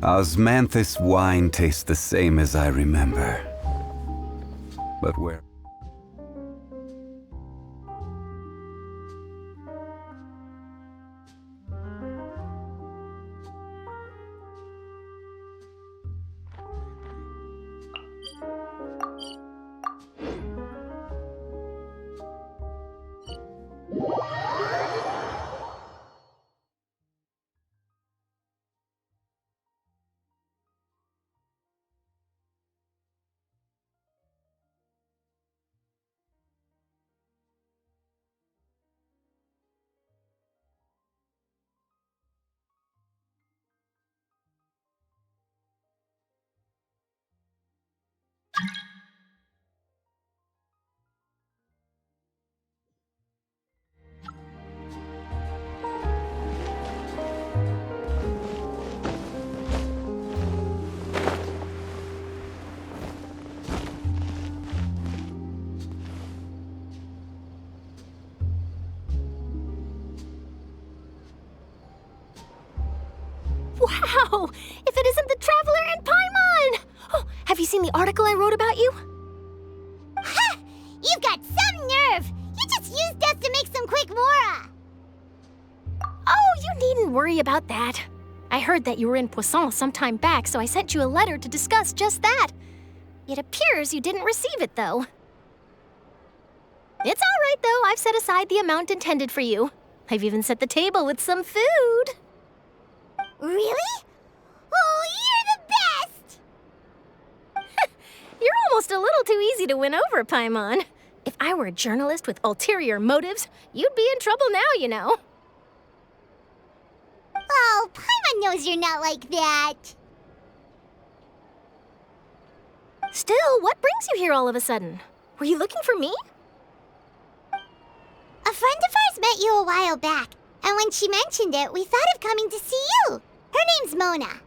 Osmanthus wine tastes the same as I remember. But where? Wow! If it isn't the Traveler and Paimon! Oh, have you seen the article I wrote about you? Ha! You've got some nerve! You just used us to make some quick mora! Oh, you needn't worry about that. I heard that you were in Poisson some time back, so I sent you a letter to discuss just that. It appears you didn't receive it, though. It's all right, though. I've set aside the amount intended for you. I've even set the table with some food. Really? Oh, you're the best! You're almost a little too easy to win over, Paimon. If I were a journalist with ulterior motives, you'd be in trouble now, you know. Oh, Paimon knows you're not like that. Still, what brings you here all of a sudden? Were you looking for me? A friend of ours met you a while back, and when she mentioned it, we thought of coming to see you. Her name's Mona.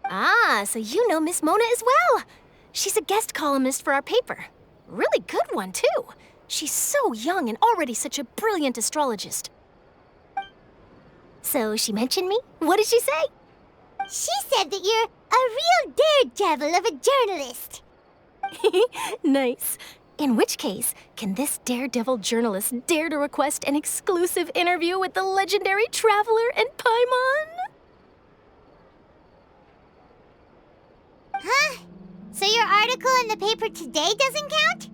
Ah, so you know Miss Mona as well. She's a guest columnist for our paper. Really good one, too. She's so young and already such a brilliant astrologist. So she mentioned me? What did she say? She said that you're a real daredevil of a journalist. Nice. In which case, can this daredevil journalist dare to request an exclusive interview with the legendary Traveler and Paimon? Huh? So your article in the paper today doesn't count?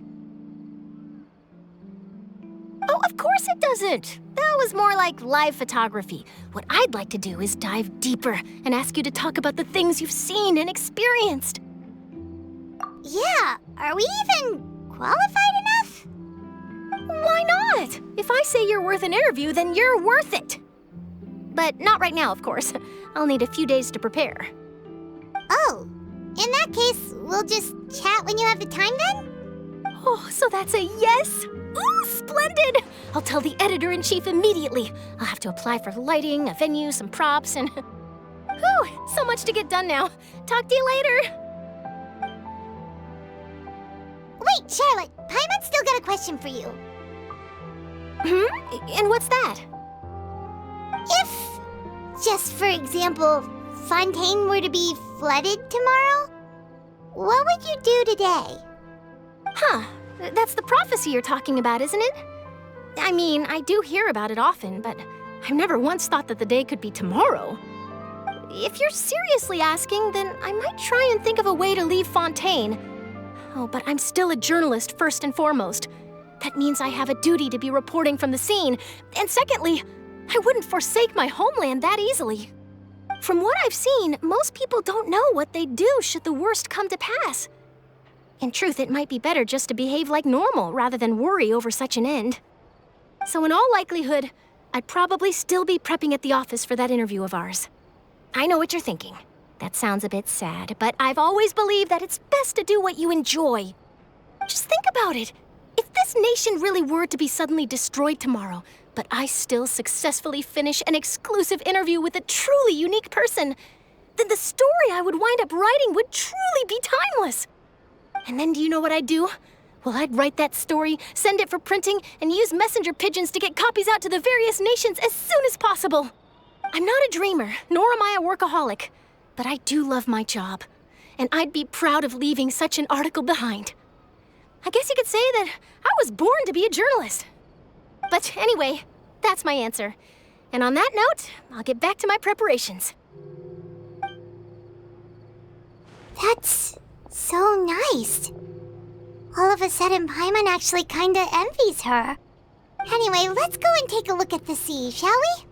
Oh, of course it doesn't. That was more like live photography. What I'd like to do is dive deeper and ask you to talk about the things you've seen and experienced. Yeah, are we even qualified enough? Why not? If I say you're worth an interview, then you're worth it. But not right now, of course. I'll need a few days to prepare. Oh, in that case, we'll just chat when you have the time then? Oh, so that's a yes? Ooh, splendid! I'll tell the editor-in-chief immediately. I'll have to apply for lighting, a venue, some props, and... Whew, so much to get done now. Talk to you later. Wait, Charlotte, Paimon's still got a question for you. And what's that? If, just for example, Fontaine were to be flooded tomorrow, what would you do today? Huh, that's the prophecy you're talking about, isn't it? I mean, I do hear about it often, but I've never once thought that the day could be tomorrow. if you're seriously asking, then I might try and think of a way to leave Fontaine. Oh, but I'm still a journalist first and foremost. That means I have a duty to be reporting from the scene. And secondly, I wouldn't forsake my homeland that easily. From what I've seen, most people don't know what they'd do should the worst come to pass. In truth, it might be better just to behave like normal rather than worry over such an end. So in all likelihood, I'd probably still be prepping at the office for that interview of ours. I know what you're thinking. That sounds a bit sad, but I've always believed that it's best to do what you enjoy. Just think about it. If this nation really were to be suddenly destroyed tomorrow, but I still successfully finish an exclusive interview with a truly unique person, then the story I would wind up writing would truly be timeless. And then do you know what I'd do? Well, I'd write that story, send it for printing, and use messenger pigeons to get copies out to the various nations as soon as possible. I'm not a dreamer, nor am I a workaholic, but I do love my job, and I'd be proud of leaving such an article behind. I guess you could say that I was born to be a journalist. But anyway, that's my answer. And on that note, I'll get back to my preparations. That's so nice. All of a sudden, Paimon actually kinda envies her. Anyway, let's go and take a look at the sea, shall we?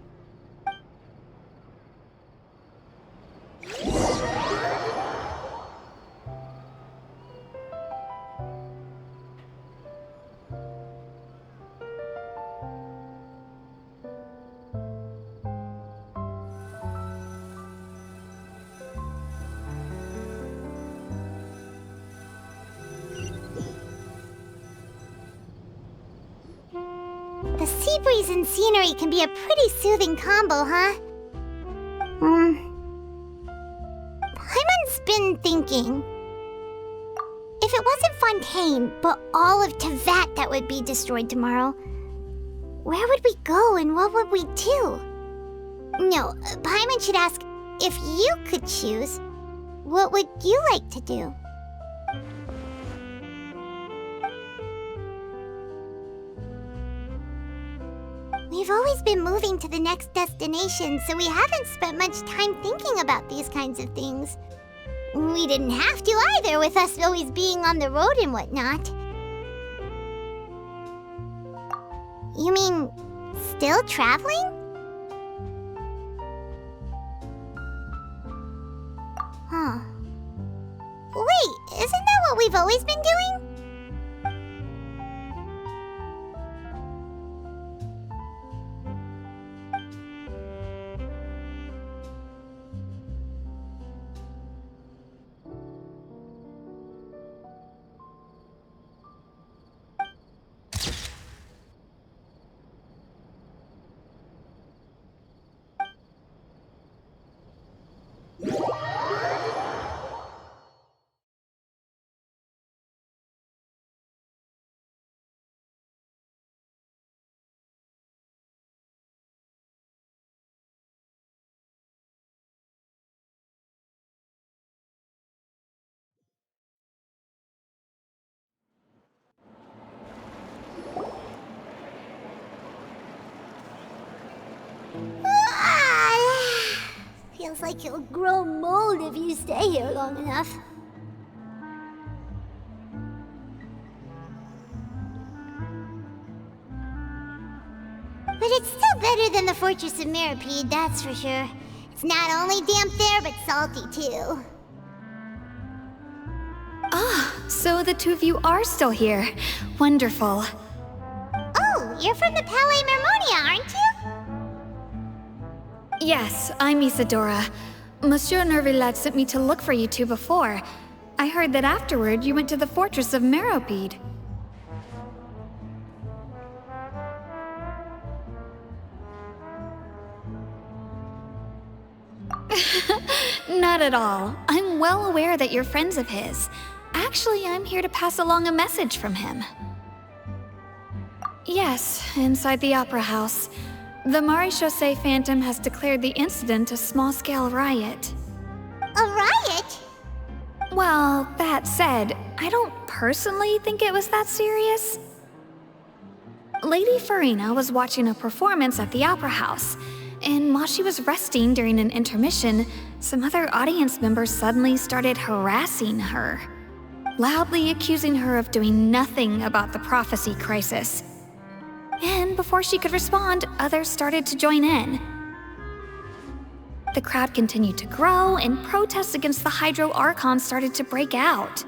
The sea breeze and scenery can be a pretty soothing combo, huh? Paimon's been thinking. If it wasn't Fontaine, but all of Tevat that would be destroyed tomorrow, where would we go and what would we do? No, Paimon should ask, if you could choose, what would you like to do? We've always been moving to the next destination, so we haven't spent much time thinking about these kinds of things. We didn't have to either, with us always being on the road and whatnot. You mean, still traveling? Huh. Wait, isn't that what we've always been doing? Feels like you'll grow mold if you stay here long enough. But it's still better than the Fortress of Meropide, that's for sure. It's not only damp there, but salty too. Ah, so the two of you are still here. Wonderful. Oh, you're from the Palais Mermonia, aren't you? Yes, I'm Isadora. Monsieur Nervillat sent me to look for you two before. I heard that afterward you went to the Fortress of Meropide. Not at all. I'm well aware that you're friends of his. Actually, I'm here to pass along a message from him. Yes, inside the Opera House. The Maréchaussée Phantom has declared the incident a small-scale riot. A riot? Well, that said, I don't personally think it was that serious. Lady Furina was watching a performance at the Opera House, And while she was resting during an intermission, some other audience members suddenly started harassing her, loudly accusing her of doing nothing about the prophecy crisis. And before she could respond, others started to join in. The crowd continued to grow, and protests against the Hydro Archon started to break out.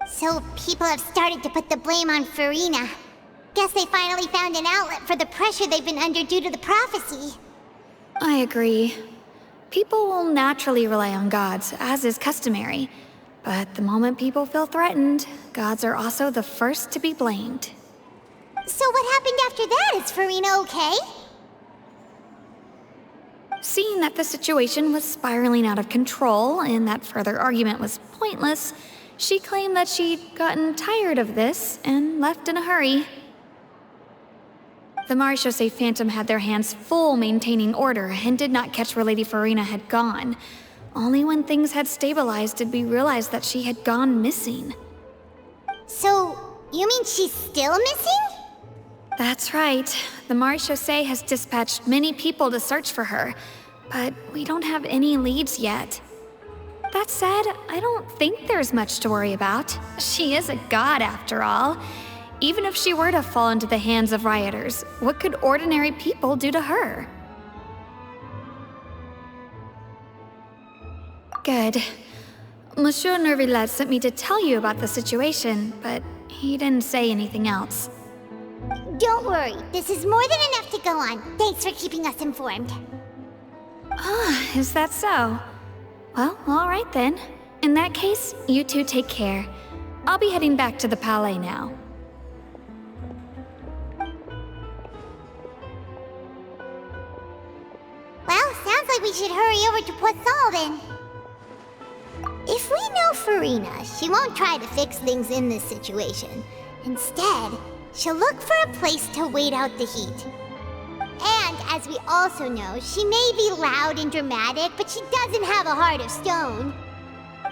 So people have started to put the blame on Furina. Guess they finally found an outlet for the pressure they've been under due to the prophecy. I agree. People will naturally rely on gods, as is customary. But the moment people feel threatened, gods are also the first to be blamed. So what happened after that? Is Furina okay? Seeing that the situation was spiraling out of control and that further argument was pointless, she claimed that she'd gotten tired of this and left in a hurry. The Marechaussee Phantom had their hands full maintaining order and did not catch where Lady Furina had gone. Only when things had stabilized did we realize that she had gone missing. So, you mean she's still missing? That's right. The Marechaussee has dispatched many people to search for her, but we don't have any leads yet. That said, I don't think there's much to worry about. She is a god after all. Even if she were to fall into the hands of rioters, what could ordinary people do to her? Good. Monsieur Nervillet sent me to tell you about the situation, but he didn't say anything else. Don't worry, this is more than enough to go on. Thanks for keeping us informed. Ah, is that so? Well, all right then. In that case, you two take care. I'll be heading back to the Palais now. Well, sounds like we should hurry over to Poisson then. If we know Furina, she won't try to fix things in this situation. Instead, she'll look for a place to wait out the heat. And, as we also know, she may be loud and dramatic, but she doesn't have a heart of stone.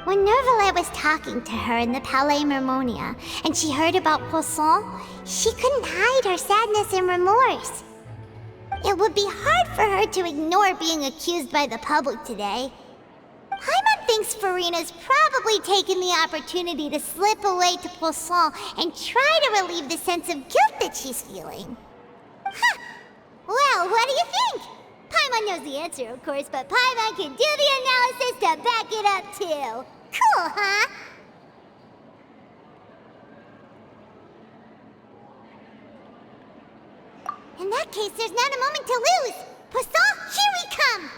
When Nervillet was talking to her in the Palais Mermonia, and she heard about Poisson, she couldn't hide her sadness and remorse. It would be hard for her to ignore being accused by the public today. Paimon thinks Furina's probably taken the opportunity to slip away to Poisson and try to relieve the sense of guilt that she's feeling. Huh! Well, what do you think? Paimon knows the answer, of course, but Paimon can do the analysis to back it up, too. Cool, huh? In that case, there's not a moment to lose. Poisson, here we come!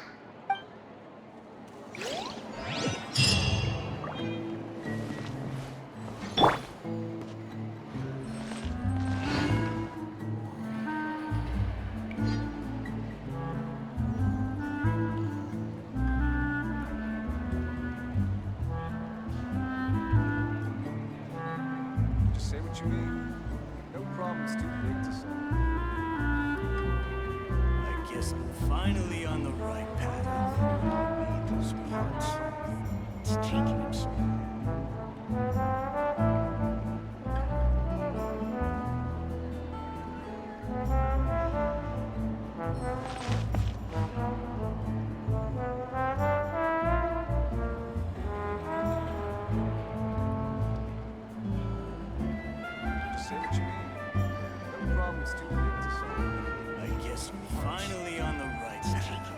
Just say what you mean. No problem's too big to solve. I guess I'm finally on the right path. Those parts. It's taking him so Just say what you mean. No problem's too big to solve. I guess I'm finally on the right path.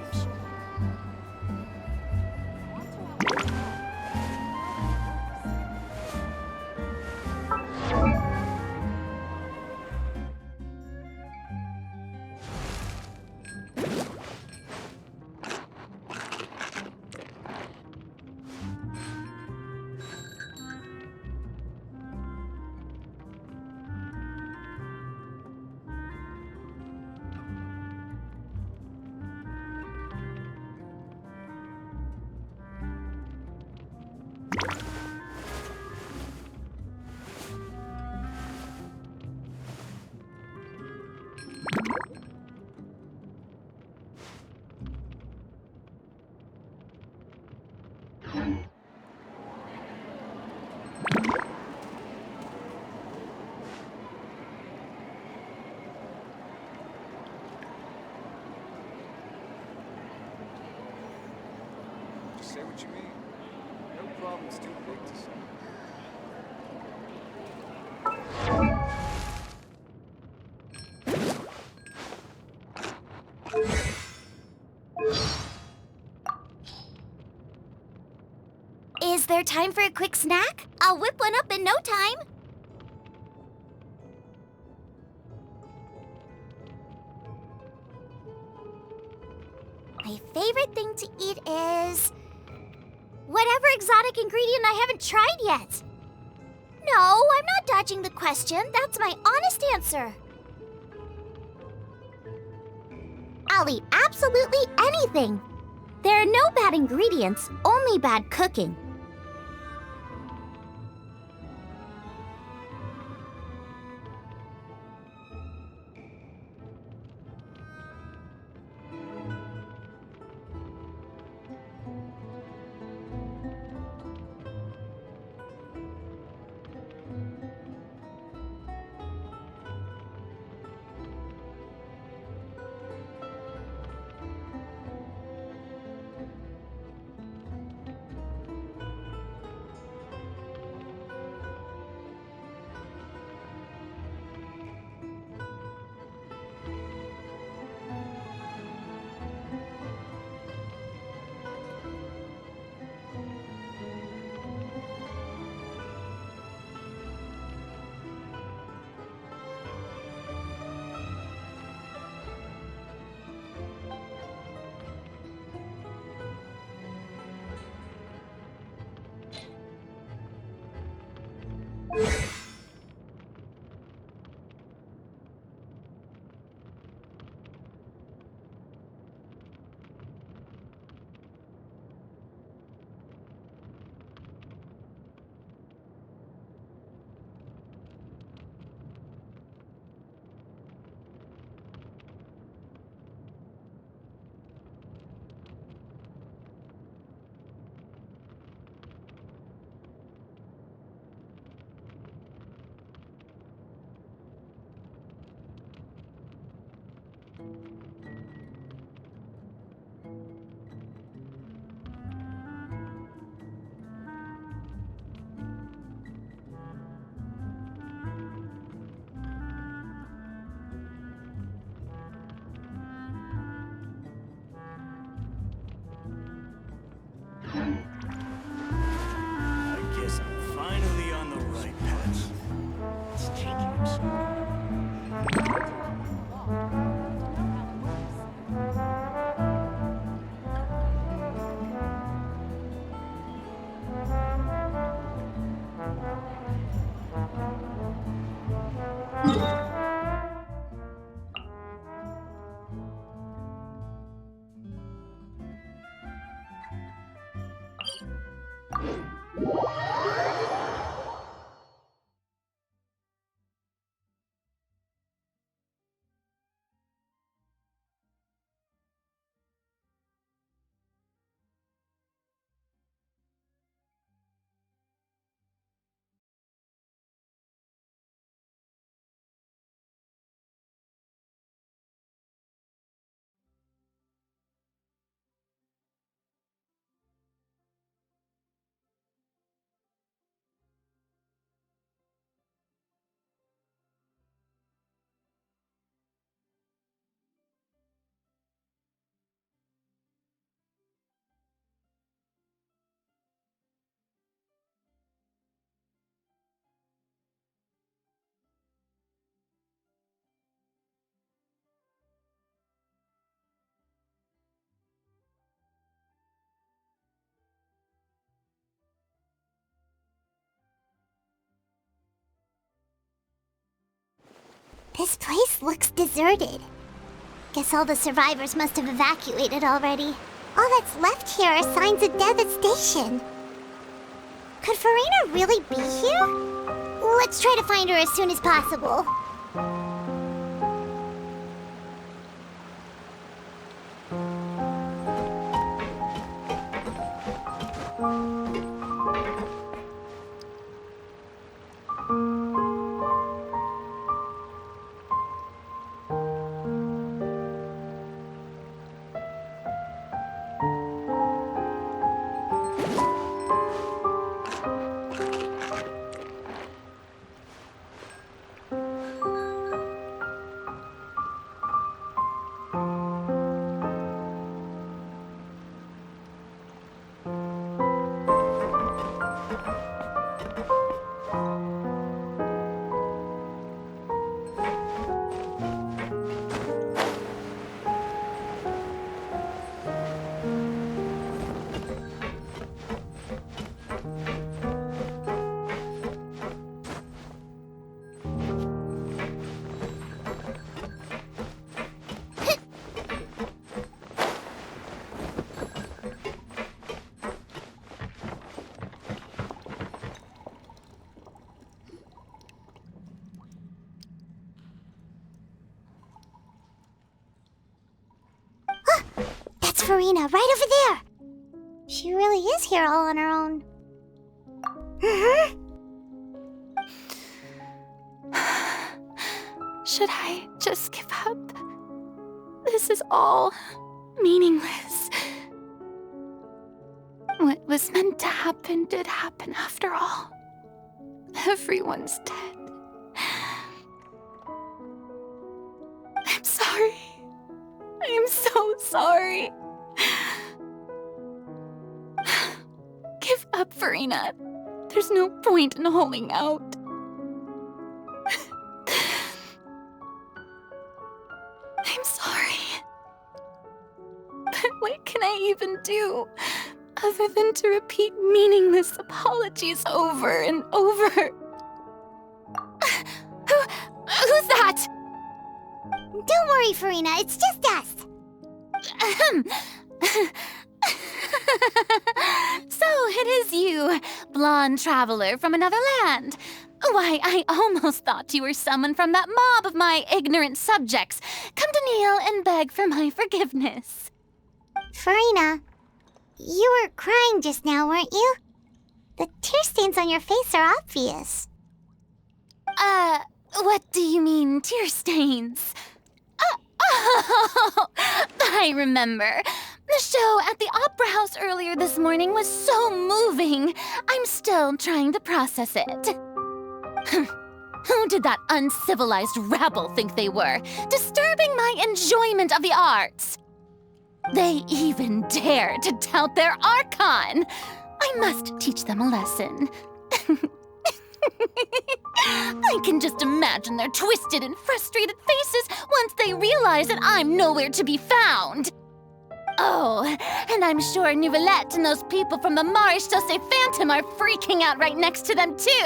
problem's too big to solve. Is there time for a quick snack? I'll whip one up in no time. My favorite thing to eat is whatever exotic ingredient I haven't tried yet. No, I'm not dodging the question. That's my honest answer. I'll eat absolutely anything. There are no bad ingredients, only bad cooking. I guess I'm finally on the right path. It's taking him so long. This place looks deserted. Guess all the survivors must have evacuated already. All that's left here are signs of devastation. Could Furina really be here? Let's try to find her as soon as possible. Furina, right over there. She really is here all on her own. Should I just give up? This is all meaningless. What was meant to happen did happen after all. Everyone's dead. I'm sorry. I am so sorry. Give up, Furina. There's no point in holding out. I'm sorry. But what can I even do other than to repeat meaningless apologies over and over? Who's that? Don't worry, Furina, it's just us. So it is you, blonde traveler from another land. Why, I almost thought you were someone from that mob of my ignorant subjects. Come to kneel and beg for my forgiveness. Furina, you were crying just now, weren't you? The tear stains on your face are obvious. What do you mean, tear stains? Oh, I remember. The show at the Opera House earlier this morning was so moving. I'm still trying to process it. Who did that uncivilized rabble think they were, disturbing my enjoyment of the arts? They even dare to tout their Archon. I must teach them a lesson. I can just imagine their twisted and frustrated faces once they realize that I'm nowhere to be found. Oh, and I'm sure Nouvellette and those people from the Marish Sauce Phantom are freaking out right next to them, too.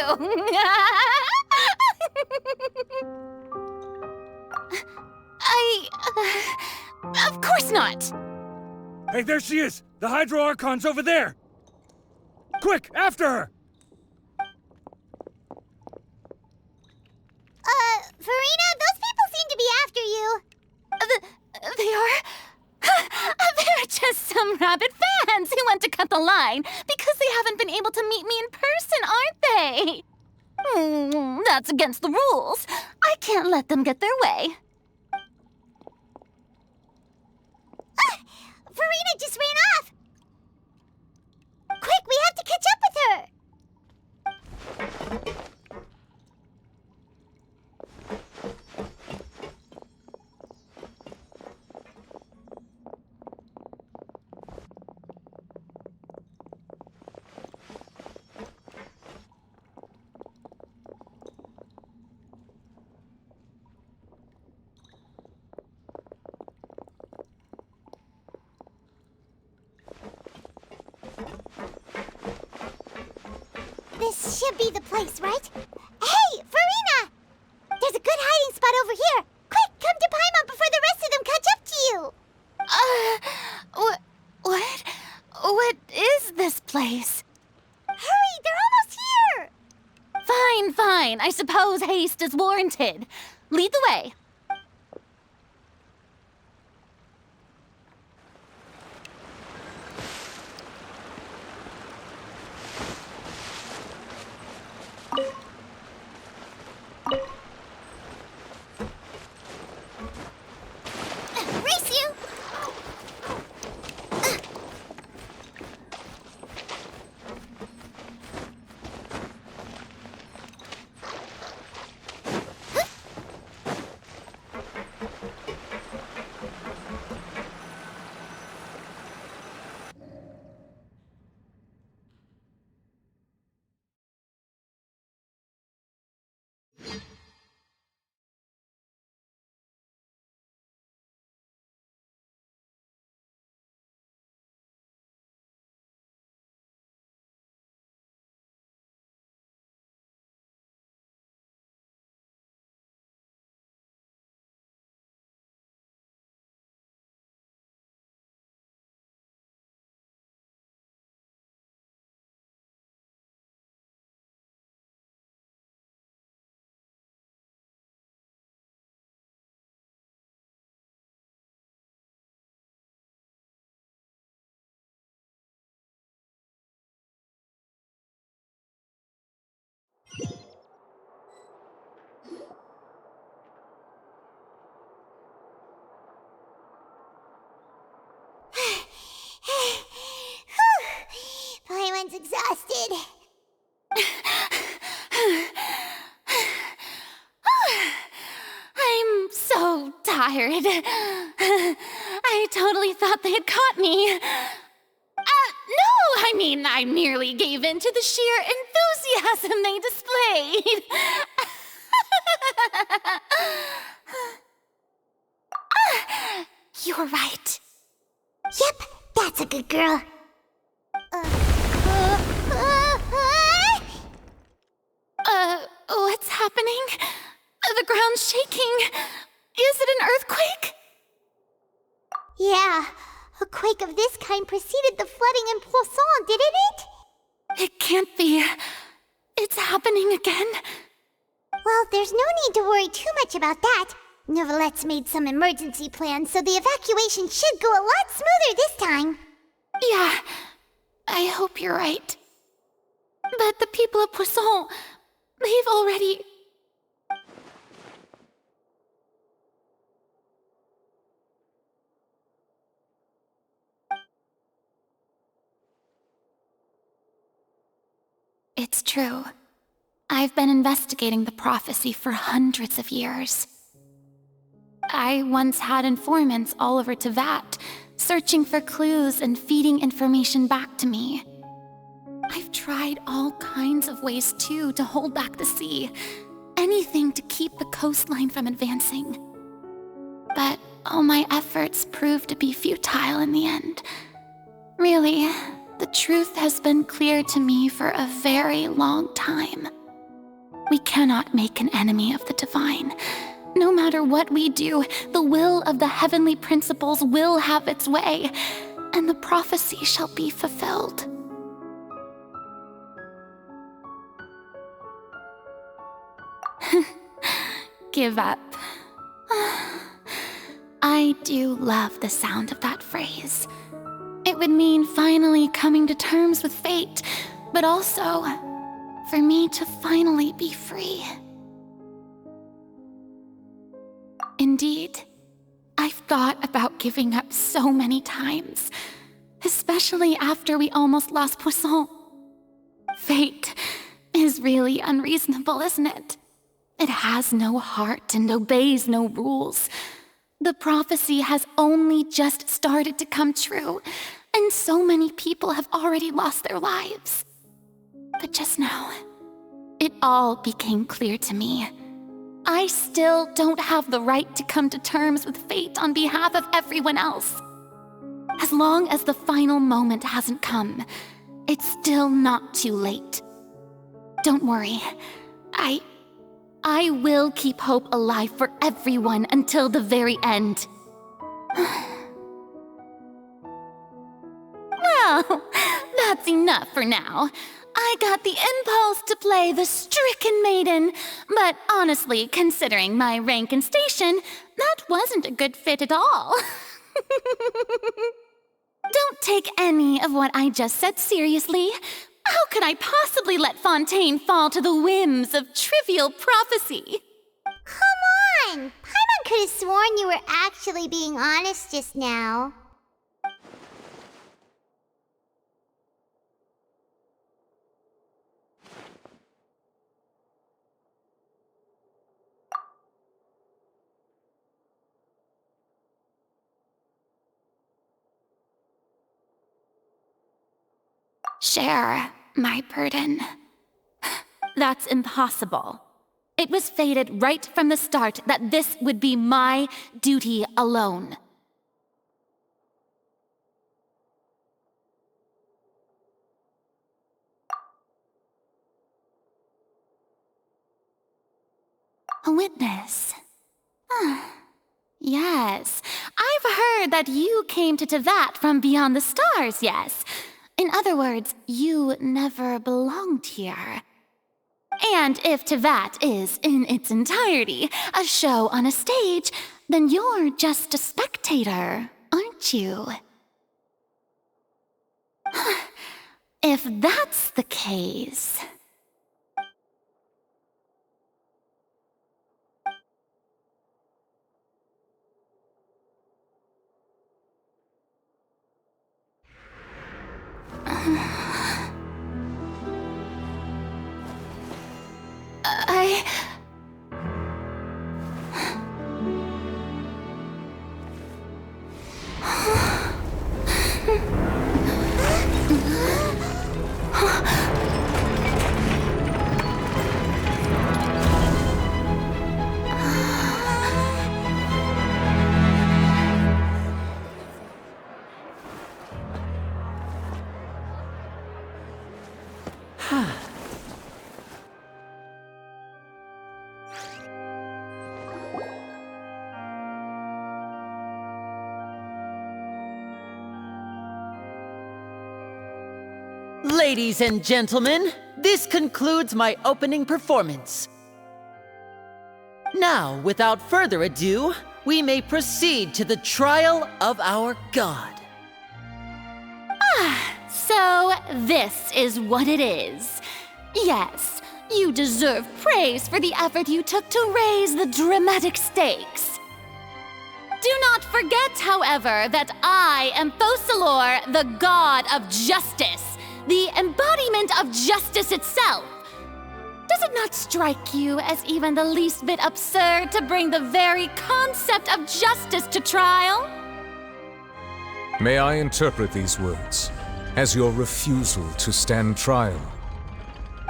Of course not. Hey, there she is! The Hydro Archon's over there! Quick, after her! Furina, those people seem to be after you. They are? They're just some rabid fans who want to cut the line because they haven't been able to meet me in person, aren't they? That's against the rules. I can't let them get their way. Furina just ran off. Quick, we have to catch up with her. This should be the place, right? Hey, Furina! There's a good hiding spot over here. Quick, come to Paimon before the rest of them catch up to you. What is this place? Hurry, they're almost here. Fine. I suppose haste is warranted. Lead the way. Race you! tired. I totally thought they had caught me. No, I mean, I merely gave in to the sheer enthusiasm they displayed. You're right. Yep, that's a good girl. What's happening? The ground's shaking. Is it an earthquake? Yeah, a quake of this kind preceded the flooding in Poisson, didn't it? It can't be. It's happening again. Well, there's no need to worry too much about that. Neverlette's made some emergency plans, so the evacuation should go a lot smoother this time. Yeah, I hope you're right. But the people of Poisson, they've already... It's true. I've been investigating the prophecy for hundreds of years. I once had informants all over Tevat, searching for clues and feeding information back to me. I've tried all kinds of ways, too, to hold back the sea. Anything to keep the coastline from advancing. But all my efforts proved to be futile in the end. Really, the truth has been clear to me for a very long time. We cannot make an enemy of the divine. No matter what we do, the will of the heavenly principles will have its way, and the prophecy shall be fulfilled. Give up. I do love the sound of that phrase. It would mean finally coming to terms with fate, but also for me to finally be free. Indeed, I've thought about giving up so many times, especially after we almost lost Poisson. Fate is really unreasonable, isn't it? It has no heart and obeys no rules. The prophecy has only just started to come true, and so many people have already lost their lives. But just now, it all became clear to me. I still don't have the right to come to terms with fate on behalf of everyone else. As long as the final moment hasn't come, it's still not too late. Don't worry. I will keep hope alive for everyone until the very end. Well, that's enough for now. I got the impulse to play the stricken maiden, but honestly, considering my rank and station, that wasn't a good fit at all. Don't take any of what I just said seriously. How could I possibly let Fontaine fall to the whims of trivial prophecy? Come on! Paimon could have sworn you were actually being honest just now. Share my burden. That's impossible. It was fated right from the start that this would be my duty alone. A witness. Yes, I've heard that you came to Tevat from beyond the stars, yes. In other words, you never belonged here. And if Tevat is, in its entirety, a show on a stage, then you're just a spectator, aren't you? If that's the case... Ladies and gentlemen, this concludes my opening performance. Now, without further ado, we may proceed to the trial of our god. So, this is what it is. Yes, you deserve praise for the effort you took to raise the dramatic stakes. Do not forget, however, that I am Focalor, the god of justice, the embodiment of justice itself. Does it not strike you as even the least bit absurd to bring the very concept of justice to trial? May I interpret these words as your refusal to stand trial?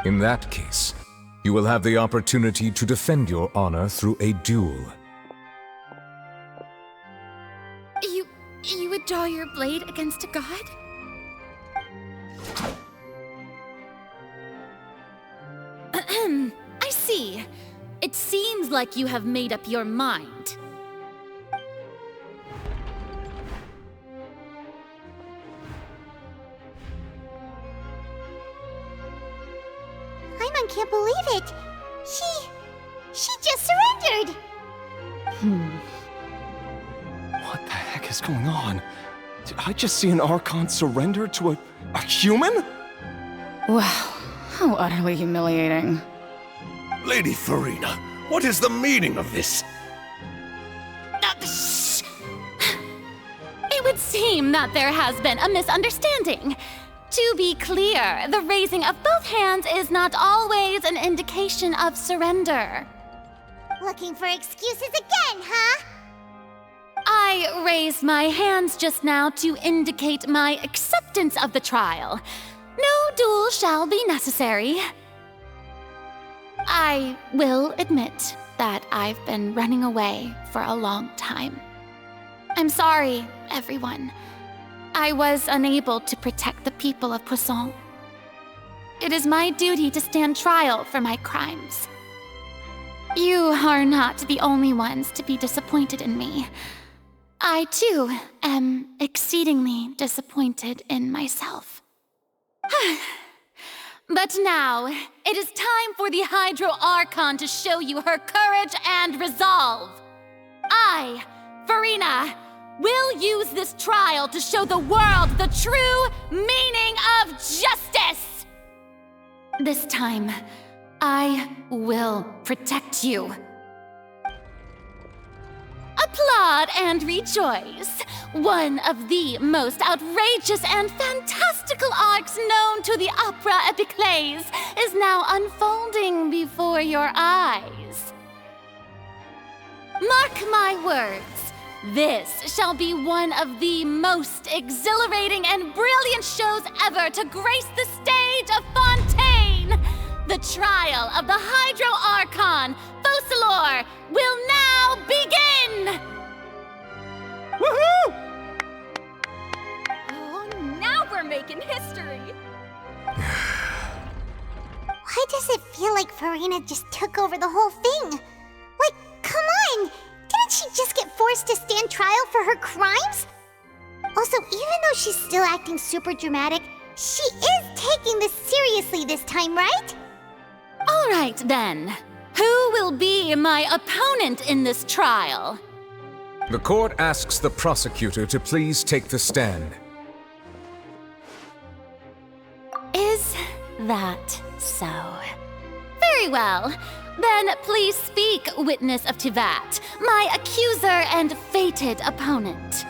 In that case, you will have the opportunity to defend your honor through a duel. You would draw your blade against a god? I see. It seems like you have made up your mind. Paimon can't believe it. She just surrendered. What the heck is going on? Did I just see an Archon surrender to a human? Wow, how utterly humiliating. Lady Furina, what is the meaning of this? Shh! It would seem that there has been a misunderstanding. To be clear, the raising of both hands is not always an indication of surrender. Looking for excuses again, huh? I raised my hands just now to indicate my acceptance of the trial. No duel shall be necessary. I will admit that I've been running away for a long time. I'm sorry, everyone. I was unable to protect the people of Poisson. It is my duty to stand trial for my crimes. You are not the only ones to be disappointed in me. I, too, am exceedingly disappointed in myself. But now, it is time for the Hydro Archon to show you her courage and resolve. I, Furina, will use this trial to show the world the true meaning of justice! This time, I will protect you. Applaud and rejoice! One of the most outrageous and fantastical arcs known to the opera epiclese is now unfolding before your eyes. Mark my words, this shall be one of the most exhilarating and brilliant shows ever to grace the stage of Fontaine! The trial of the Hydro Archon, Focalor, will now begin! Woohoo! Oh, now we're making history. Why does it feel like Furina just took over the whole thing? Like, come on! Didn't she just get forced to stand trial for her crimes? Also, even though she's still acting super dramatic, she is taking this seriously this time, right? All right, then. Who will be my opponent in this trial? The court asks the prosecutor to please take the stand. Is that so? Very well. Then please speak, witness of Tivat, my accuser and fated opponent.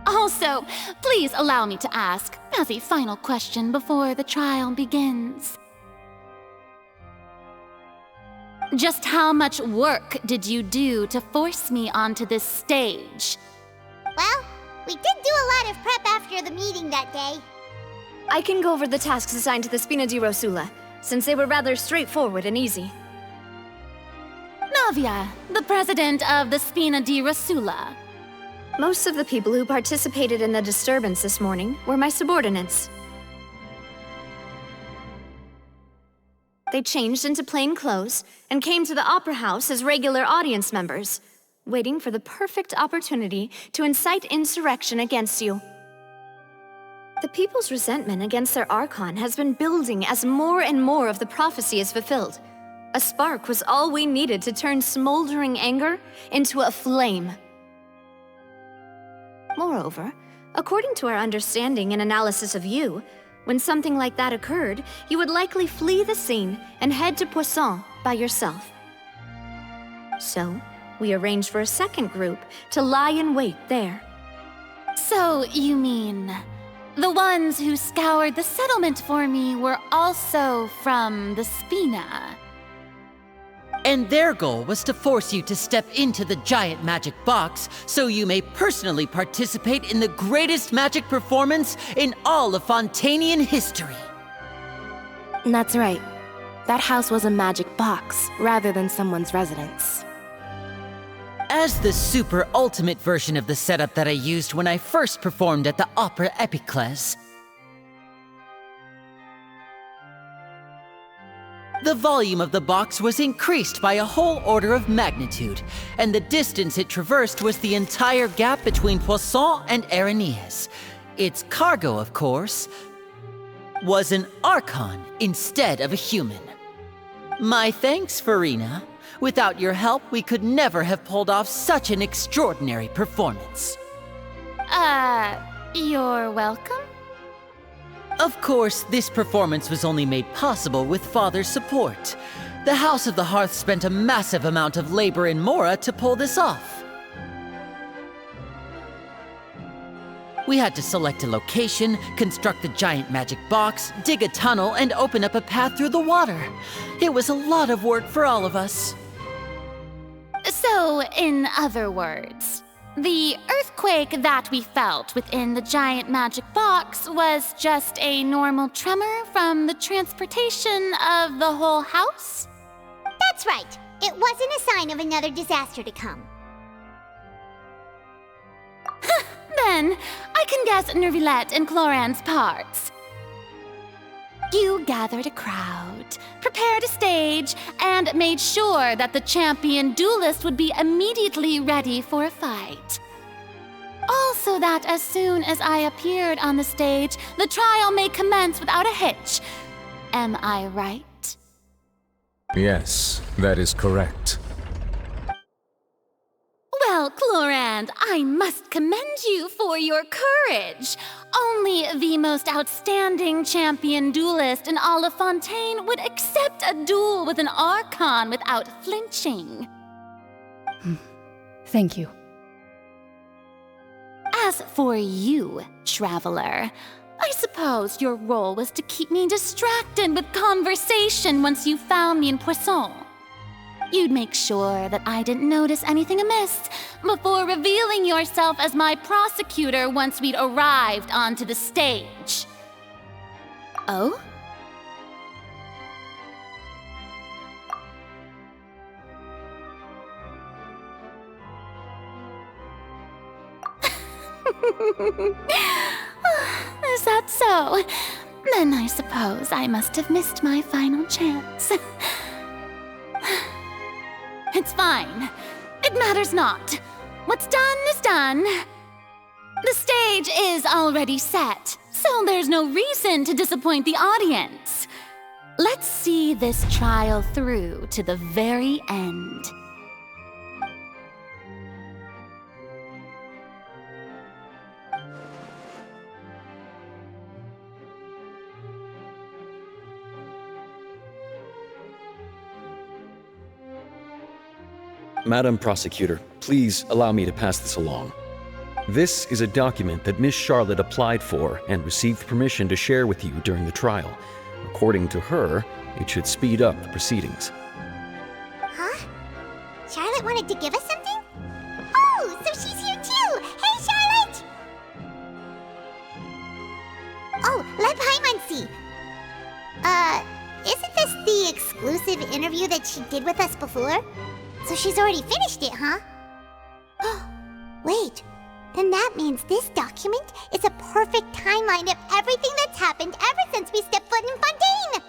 Also, please allow me to ask, as a final question before the trial begins. Just how much work did you do to force me onto this stage? Well, we did do a lot of prep after the meeting that day. I can go over the tasks assigned to the Spina di Rosula, since they were rather straightforward and easy. Flavia, the president of the Spina di Rasula. Most of the people who participated in the disturbance this morning were my subordinates. They changed into plain clothes and came to the Opera House as regular audience members, waiting for the perfect opportunity to incite insurrection against you. The people's resentment against their Archon has been building as more and more of the prophecy is fulfilled. A spark was all we needed to turn smoldering anger into a flame. Moreover, according to our understanding and analysis of you, when something like that occurred, you would likely flee the scene and head to Poisson by yourself. So, we arranged for a second group to lie in wait there. So, you mean, the ones who scoured the settlement for me were also from the Spina? And their goal was to force you to step into the giant magic box so you may personally participate in the greatest magic performance in all of Fontainian history. That's right. That house was a magic box, rather than someone's residence. As the super ultimate version of the setup that I used when I first performed at the Opera Epiclese, the volume of the box was increased by a whole order of magnitude, and the distance it traversed was the entire gap between Poisson and Areneas. Its cargo, of course, was an Archon instead of a human. My thanks, Furina. Without your help, we could never have pulled off such an extraordinary performance. You're welcome? Of course, this performance was only made possible with Father's support. The House of the Hearth spent a massive amount of labor in Mora to pull this off. We had to select a location, construct the giant magic box, dig a tunnel, and open up a path through the water. It was a lot of work for all of us. So, in other words, the earthquake that we felt within the giant magic box was just a normal tremor from the transportation of the whole house? That's right. It wasn't a sign of another disaster to come. Then, I can guess Nervilette and Cloran's parts. You gathered a crowd, prepared a stage, and made sure that the champion duelist would be immediately ready for a fight. Also that as soon as I appeared on the stage, the trial may commence without a hitch. Am I right? Yes, that is correct. Well, Clorand, I must commend you for your courage. Only the most outstanding champion duelist in all of Fontaine would accept a duel with an Archon without flinching. Thank you. As for you, Traveler, I suppose your role was to keep me distracted with conversation once you found me in Poisson. You'd make sure that I didn't notice anything amiss before revealing yourself as my prosecutor once we'd arrived onto the stage. Oh? Is that so? Then I suppose I must have missed my final chance. It's fine. It matters not. What's done is done. The stage is already set, so there's no reason to disappoint the audience. Let's see this trial through to the very end. Madam Prosecutor, please allow me to pass this along. This is a document that Miss Charlotte applied for and received permission to share with you during the trial. According to her, it should speed up the proceedings. Huh? Charlotte wanted to give us something? Oh, so she's here too! Hey, Charlotte! Oh, let Paimon see. Isn't this the exclusive interview that she did with us before? So she's already finished it, huh? Wait, then that means this document is a perfect timeline of everything that's happened ever since we stepped foot in Fontaine!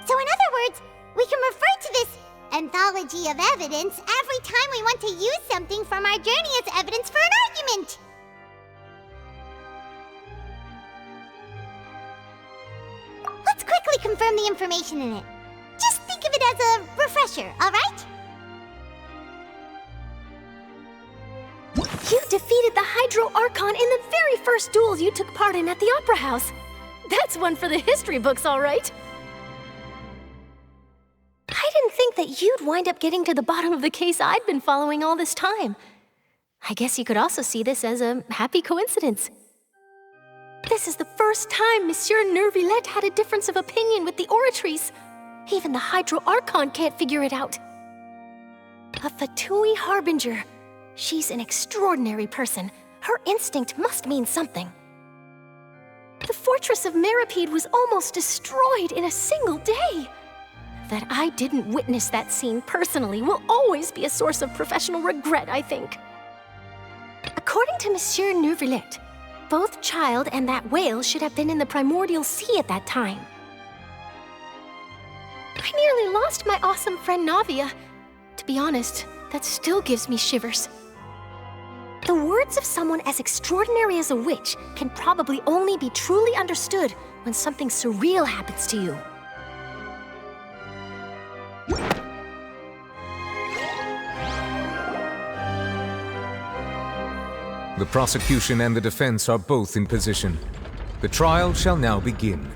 So in other words, we can refer to this anthology of evidence every time we want to use something from our journey as evidence for an argument! Let's quickly confirm the information in it. Just think of it as a refresher, alright? You defeated the Hydro Archon in the very first duels you took part in at the Opera House. That's one for the history books, all right. I didn't think that you'd wind up getting to the bottom of the case I'd been following all this time. I guess you could also see this as a happy coincidence. This is the first time Monsieur Neuvillette had a difference of opinion with the Oratrice. Even the Hydro Archon can't figure it out. A Fatui Harbinger. She's an extraordinary person. Her instinct must mean something. The fortress of Meripede was almost destroyed in a single day. That I didn't witness that scene personally will always be a source of professional regret, I think. According to Monsieur Neuvillette, both Child and that whale should have been in the primordial sea at that time. I nearly lost my awesome friend Navia. To be honest, that still gives me shivers. The words of someone as extraordinary as a witch can probably only be truly understood when something surreal happens to you. The prosecution and the defense are both in position. The trial shall now begin.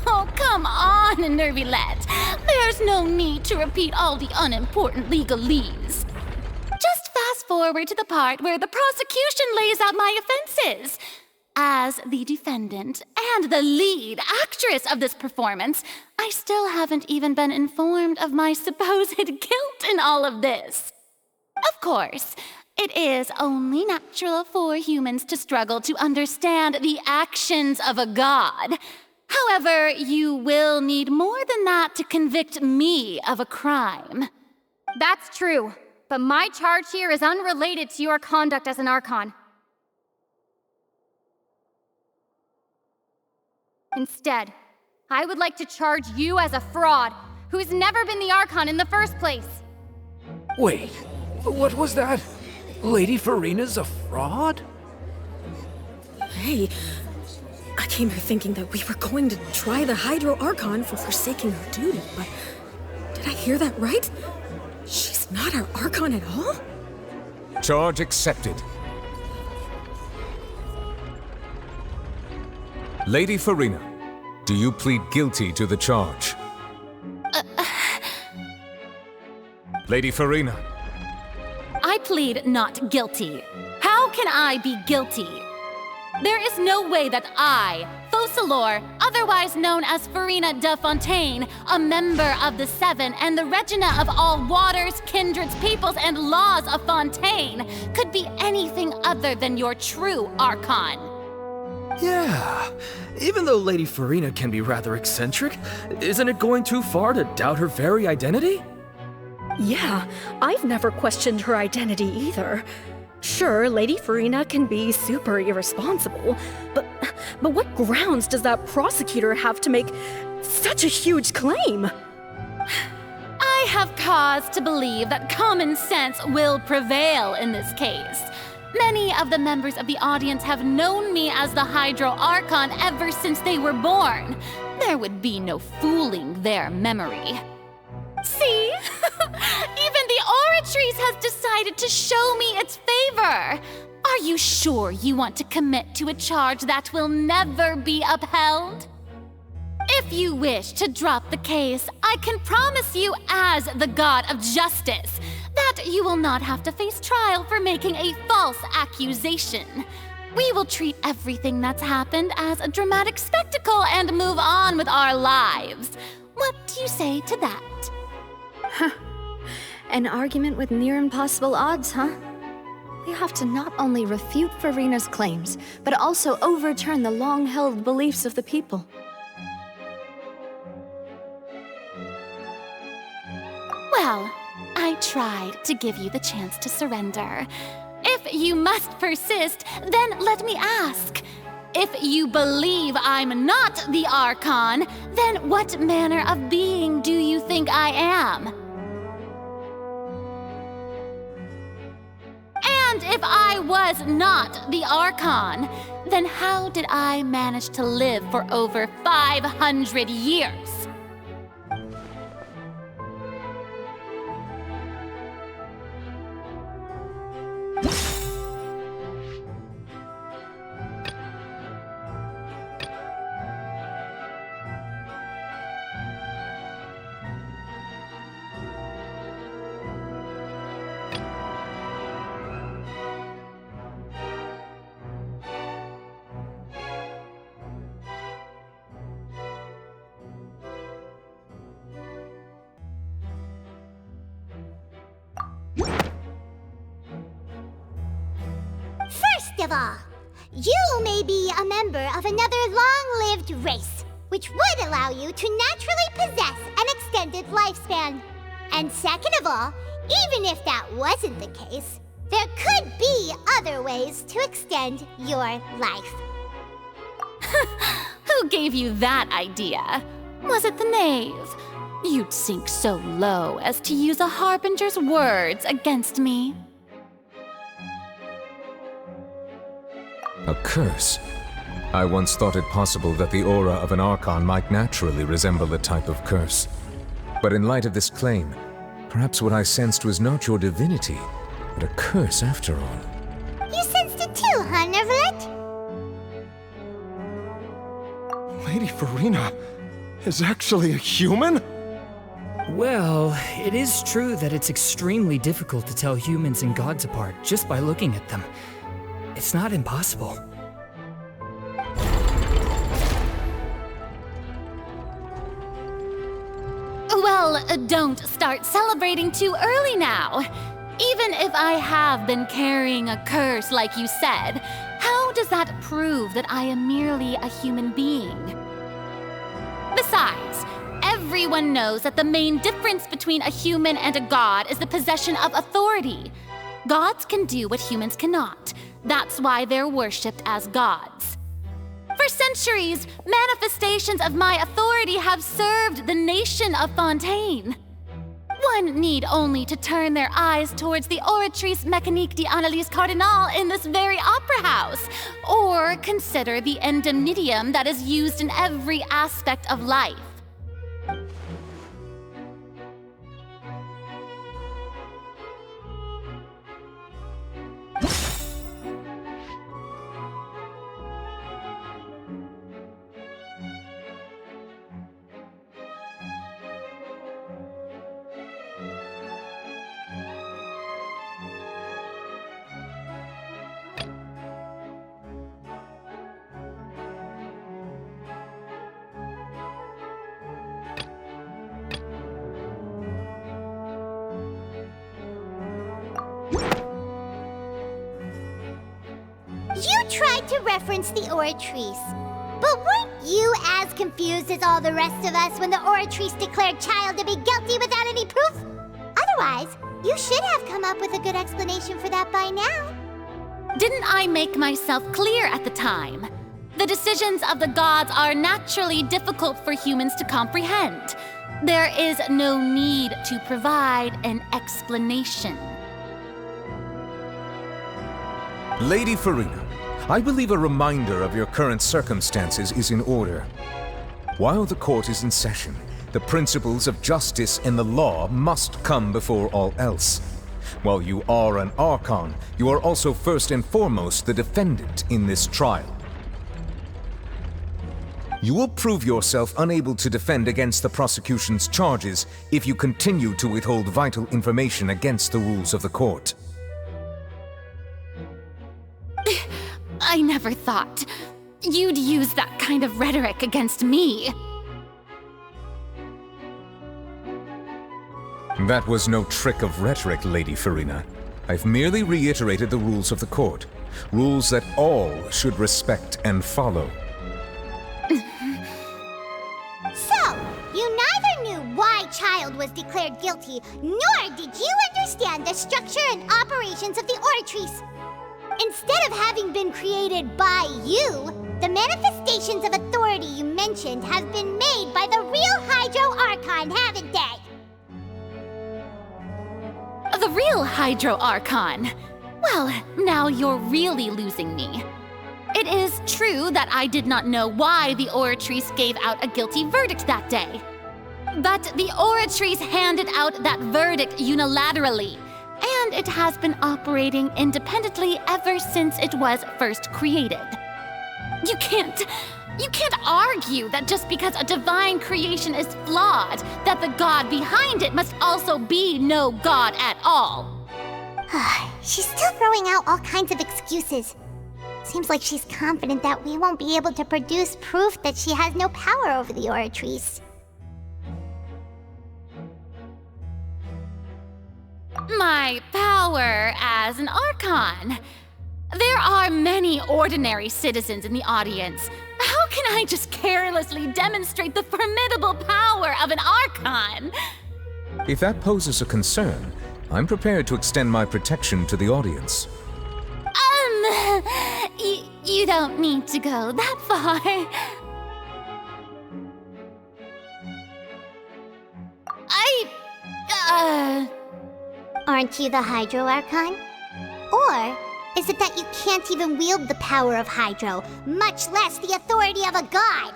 Oh, come on, Neuvillette. There's no need to repeat all the unimportant legalese. Just fast forward to the part where the prosecution lays out my offenses. As the defendant and the lead actress of this performance, I still haven't even been informed of my supposed guilt in all of this. Of course, it is only natural for humans to struggle to understand the actions of a god. However, you will need more than that to convict me of a crime. That's true, but my charge here is unrelated to your conduct as an Archon. Instead, I would like to charge you as a fraud who's never been the Archon in the first place. Wait, what was that? Lady Furina's a fraud? Hey, I came here thinking that we were going to try the Hydro Archon for forsaking her duty, but did I hear that right? She's not our Archon at all? Charge accepted. Lady Furina, do you plead guilty to the charge? Lady Furina. I plead not guilty. How can I be guilty? There is no way that I, Focalor, otherwise known as Furina de Fontaine, a member of the Seven and the Regina of all waters, kindreds, peoples, and laws of Fontaine, could be anything other than your true Archon. Yeah, even though Lady Furina can be rather eccentric, isn't it going too far to doubt her very identity? Yeah, I've never questioned her identity either. Sure, Lady Furina can be super irresponsible, but what grounds does that prosecutor have to make such a huge claim? I have cause to believe that common sense will prevail in this case. Many of the members of the audience have known me as the Hydro Archon ever since they were born. There would be no fooling their memory. See? Even the Oratrice has decided to show me its favor. Are you sure you want to commit to a charge that will never be upheld? If you wish to drop the case, I can promise you as the God of Justice that you will not have to face trial for making a false accusation. We will treat everything that's happened as a dramatic spectacle and move on with our lives. What do you say to that? An argument with near impossible odds, huh? We have to not only refute Furina's claims, but also overturn the long-held beliefs of the people. Well, tried to give you the chance to surrender. If you must persist, then let me ask. If you believe I'm not the Archon, then what manner of being do you think I am? And if I was not the Archon, then how did I manage to live for over 500 years? First of all, you may be a member of another long-lived race, which would allow you to naturally possess an extended lifespan. And second of all, even if that wasn't the case, there could be other ways to extend your life. Who gave you that idea? Was it the knave? You'd sink so low as to use a harbinger's words against me. A curse? I once thought it possible that the aura of an Archon might naturally resemble a type of curse. But in light of this claim, perhaps what I sensed was not your divinity, but a curse after all. You sensed it too, huh, Neverlet? Lady Furina is actually a human? Well, it is true that it's extremely difficult to tell humans and gods apart just by looking at them. It's not impossible. Well, don't start celebrating too early now. Even if I have been carrying a curse like you said, how does that prove that I am merely a human being? Besides, everyone knows that the main difference between a human and a god is the possession of authority. Gods can do what humans cannot. That's why they're worshipped as gods. For centuries, manifestations of my authority have served the nation of Fontaine. One need only to turn their eyes towards the Oratrice Mécanique d'Analyse Cardinal in this very opera house, or consider the endemnitium that is used in every aspect of life. You tried to reference the Oratrice, but weren't you as confused as all the rest of us when the Oratrice declared Child to be guilty without any proof? Otherwise, you should have come up with a good explanation for that by now. Didn't I make myself clear at the time? The decisions of the gods are naturally difficult for humans to comprehend. There is no need to provide an explanation. Lady Furina, I believe a reminder of your current circumstances is in order. While the court is in session, the principles of justice and the law must come before all else. While you are an Archon, you are also first and foremost the defendant in this trial. You will prove yourself unable to defend against the prosecution's charges if you continue to withhold vital information against the rules of the court. I never thought you'd use that kind of rhetoric against me. That was no trick of rhetoric, Lady Furina. I've merely reiterated the rules of the court. Rules that all should respect and follow. So, you neither knew why Child was declared guilty, nor did you understand the structure and operations of the Oratrice. Instead of having been created by you, the manifestations of authority you mentioned have been made by the real Hydro Archon, haven't they? The real Hydro Archon? Well, now you're really losing me. It is true that I did not know why the Oratrice gave out a guilty verdict that day. But the Oratrice handed out that verdict unilaterally, and it has been operating independently ever since it was first created. You can't argue that just because a divine creation is flawed, that the god behind it must also be no god at all. She's still throwing out all kinds of excuses. Seems like she's confident that we won't be able to produce proof that she has no power over the Oratrice. My power as an Archon. There are many ordinary citizens in the audience. How can I just carelessly demonstrate the formidable power of an Archon? If that poses a concern, I'm prepared to extend my protection to the audience. You don't need to go that far. Aren't you the Hydro Archon? Or is it that you can't even wield the power of Hydro, much less the authority of a god?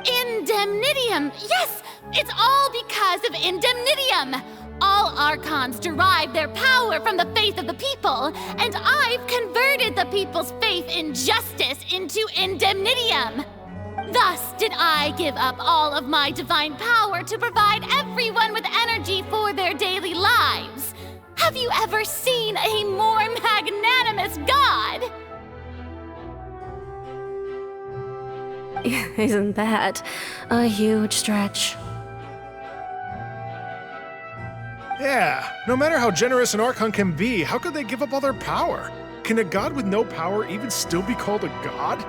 Indemnitium! Yes! It's all because of Indemnitium! All Archons derive their power from the faith of the people, and I've converted the people's faith in justice into Indemnitium! Thus did I give up all of my divine power to provide everyone with energy for their daily lives. Have you ever seen a more magnanimous god? Isn't that a huge stretch? Yeah, no matter how generous an Archon can be, how could they give up all their power? Can a god with no power even still be called a god?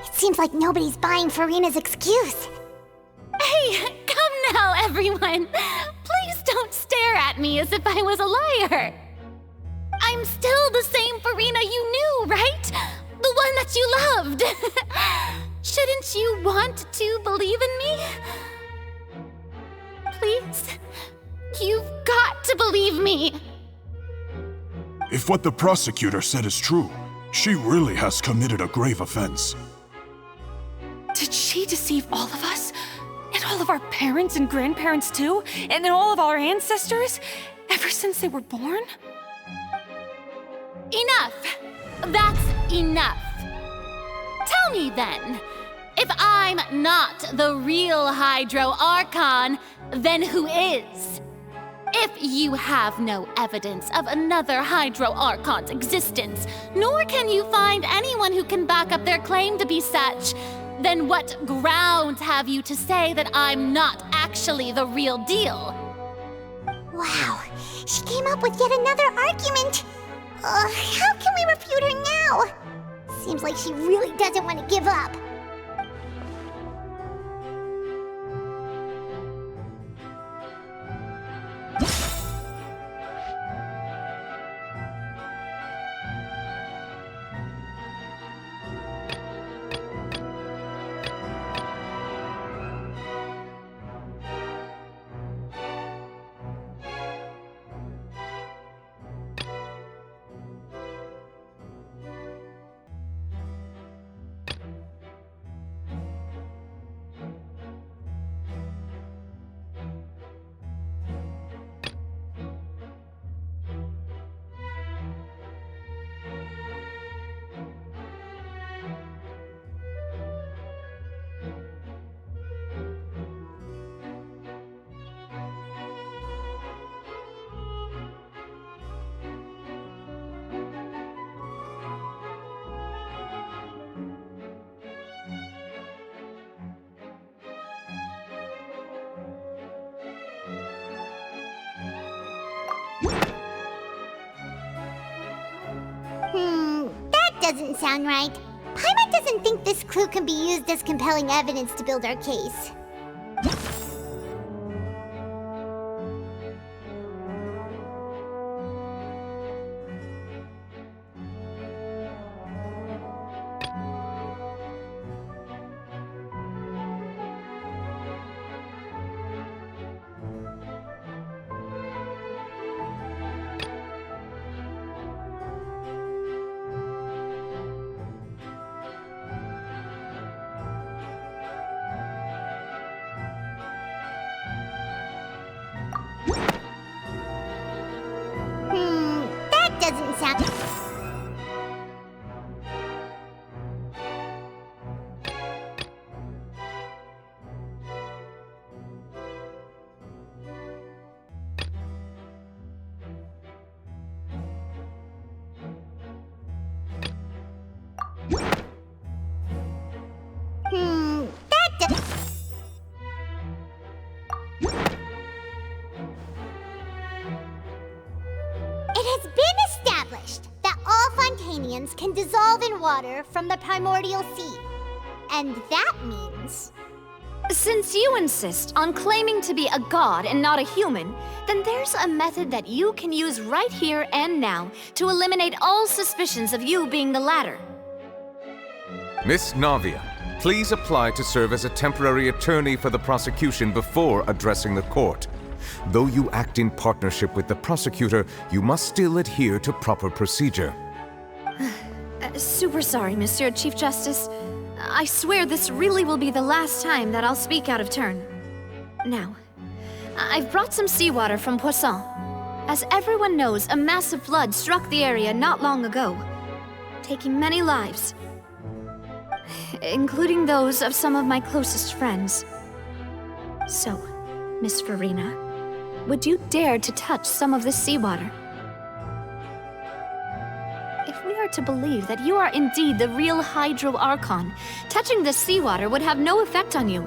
It seems like nobody's buying Furina's excuse. Hey, come now, everyone! Please don't stare at me as if I was a liar! I'm still the same Furina you knew, right? The one that you loved! Shouldn't you want to believe in me? Please? You've got to believe me! If what the prosecutor said is true, she really has committed a grave offense. Did she deceive all of us? And all of our parents and grandparents too? And all of our ancestors? Ever since they were born? Enough! That's enough! Tell me then, if I'm not the real Hydro Archon, then who is? If you have no evidence of another Hydro Archon's existence, nor can you find anyone who can back up their claim to be such, then what grounds have you to say that I'm not actually the real deal? Wow, she came up with yet another argument. How can we refute her now? Seems like she really doesn't want to give up. That doesn't sound right. Paimon doesn't think this clue can be used as compelling evidence to build our case. That doesn't sound... that doesn't... It has been established that all Fontainians can dissolve in water from the primordial sea. And that means... Since you insist on claiming to be a god and not a human, then there's a method that you can use right here and now to eliminate all suspicions of you being the latter. Miss Navia, please apply to serve as a temporary attorney for the prosecution before addressing the court. Though you act in partnership with the prosecutor, you must still adhere to proper procedure. Super sorry, Monsieur Chief Justice. I swear this really will be the last time that I'll speak out of turn. Now, I've brought some seawater from Poisson. As everyone knows, a massive flood struck the area not long ago, taking many lives, including those of some of my closest friends. So, Miss Furina, would you dare to touch some of this seawater? If we are to believe that you are indeed the real Hydro Archon, touching this seawater would have no effect on you.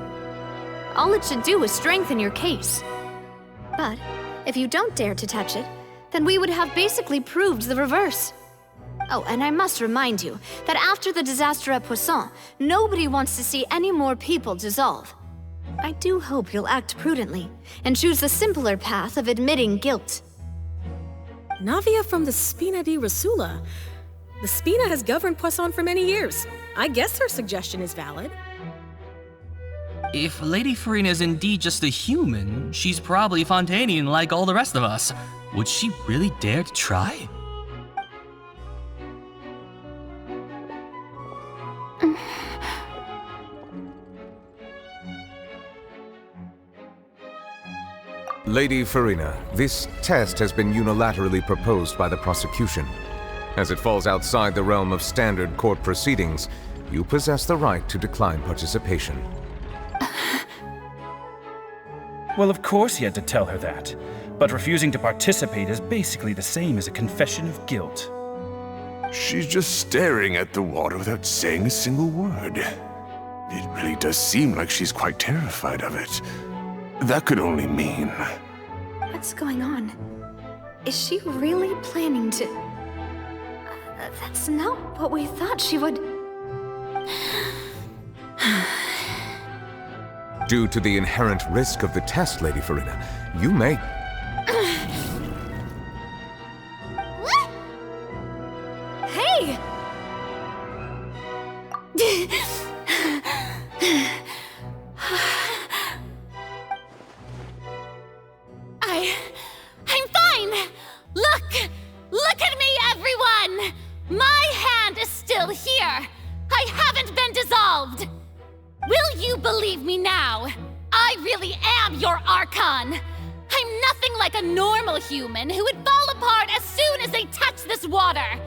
All it should do is strengthen your case. But if you don't dare to touch it, then we would have basically proved the reverse. Oh, and I must remind you that after the disaster at Poisson, nobody wants to see any more people dissolve. I do hope you'll act prudently and choose the simpler path of admitting guilt. Navia from the Spina di Rasula. The Spina has governed Poisson for many years. I guess her suggestion is valid. If Lady Furina is indeed just a human, she's probably Fontainian like all the rest of us. Would she really dare to try? Lady Furina, this test has been unilaterally proposed by the prosecution. As it falls outside the realm of standard court proceedings, you possess the right to decline participation. Well, of course he had to tell her that. But refusing to participate is basically the same as a confession of guilt. She's just staring at the water without saying a single word. It really does seem like she's quite terrified of it. That could only mean... What's going on? Is she really planning to... That's not what we thought she would... Due to the inherent risk of the test, Lady Furina, you may... Hey! I'm fine! Look at me, everyone! My hand is still here! I haven't been dissolved! Will you believe me now? I really am your Archon! I'm nothing like a normal human who would fall apart as soon as they touch this water!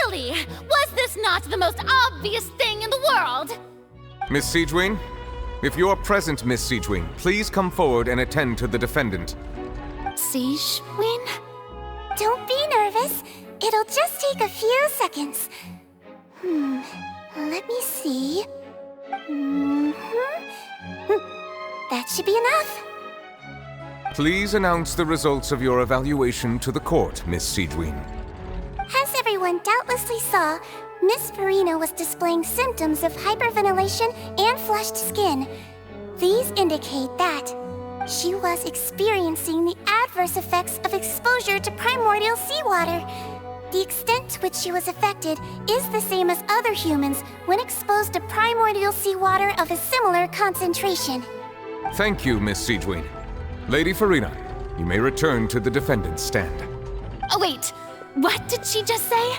Really? Was this not the most obvious thing in the world? Miss Siegewin? If you're present, Miss Siegewin, please come forward and attend to the defendant. Siegewin? Don't be nervous. It'll just take a few seconds. Let me see. That should be enough. Please announce the results of your evaluation to the court, Miss Siegewin. As everyone doubtlessly saw, Miss Furina was displaying symptoms of hyperventilation and flushed skin. These indicate that she was experiencing the adverse effects of exposure to primordial seawater. The extent to which she was affected is the same as other humans when exposed to primordial seawater of a similar concentration. Thank you, Miss Siegewin. Lady Furina, you may return to the defendant's stand. Oh, wait. What did she just say?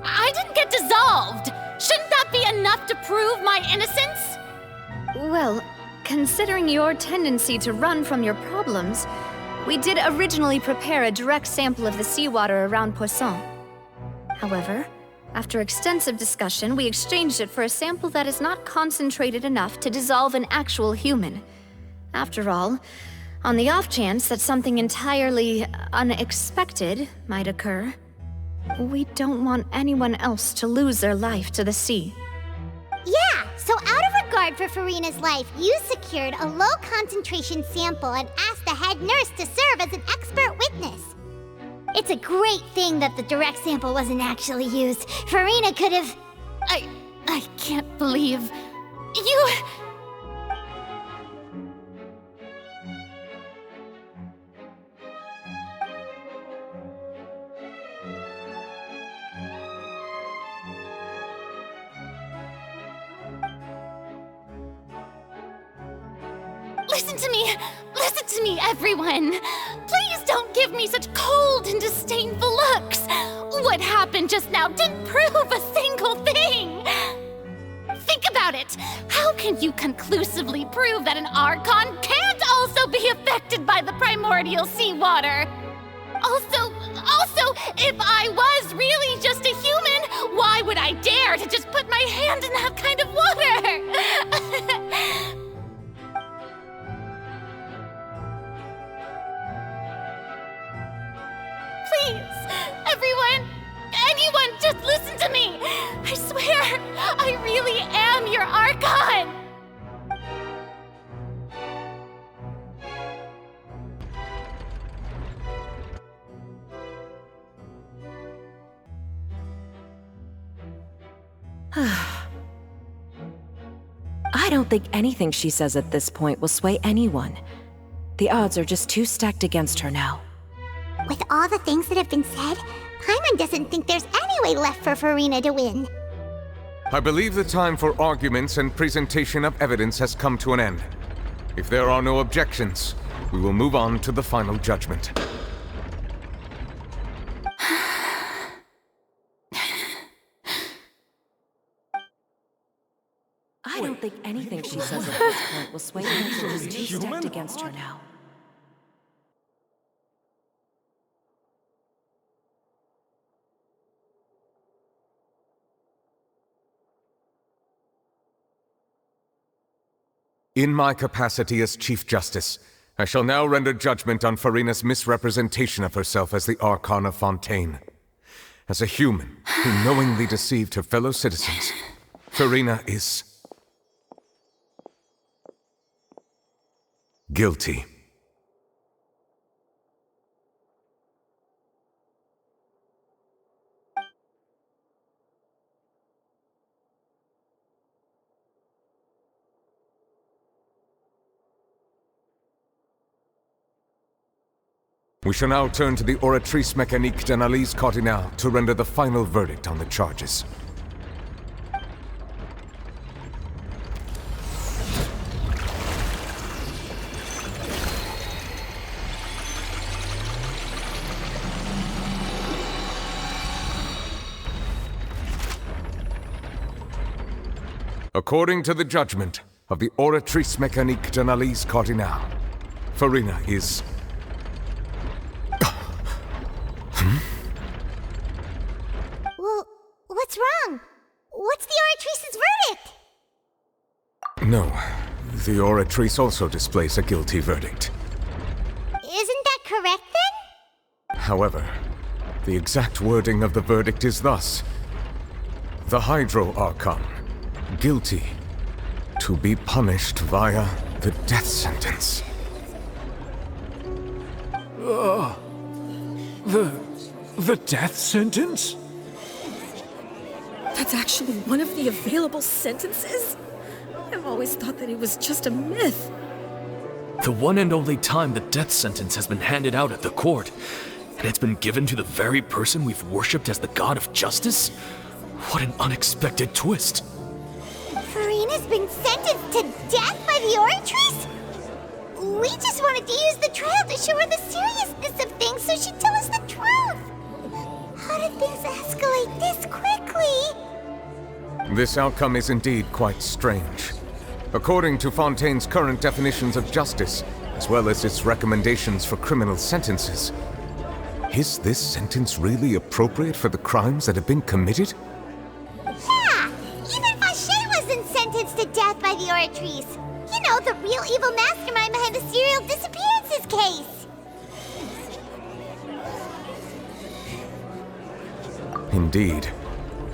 I didn't get dissolved. Shouldn't that be enough to prove my innocence? Well, considering your tendency to run from your problems, we did originally prepare a direct sample of the seawater around Poisson. However, after extensive discussion, we exchanged it for a sample that is not concentrated enough to dissolve an actual human. After all, on the off chance that something entirely unexpected might occur, we don't want anyone else to lose their life to the sea. Yeah, so out of regard for Furina's life, you secured a low-concentration sample and asked the head nurse to serve as an expert witness. It's a great thing that the direct sample wasn't actually used. Furina could have... I can't believe... You... Listen to me, everyone! Please don't give me such cold and disdainful looks! What happened just now didn't prove a single thing! Think about it! How can you conclusively prove that an Archon can't also be affected by the primordial seawater? Also, if I was really just a human, why would I dare to just put my hand in that kind of water? Please, everyone, anyone, just listen to me! I swear, I really am your Archon! I don't think anything she says at this point will sway anyone. The odds are just too stacked against her now. With all the things that have been said, Paimon doesn't think there's any way left for Furina to win. I believe the time for arguments and presentation of evidence has come to an end. If there are no objections, we will move on to the final judgment. I don't think anything she says at this point will sway anyone. She's too stacked against her now. In my capacity as Chief Justice, I shall now render judgment on Furina's misrepresentation of herself as the Archon of Fontaine. As a human who knowingly deceived her fellow citizens, Furina is... guilty. We shall now turn to the Oratrice Mécanique d'Analyse Cardinale to render the final verdict on the charges. According to the judgment of the Oratrice Mécanique d'Analyse Cardinale, Furina is... Well, what's wrong? What's the Oratrice's verdict? No, the Oratrice also displays a guilty verdict. Isn't that correct then? However, the exact wording of the verdict is thus: the Hydro Archon, guilty, to be punished via the death sentence. The death sentence? That's actually one of the available sentences? I've always thought that it was just a myth. The one and only time the death sentence has been handed out at the court, and it's been given to the very person we've worshipped as the god of justice? What an unexpected twist. Furina's been sentenced to death by the Oratrice? We just wanted to use the trial to show her the seriousness of things so she'd tell us the truth. How did things escalate this quickly? This outcome is indeed quite strange. According to Fontaine's current definitions of justice, as well as its recommendations for criminal sentences, is this sentence really appropriate for the crimes that have been committed? Yeah! Even Vache wasn't sentenced to death by the Oratrice. You know, the real evil mastermind behind the serial disappearances case. Indeed.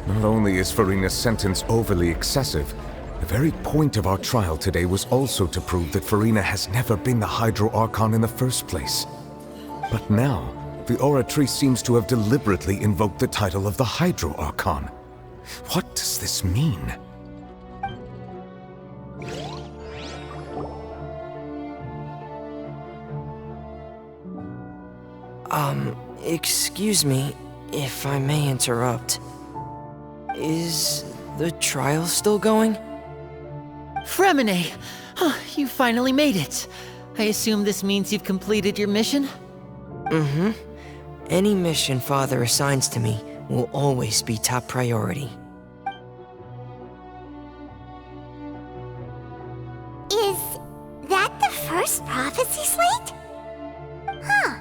Not only is Furina's sentence overly excessive, the very point of our trial today was also to prove that Furina has never been the Hydro Archon in the first place. But now, the Oratrice seems to have deliberately invoked the title of the Hydro Archon. What does this mean? Excuse me, if I may interrupt. Is the trial still going? Fremine! You finally made it. I assume this means you've completed your mission? Mm-hmm. Any mission Father assigns to me will always be top priority. Is that the first prophecy slate? Huh.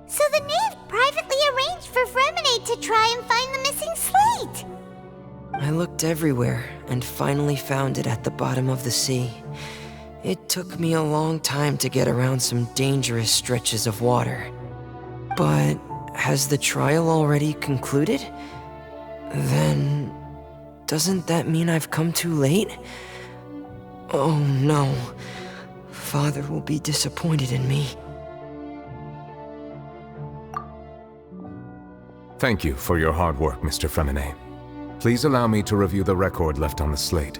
So the knave privately arranged for Fremine to try and find the missing slate. I looked everywhere and finally found it at the bottom of the sea. It took me a long time to get around some dangerous stretches of water. But has the trial already concluded? Then doesn't that mean I've come too late? Oh no. Father will be disappointed in me. Thank you for your hard work, Mr. Fremine. Please allow me to review the record left on the slate.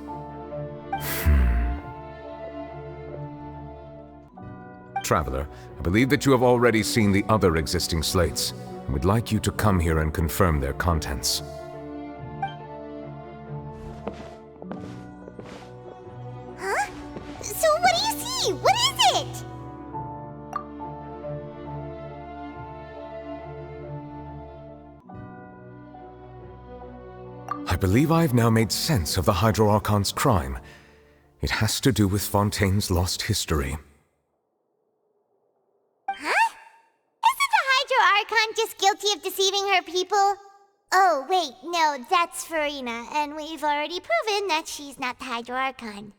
Traveler, I believe that you have already seen the other existing slates, and would like you to come here and confirm their contents. Huh? So what do you see? What is it? I believe I've now made sense of the Hydro Archon's crime. It has to do with Fontaine's lost history. Huh? Isn't the Hydro Archon just guilty of deceiving her people? Oh, wait, no, that's Furina, and we've already proven that she's not the Hydro Archon.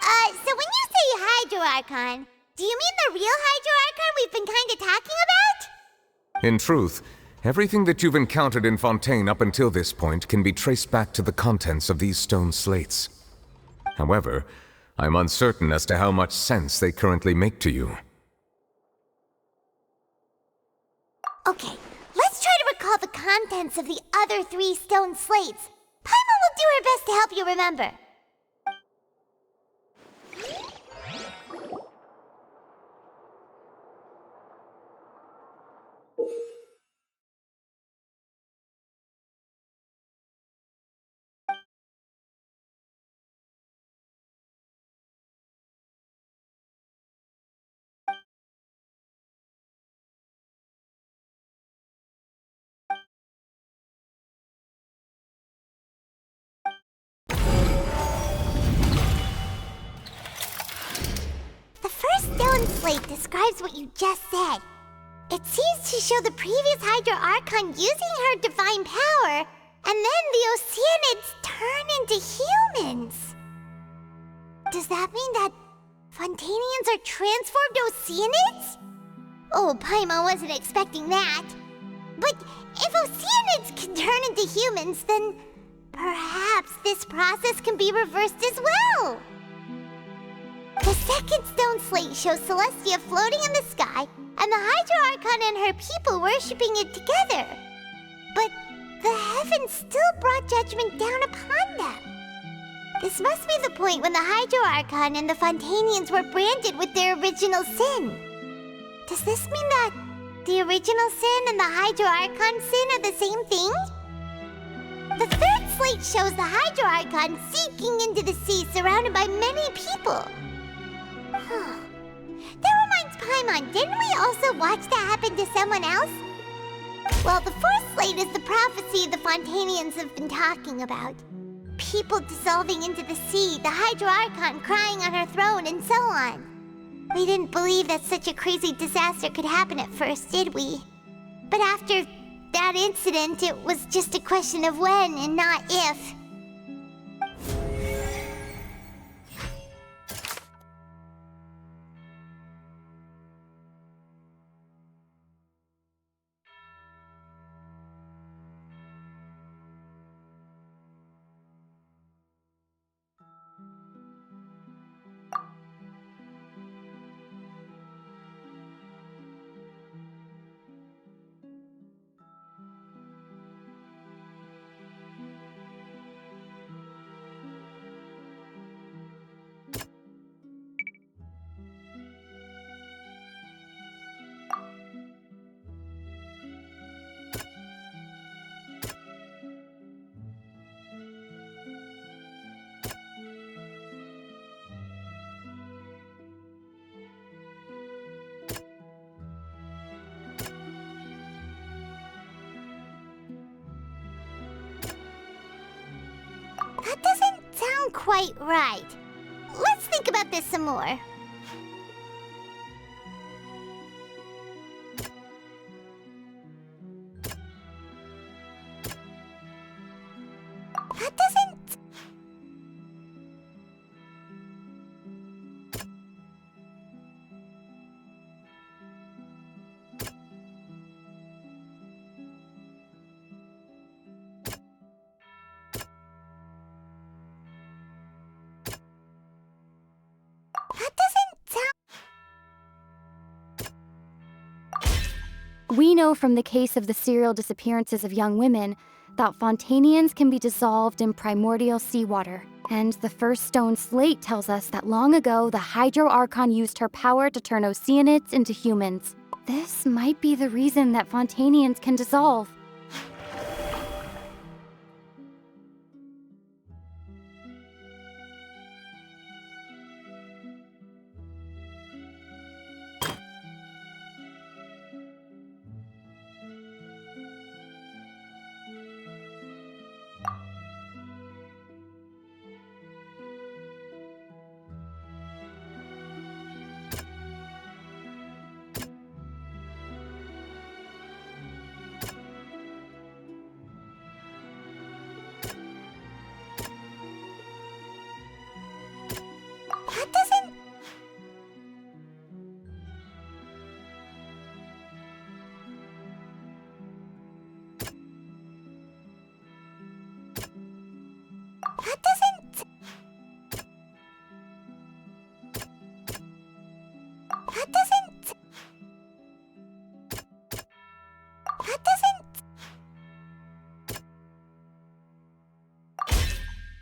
So when you say Hydro Archon, do you mean the real Hydro Archon we've been kinda talking about? In truth, everything that you've encountered in Fontaine up until this point can be traced back to the contents of these stone slates. However, I'm uncertain as to how much sense they currently make to you. Okay, let's try to recall the contents of the other 3 stone slates. Paimon will do her best to help you remember. Stone slate describes what you just said. It seems to show the previous Hydro Archon using her divine power, and then the Oceanids turn into humans. Does that mean that Fontainians are transformed Oceanids? Oh, Paimon wasn't expecting that. But if Oceanids can turn into humans, then perhaps this process can be reversed as well. The second stone slate shows Celestia floating in the sky, and the Hydro Archon and her people worshipping it together. But the heavens still brought judgment down upon them. This must be the point when the Hydro Archon and the Fontainians were branded with their original sin. Does this mean that the original sin and the Hydro Archon sin are the same thing? The third slate shows the Hydro Archon sinking into the sea surrounded by many people. That reminds Paimon, didn't we also watch that happen to someone else? Well, the fourth slate is the prophecy the Fontainians have been talking about. People dissolving into the sea, the Hydro Archon crying on her throne, and so on. We didn't believe that such a crazy disaster could happen at first, did we? But after that incident, it was just a question of when and not if. That doesn't sound quite right. Let's think about this some more. That doesn't... We know from the case of the serial disappearances of young women that Fontainians can be dissolved in primordial seawater. And the first stone slate tells us that long ago, the Hydro Archon used her power to turn Oceanids into humans. This might be the reason that Fontainians can dissolve. That doesn't... That doesn't... That doesn't... That doesn't...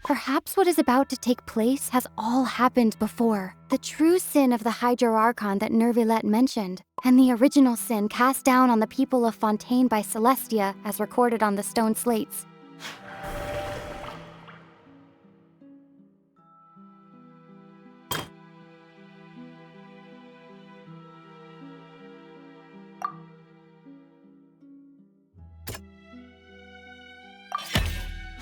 Perhaps what is about to take place has all happened before. The true sin of the Hydro Archon that Nervilette mentioned, and the original sin cast down on the people of Fontaine by Celestia as recorded on the stone slates.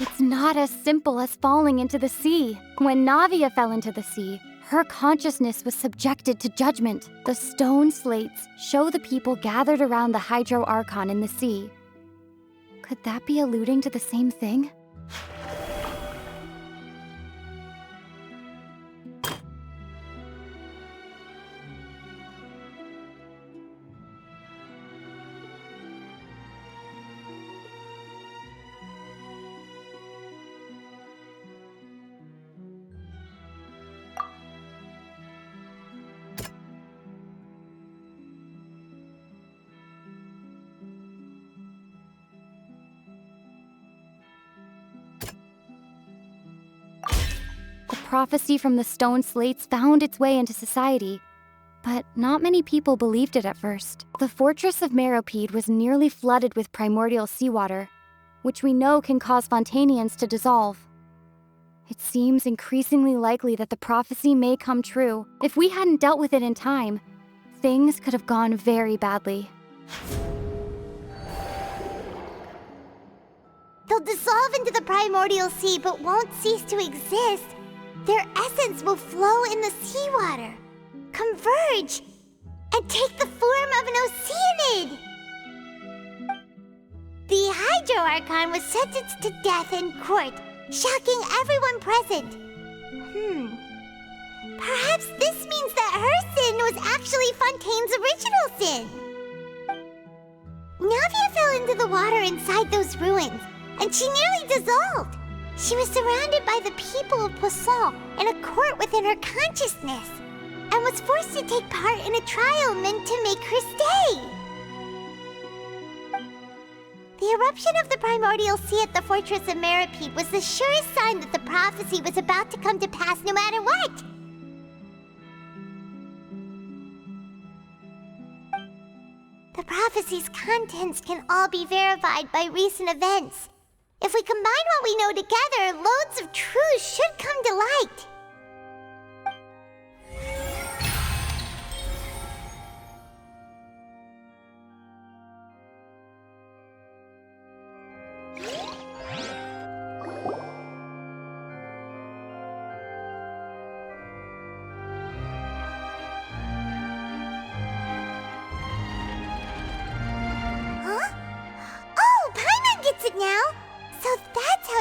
It's not as simple as falling into the sea. When Navia fell into the sea, her consciousness was subjected to judgment. The stone slates show the people gathered around the Hydro Archon in the sea. Could that be alluding to the same thing? prophecy from the stone slates found its way into society, but not many people believed it at first. The fortress of Meropide was nearly flooded with primordial seawater, which we know can cause Fontainians to dissolve. It seems increasingly likely that the prophecy may come true. If we hadn't dealt with it in time, things could have gone very badly. They'll dissolve into the primordial sea but won't cease to exist. Their essence will flow in the seawater, converge, and take the form of an oceanid. The Hydro Archon was sentenced to death in court, shocking everyone present. Perhaps this means that her sin was actually Fontaine's original sin. Navia fell into the water inside those ruins, and she nearly dissolved. She was surrounded by the people of Poisson in a court within her consciousness, and was forced to take part in a trial meant to make her stay. The eruption of the primordial sea at the fortress of Meropide was the surest sign that the prophecy was about to come to pass no matter what. The prophecy's contents can all be verified by recent events. If we combine what we know together, loads of truths should come to light.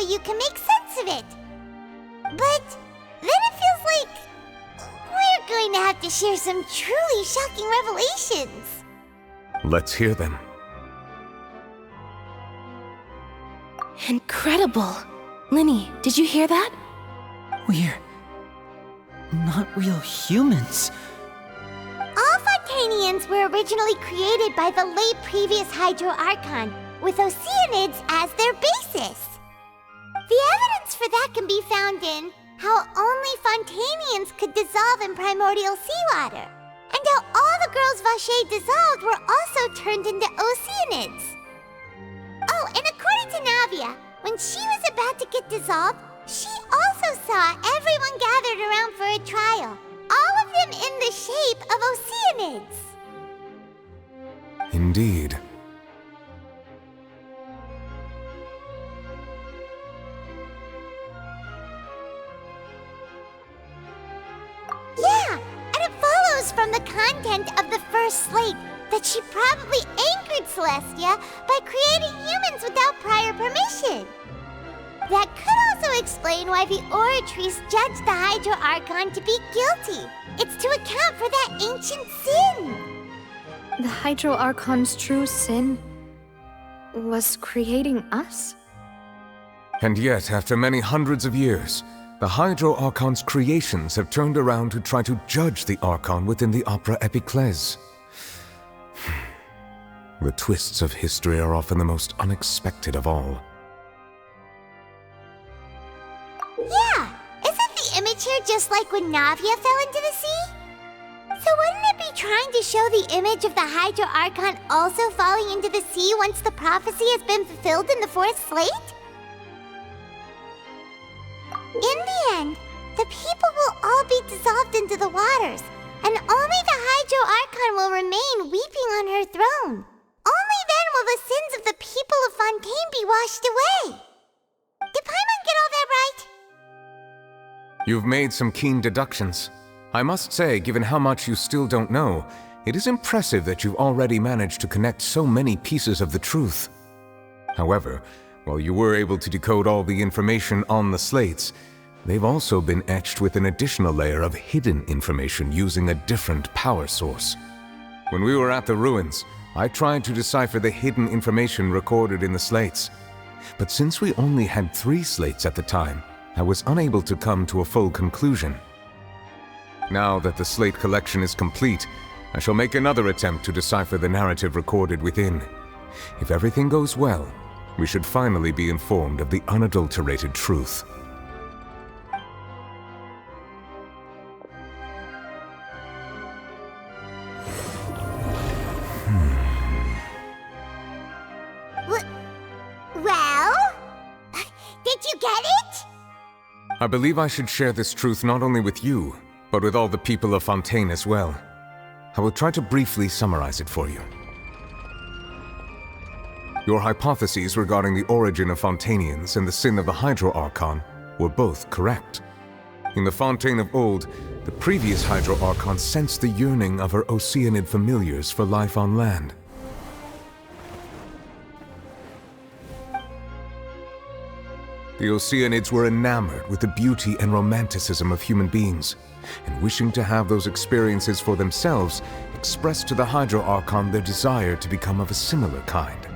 You can make sense of it. But then it feels like we're going to have to share some truly shocking revelations. Let's hear them. Incredible! Linny, did you hear that? We're not real humans. All Fontainians were originally created by the late previous Hydro Archon, with Oceanids as their basis. The evidence for that can be found in how only Fontainians could dissolve in primordial seawater, and how all the girls Vacher dissolved were also turned into Oceanids. Oh, and according to Navia, when she was about to get dissolved, she also saw everyone gathered around for a trial, all of them in the shape of Oceanids. Indeed. Yeah, and it follows from the content of the first slate that she probably anchored Celestia by creating humans without prior permission. That could also explain why the Oratrice judged the Hydro Archon to be guilty. It's to account for that ancient sin. The Hydro Archon's true sin was creating us? And yet, after many hundreds of years, the Hydro Archon's creations have turned around to try to judge the Archon within the Opera Epiclese. The twists of history are often the most unexpected of all. Yeah, isn't the image here just like when Navia fell into the sea? So wouldn't it be trying to show the image of the Hydro Archon also falling into the sea once the prophecy has been fulfilled in the fourth slate? In the end, the people will all be dissolved into the waters, and only the Hydro Archon will remain weeping on her throne. Only then will the sins of the people of Fontaine be washed away. Did Paimon get all that right? You've made some keen deductions. I must say, given how much you still don't know, it is impressive that you've already managed to connect so many pieces of the truth. However, while you were able to decode all the information on the slates, they've also been etched with an additional layer of hidden information using a different power source. When we were at the ruins, I tried to decipher the hidden information recorded in the slates. But since we only had 3 slates at the time, I was unable to come to a full conclusion. Now that the slate collection is complete, I shall make another attempt to decipher the narrative recorded within. If everything goes well, we should finally be informed of the unadulterated truth. Did you get it? I believe I should share this truth not only with you, but with all the people of Fontaine as well. I will try to briefly summarize it for you. Your hypotheses regarding the origin of Fontainians and the sin of the Hydro Archon were both correct. In the Fontaine of old, the previous Hydro Archon sensed the yearning of her Oceanid familiars for life on land. The Oceanids were enamored with the beauty and romanticism of human beings, and wishing to have those experiences for themselves, expressed to the Hydro Archon their desire to become of a similar kind.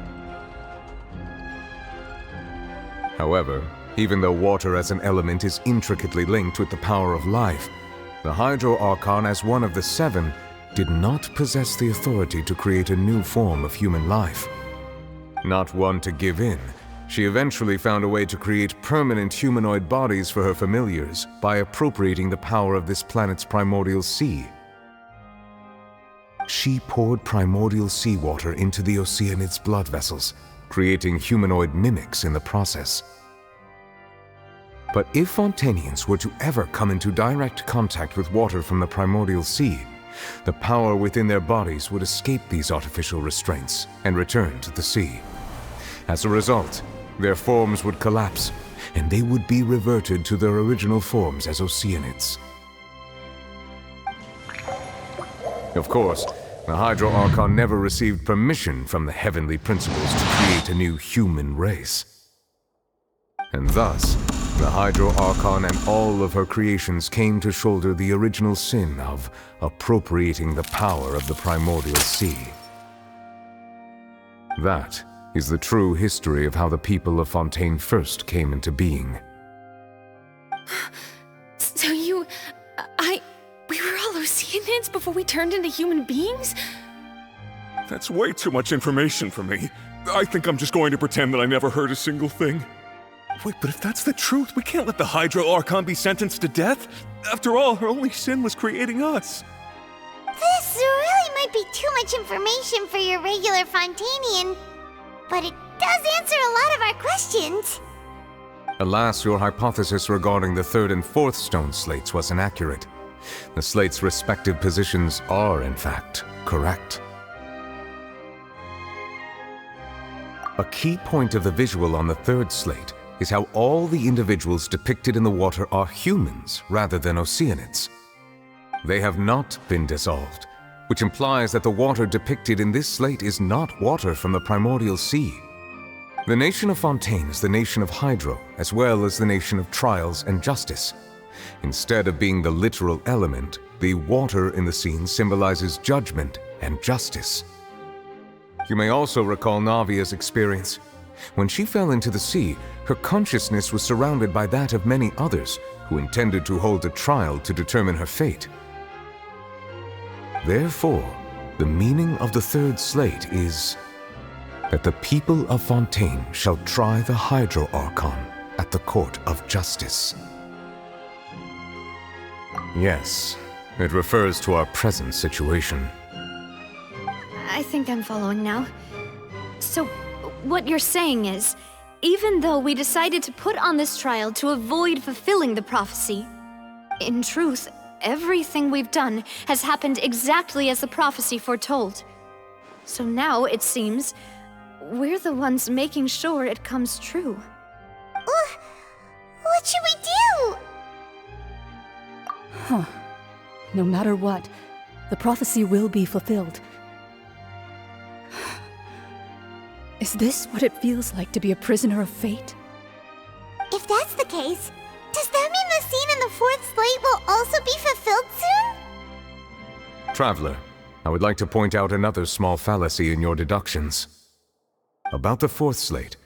However, even though water as an element is intricately linked with the power of life, the Hydro Archon, as one of the seven, did not possess the authority to create a new form of human life. Not one to give in, she eventually found a way to create permanent humanoid bodies for her familiars by appropriating the power of this planet's primordial sea. She poured primordial seawater into the Oceanids' blood vessels, creating humanoid mimics in the process. But if Fontainians were to ever come into direct contact with water from the primordial sea, the power within their bodies would escape these artificial restraints and return to the sea. As a result, their forms would collapse, and they would be reverted to their original forms as Oceanids. Of course, the Hydro Archon never received permission from the heavenly principles to create a new human race. And thus, the Hydro Archon and all of her creations came to shoulder the original sin of appropriating the power of the primordial sea. That is the true history of how the people of Fontaine first came into being. So we were all Oceanids before we turned into human beings? That's way too much information for me. I think I'm just going to pretend that I never heard a single thing. Wait, but if that's the truth, we can't let the Hydro Archon be sentenced to death. After all, her only sin was creating us. This really might be too much information for your regular Fontainian, but it does answer a lot of our questions. Alas, your hypothesis regarding the third and fourth stone slates was inaccurate. The slates' respective positions are, in fact, correct. A key point of the visual on the third slate is how all the individuals depicted in the water are humans rather than Oceanids. They have not been dissolved, which implies that the water depicted in this slate is not water from the primordial sea. The nation of Fontaine is the nation of Hydro, as well as the nation of trials and justice. Instead of being the literal element, the water in the scene symbolizes judgment and justice. You may also recall Navia's experience. When she fell into the sea, her consciousness was surrounded by that of many others who intended to hold a trial to determine her fate. Therefore, the meaning of the third slate is that the people of Fontaine shall try the Hydro Archon at the court of justice. Yes, it refers to our present situation. I think I'm following now. So, what you're saying is, even though we decided to put on this trial to avoid fulfilling the prophecy, in truth, everything we've done has happened exactly as the prophecy foretold. So now, it seems, we're the ones making sure it comes true. What should we do? Huh. No matter what, the prophecy will be fulfilled. Is this what it feels like to be a prisoner of fate? If that's the case, does that mean the scene in the fourth slate will also be fulfilled soon? Traveler, I would like to point out another small fallacy in your deductions. About the fourth slate,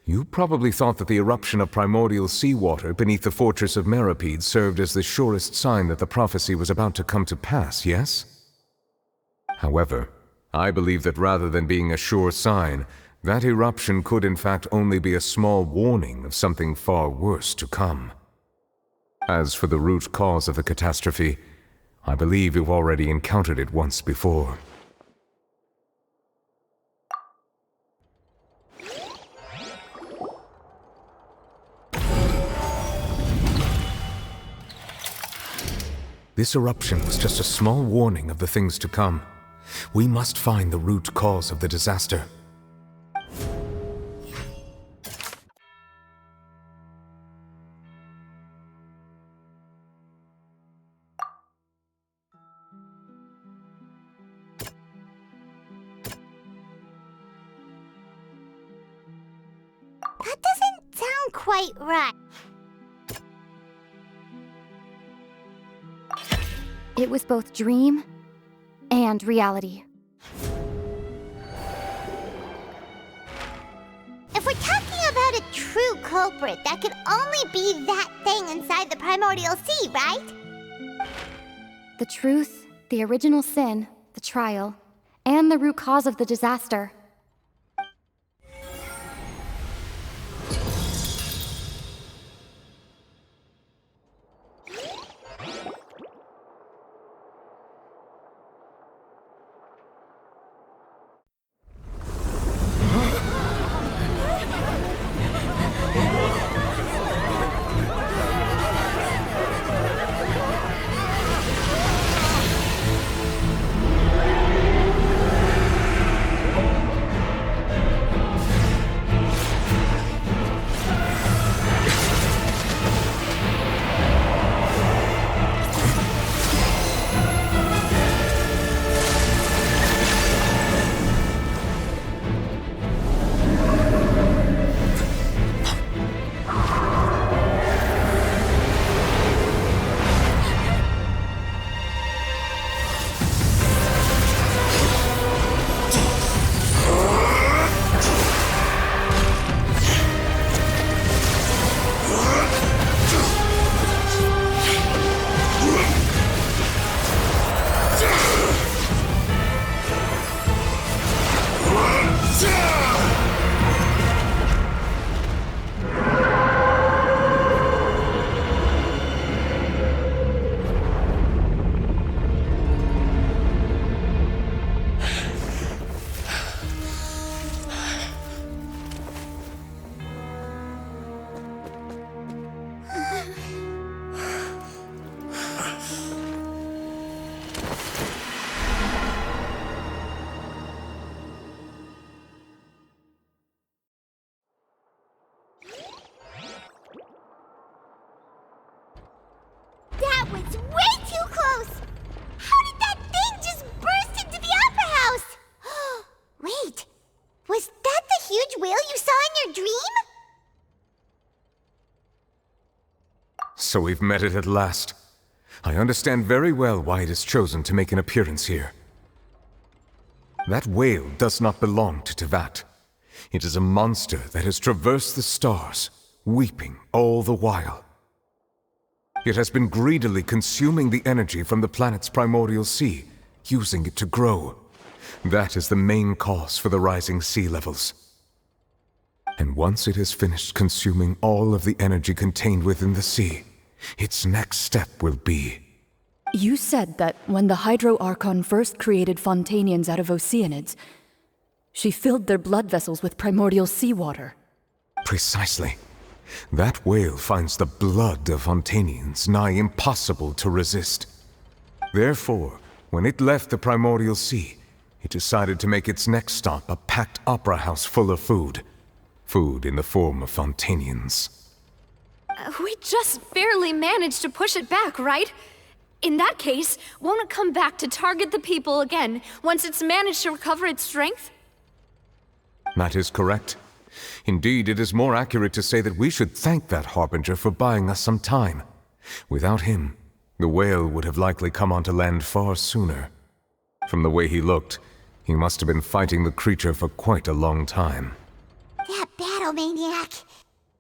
you probably thought that the eruption of primordial seawater beneath the fortress of Meripede served as the surest sign that the prophecy was about to come to pass, yes? However, I believe that rather than being a sure sign, that eruption could in fact only be a small warning of something far worse to come. As for the root cause of the catastrophe, I believe you've already encountered it once before. This eruption was just a small warning of the things to come. We must find the root cause of the disaster. That doesn't sound quite right. It was both dream and reality. If we're talking about a true culprit, that could only be that thing inside the primordial sea, right? The truth, the original sin, the trial, and the root cause of the disaster. That was way too close! How did that thing just burst into the opera house? Wait, was that the huge whale you saw in your dream? So we've met it at last. I understand very well why it has chosen to make an appearance here. That whale does not belong to Teyvat. It is a monster that has traversed the stars, weeping all the while. It has been greedily consuming the energy from the planet's primordial sea, using it to grow. That is the main cause for the rising sea levels. And once it has finished consuming all of the energy contained within the sea, its next step will be... You said that when the Hydro Archon first created Fontainians out of Oceanids, she filled their blood vessels with primordial seawater. Precisely. That whale finds the blood of Fontainians nigh impossible to resist. Therefore, when it left the primordial sea, it decided to make its next stop a packed opera house full of food. Food in the form of Fontainians. We just barely managed to push it back, right? In that case, won't it come back to target the people again once it's managed to recover its strength? That is correct. Indeed, it is more accurate to say that we should thank that Harbinger for buying us some time. Without him, the whale would have likely come onto land far sooner. From the way he looked, he must have been fighting the creature for quite a long time. That battle maniac.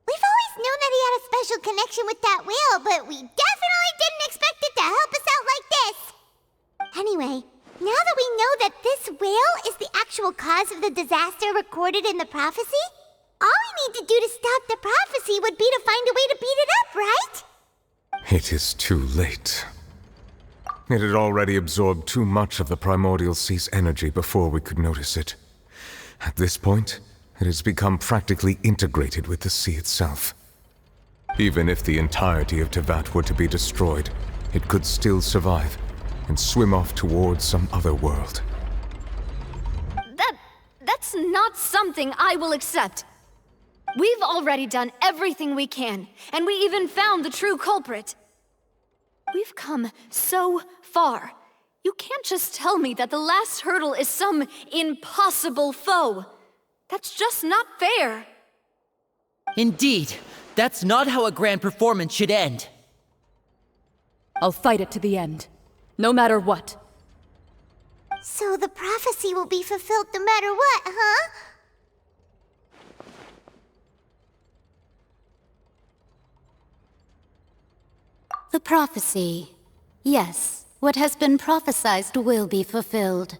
We've always known that he had a special connection with that whale, but we definitely didn't expect it to help us out like this. Anyway, now that we know that this whale is the actual cause of the disaster recorded in the prophecy, all we need to do to stop the prophecy would be to find a way to beat it up, right? It is too late. It had already absorbed too much of the primordial sea's energy before we could notice it. At this point, it has become practically integrated with the sea itself. Even if the entirety of Teyvat were to be destroyed, it could still survive and swim off towards some other world. That's not something I will accept. We've already done everything we can, and we even found the true culprit. We've come so far. You can't just tell me that the last hurdle is some impossible foe. That's just not fair. Indeed, that's not how a grand performance should end. I'll fight it to the end, no matter what. So the prophecy will be fulfilled no matter what, huh? The prophecy. Yes, what has been prophesied will be fulfilled.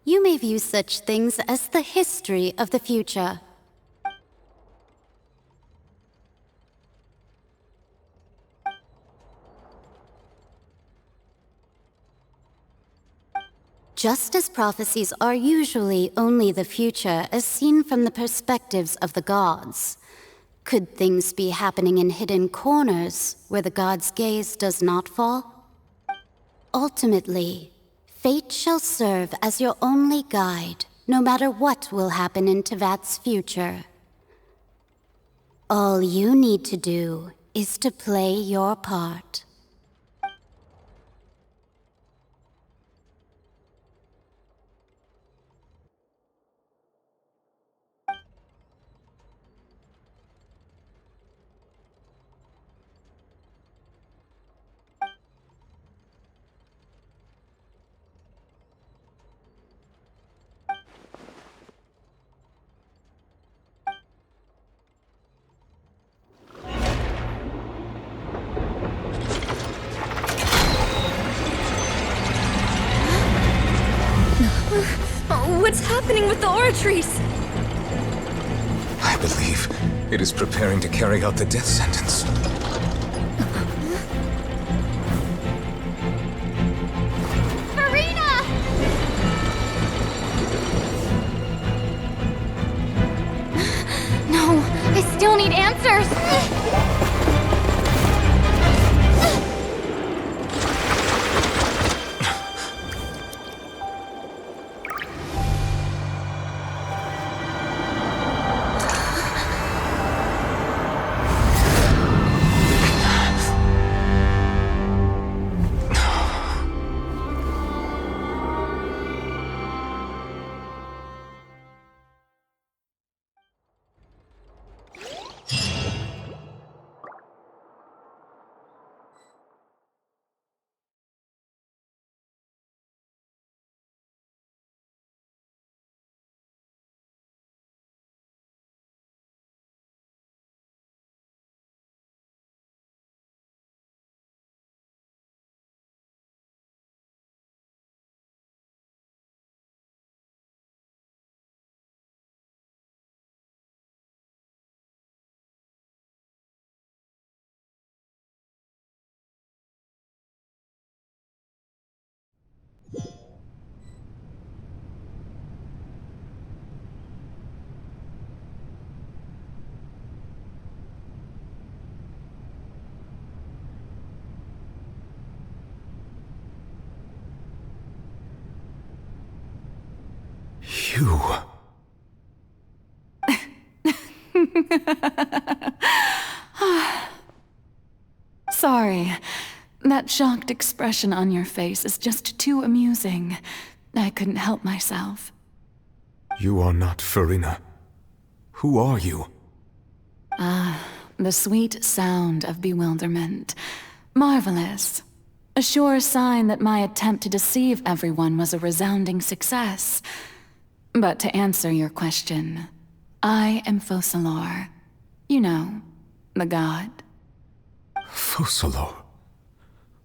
You may view such things as the history of the future. Just as prophecies are usually only the future as seen from the perspectives of the gods, could things be happening in hidden corners where the gods' gaze does not fall? Ultimately, fate shall serve as your only guide, no matter what will happen in Tevat's future. All you need to do is to play your part. What's happening with the oratories? I believe it is preparing to carry out the death sentence. Furina! No, I still need answers! You... Sorry. That shocked expression on your face is just too amusing. I couldn't help myself. You are not Furina. Who are you? The sweet sound of bewilderment. Marvelous. A sure sign that my attempt to deceive everyone was a resounding success. But to answer your question, I am Focalor. You know, the god. Focalor?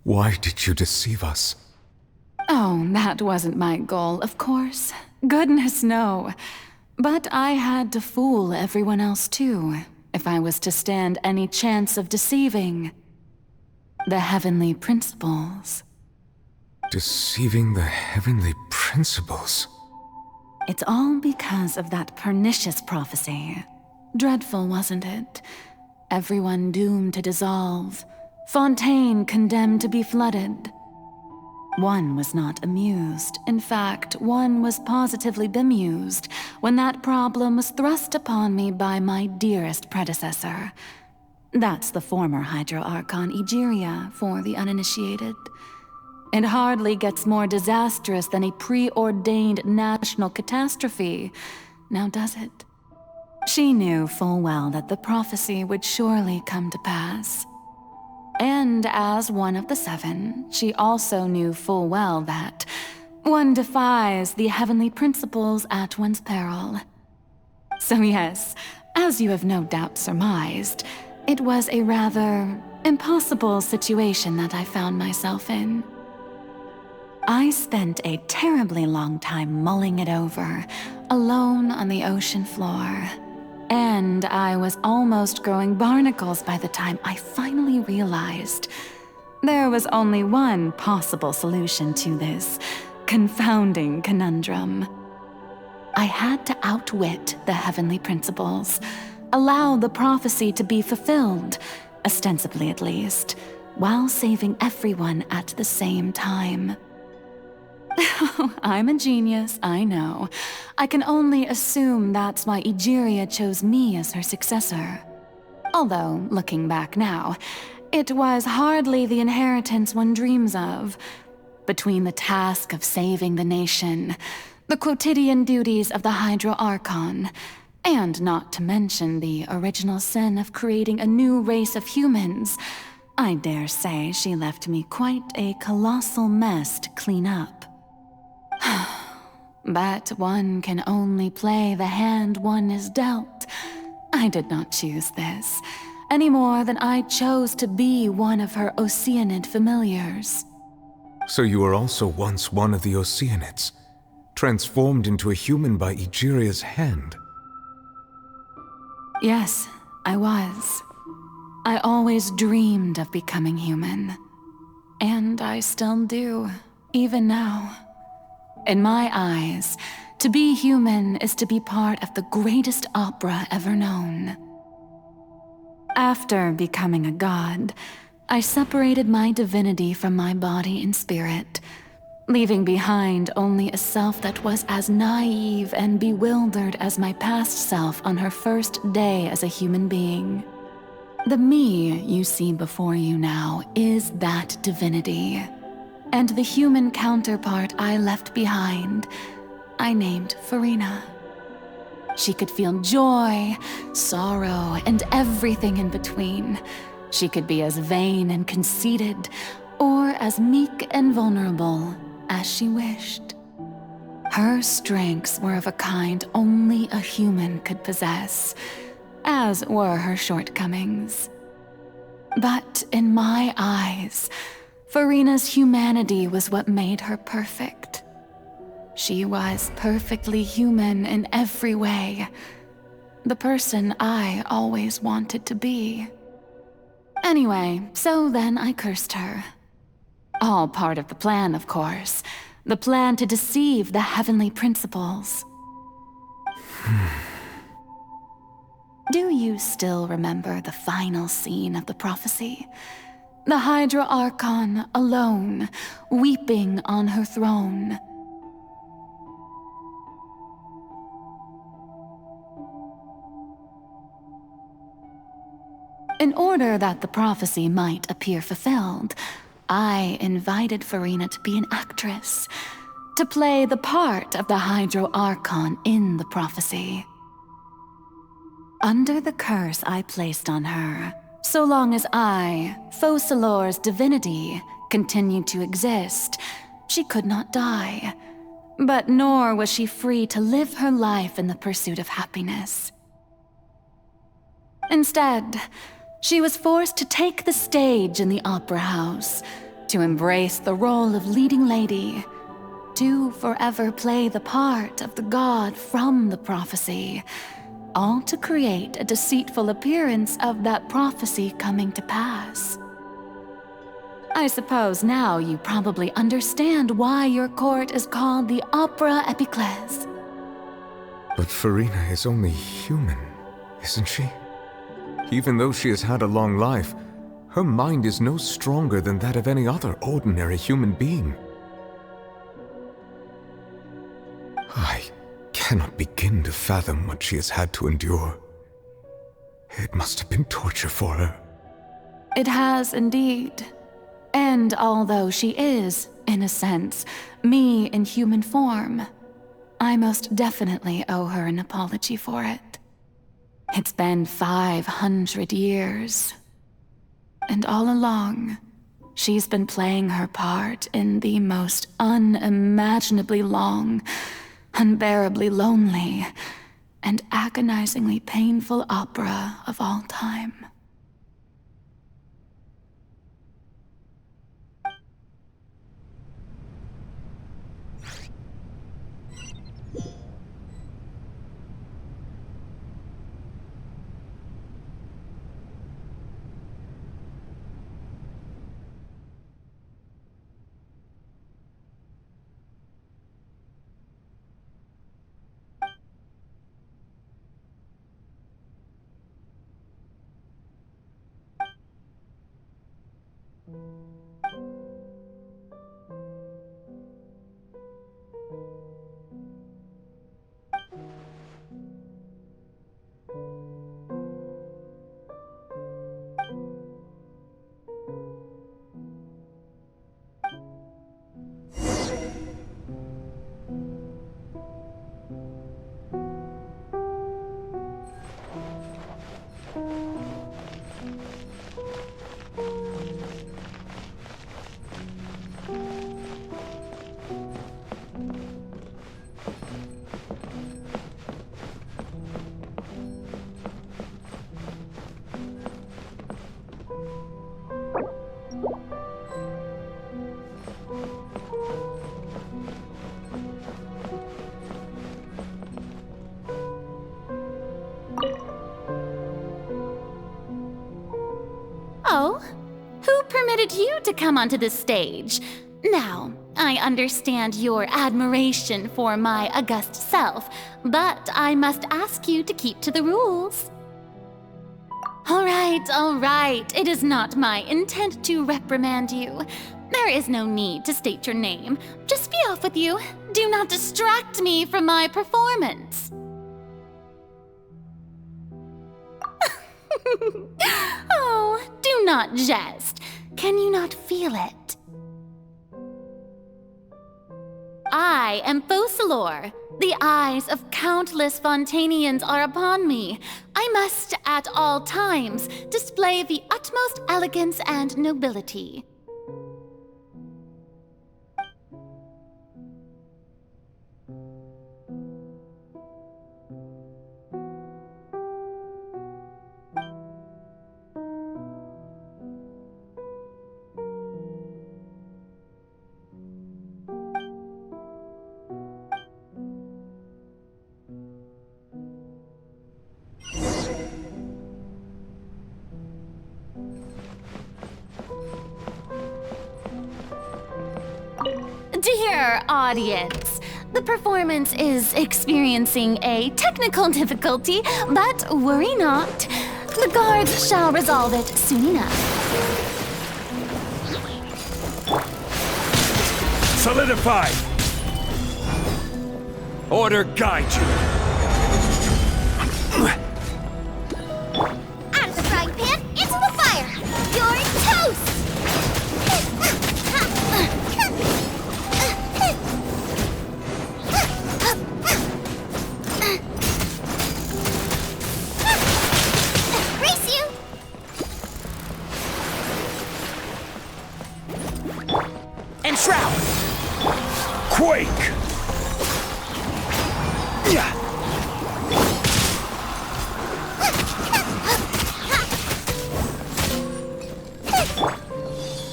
Why did you deceive us? Oh, that wasn't my goal, of course. Goodness, no. But I had to fool everyone else too, if I was to stand any chance of deceiving the heavenly principles. Deceiving the heavenly principles? It's all because of that pernicious prophecy. Dreadful, wasn't it? Everyone doomed to dissolve. Fontaine condemned to be flooded. One was not amused. In fact, one was positively bemused when that problem was thrust upon me by my dearest predecessor. That's the former Hydro Archon Egeria for the uninitiated. It hardly gets more disastrous than a preordained national catastrophe, now does it? She knew full well that the prophecy would surely come to pass. And as one of the seven, she also knew full well that one defies the heavenly principles at one's peril. So yes, as you have no doubt surmised, it was a rather impossible situation that I found myself in. I spent a terribly long time mulling it over, alone on the ocean floor. And I was almost growing barnacles by the time I finally realized there was only one possible solution to this confounding conundrum. I had to outwit the heavenly principles, allow the prophecy to be fulfilled, ostensibly at least, while saving everyone at the same time. I'm a genius, I know. I can only assume that's why Egeria chose me as her successor. Although, looking back now, it was hardly the inheritance one dreams of. Between the task of saving the nation, the quotidian duties of the Hydro Archon, and not to mention the original sin of creating a new race of humans, I dare say she left me quite a colossal mess to clean up. But one can only play the hand one is dealt. I did not choose this, any more than I chose to be one of her Oceanid familiars. So you were also once one of the Oceanids, transformed into a human by Egeria's hand. Yes, I was. I always dreamed of becoming human. And I still do, even now. In my eyes, to be human is to be part of the greatest opera ever known. After becoming a god, I separated my divinity from my body and spirit, leaving behind only a self that was as naive and bewildered as my past self on her first day as a human being. The me you see before you now is that divinity. And the human counterpart I left behind, I named Furina. She could feel joy, sorrow, and everything in between. She could be as vain and conceited, or as meek and vulnerable as she wished. Her strengths were of a kind only a human could possess, as were her shortcomings. But in my eyes, Furina's humanity was what made her perfect. She was perfectly human in every way. The person I always wanted to be. Anyway, so then I cursed her. All part of the plan, of course. The plan to deceive the heavenly principles. Do you still remember the final scene of the prophecy? The Hydra Archon alone, weeping on her throne. In order that the prophecy might appear fulfilled, I invited Furina to be an actress, to play the part of the Hydro Archon in the prophecy. Under the curse I placed on her, so long as I, Focalor's divinity, continued to exist, she could not die. But nor was she free to live her life in the pursuit of happiness. Instead, she was forced to take the stage in the opera house, to embrace the role of leading lady, to forever play the part of the god from the prophecy, all to create a deceitful appearance of that prophecy coming to pass. I suppose now you probably understand why your court is called the Opera Epiclese. But Furina is only human, isn't she? Even though she has had a long life, Her mind is no stronger than that of any other ordinary human being. I cannot begin to fathom what she has had to endure. It must have been torture for her. It has indeed. And although she is, in a sense, me in human form, I most definitely owe her an apology for it. It's been 500 years. And all along, she's been playing her part in the most unimaginably long, unbearably lonely, and agonizingly painful opera of all time. Oh, who permitted you to come onto the stage? Now, I understand your admiration for my august self, but I must ask you to keep to the rules. All right. It is not my intent to reprimand you. There is no need to state your name. Just be off with you. Do not distract me from my performance. Oh, do not jest. Can you not feel it? I am Focalor. The eyes of countless Fontainians are upon me. I must, at all times, display the utmost elegance and nobility. Dear audience, the performance is experiencing a technical difficulty, but worry not. The guards shall resolve it soon enough. Solidify! Order guide you! Out of the frying pan, into the fire! You're toast! Race you! Enshroud! Quake! Yeah!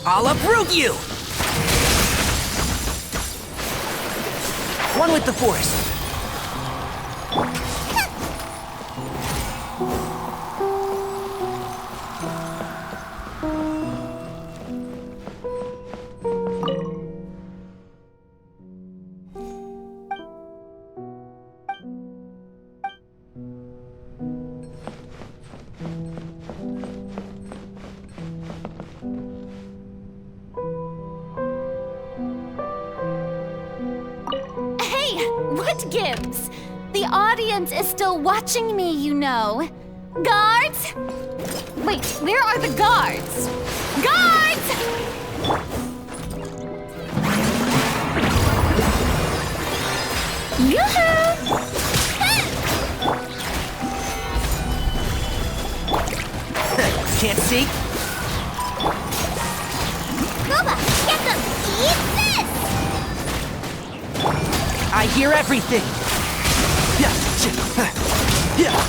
I'll uproot you! One with the force. What gives? The audience is still watching me, you know. Guards? Wait, where are the guards? Guards! Yoo-hoo! Can't see? Boba, get them! Eat this! I hear everything! Yeah.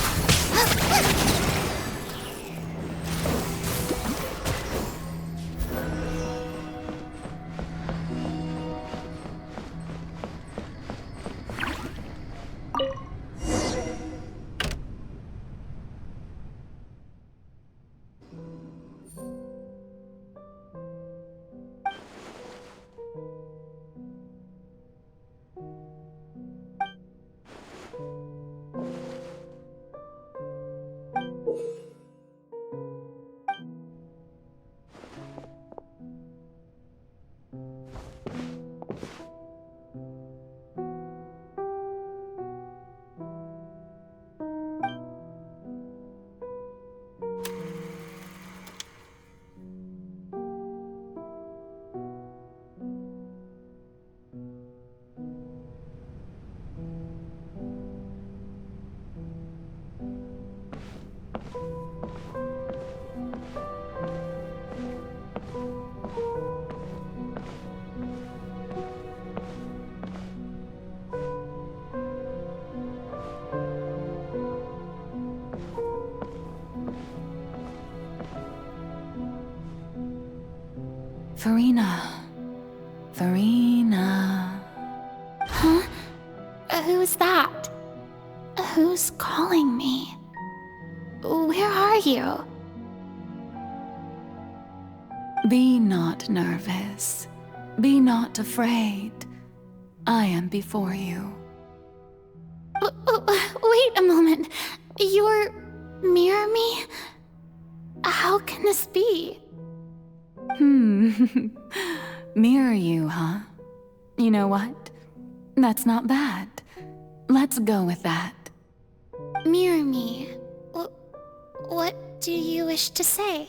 Furina. Huh? Who's that? Who's calling me? Where are you? Be not nervous. Be not afraid. I am before you. Wait a moment. You're near me? How can this be? Mirror you, huh? You know what? That's not bad. Let's go with that. Mirror me? What do you wish to say?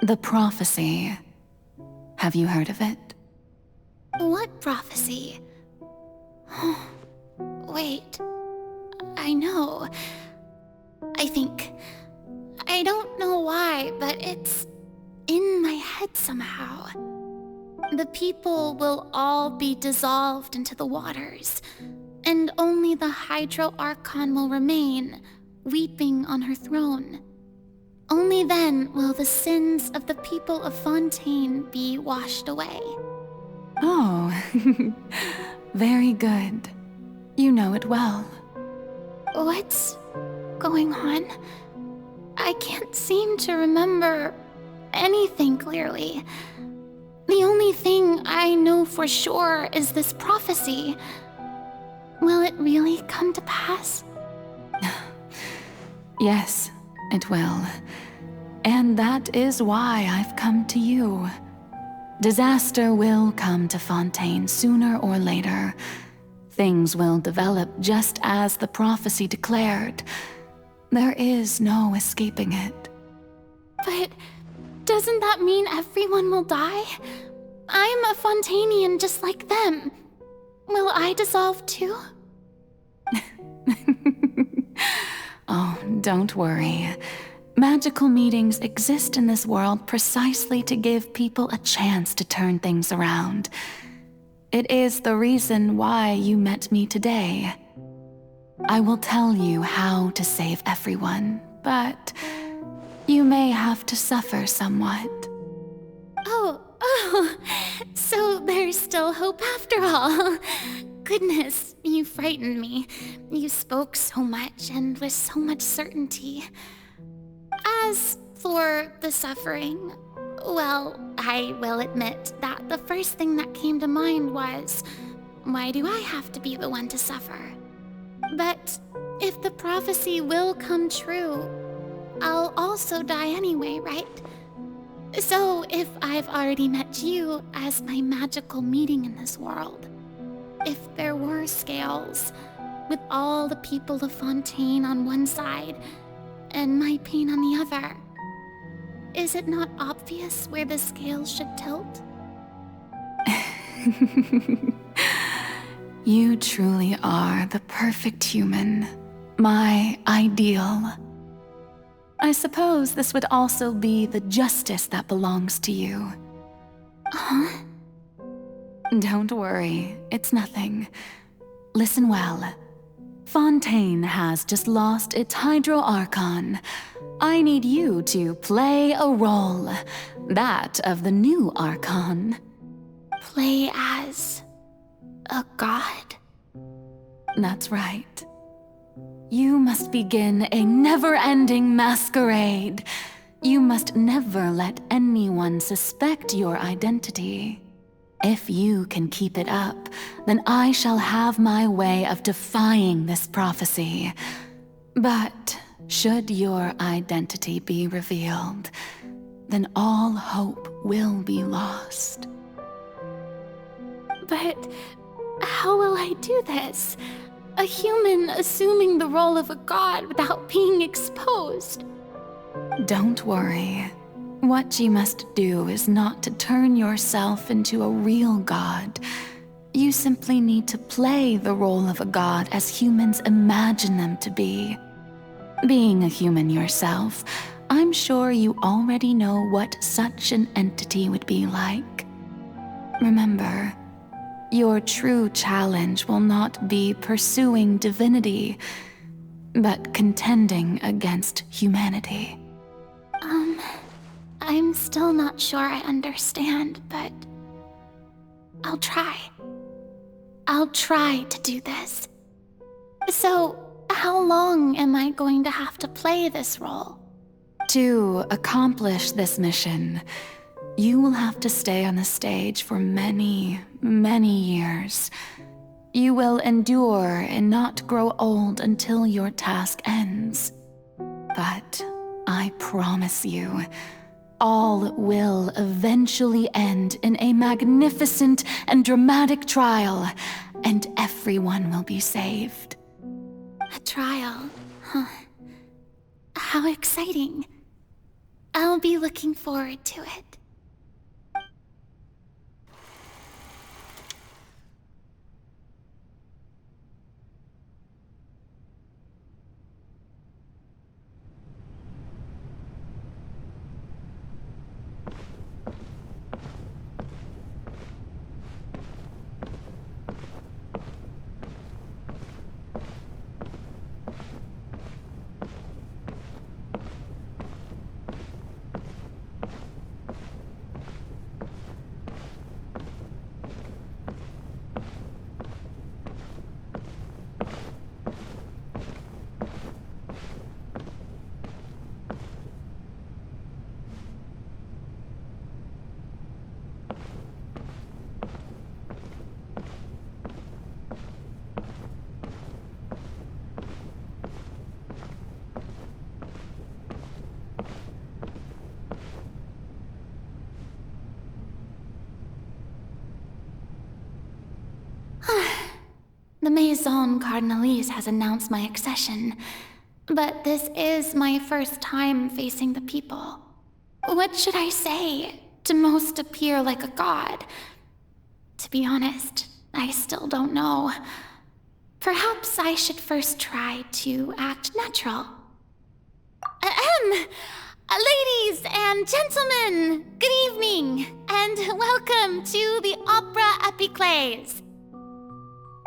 The prophecy. Have you heard of it? What prophecy? Wait. I know. I think. I don't know why, but it's in my head somehow. The people will all be dissolved into the waters, and only the Hydro Archon will remain, weeping on her throne. Only then will the sins of the people of Fontaine be washed away. Oh, very good. You know it well. What's going on? I can't seem to remember anything clearly. The only thing I know for sure is this prophecy. Will it really come to pass? Yes, it will. And that is why I've come to you. Disaster will come to Fontaine sooner or later. Things will develop just as the prophecy declared. There is no escaping it. But doesn't that mean everyone will die? I'm a Fontainian just like them. Will I dissolve too? Oh, don't worry. Magical meetings exist in this world precisely to give people a chance to turn things around. It is the reason why you met me today. I will tell you how to save everyone, but you may have to suffer somewhat. Oh, so there's still hope after all. Goodness, you frightened me. You spoke so much and with so much certainty. As for the suffering, well, I will admit that the first thing that came to mind was, why do I have to be the one to suffer? But if the prophecy will come true, I'll also die anyway, right? So if I've already met you as my magical meeting in this world, if there were scales, with all the people of Fontaine on one side and my pain on the other, is it not obvious where the scales should tilt? You truly are the perfect human, my ideal. I suppose this would also be the justice that belongs to you. Huh? Don't worry, it's nothing. Listen well. Fontaine has just lost its Hydro Archon. I need you to play a role, that of the new Archon. Play as a god? That's right. You must begin a never-ending masquerade. You must never let anyone suspect your identity. If you can keep it up, then I shall have my way of defying this prophecy. But should your identity be revealed, then all hope will be lost. But how will I do this? A human assuming the role of a god without being exposed. Don't worry. What you must do is not to turn yourself into a real god. You simply need to play the role of a god as humans imagine them to be. Being a human yourself, I'm sure you already know what such an entity would be like. Remember, your true challenge will not be pursuing divinity, but contending against humanity. I'm still not sure I understand, but I'll try. I'll try to do this. So, how long am I going to have to play this role? To accomplish this mission, you will have to stay on the stage for many, many years. You will endure and not grow old until your task ends. But I promise you, all will eventually end in a magnificent and dramatic trial, and everyone will be saved. A trial, huh? How exciting. I'll be looking forward to it. The Maison Cardinalise has announced my accession, but this is my first time facing the people. What should I say to most appear like a god? To be honest, I still don't know. Perhaps I should first try to act natural. Ladies and gentlemen, good evening, and welcome to the Opera Epiclese.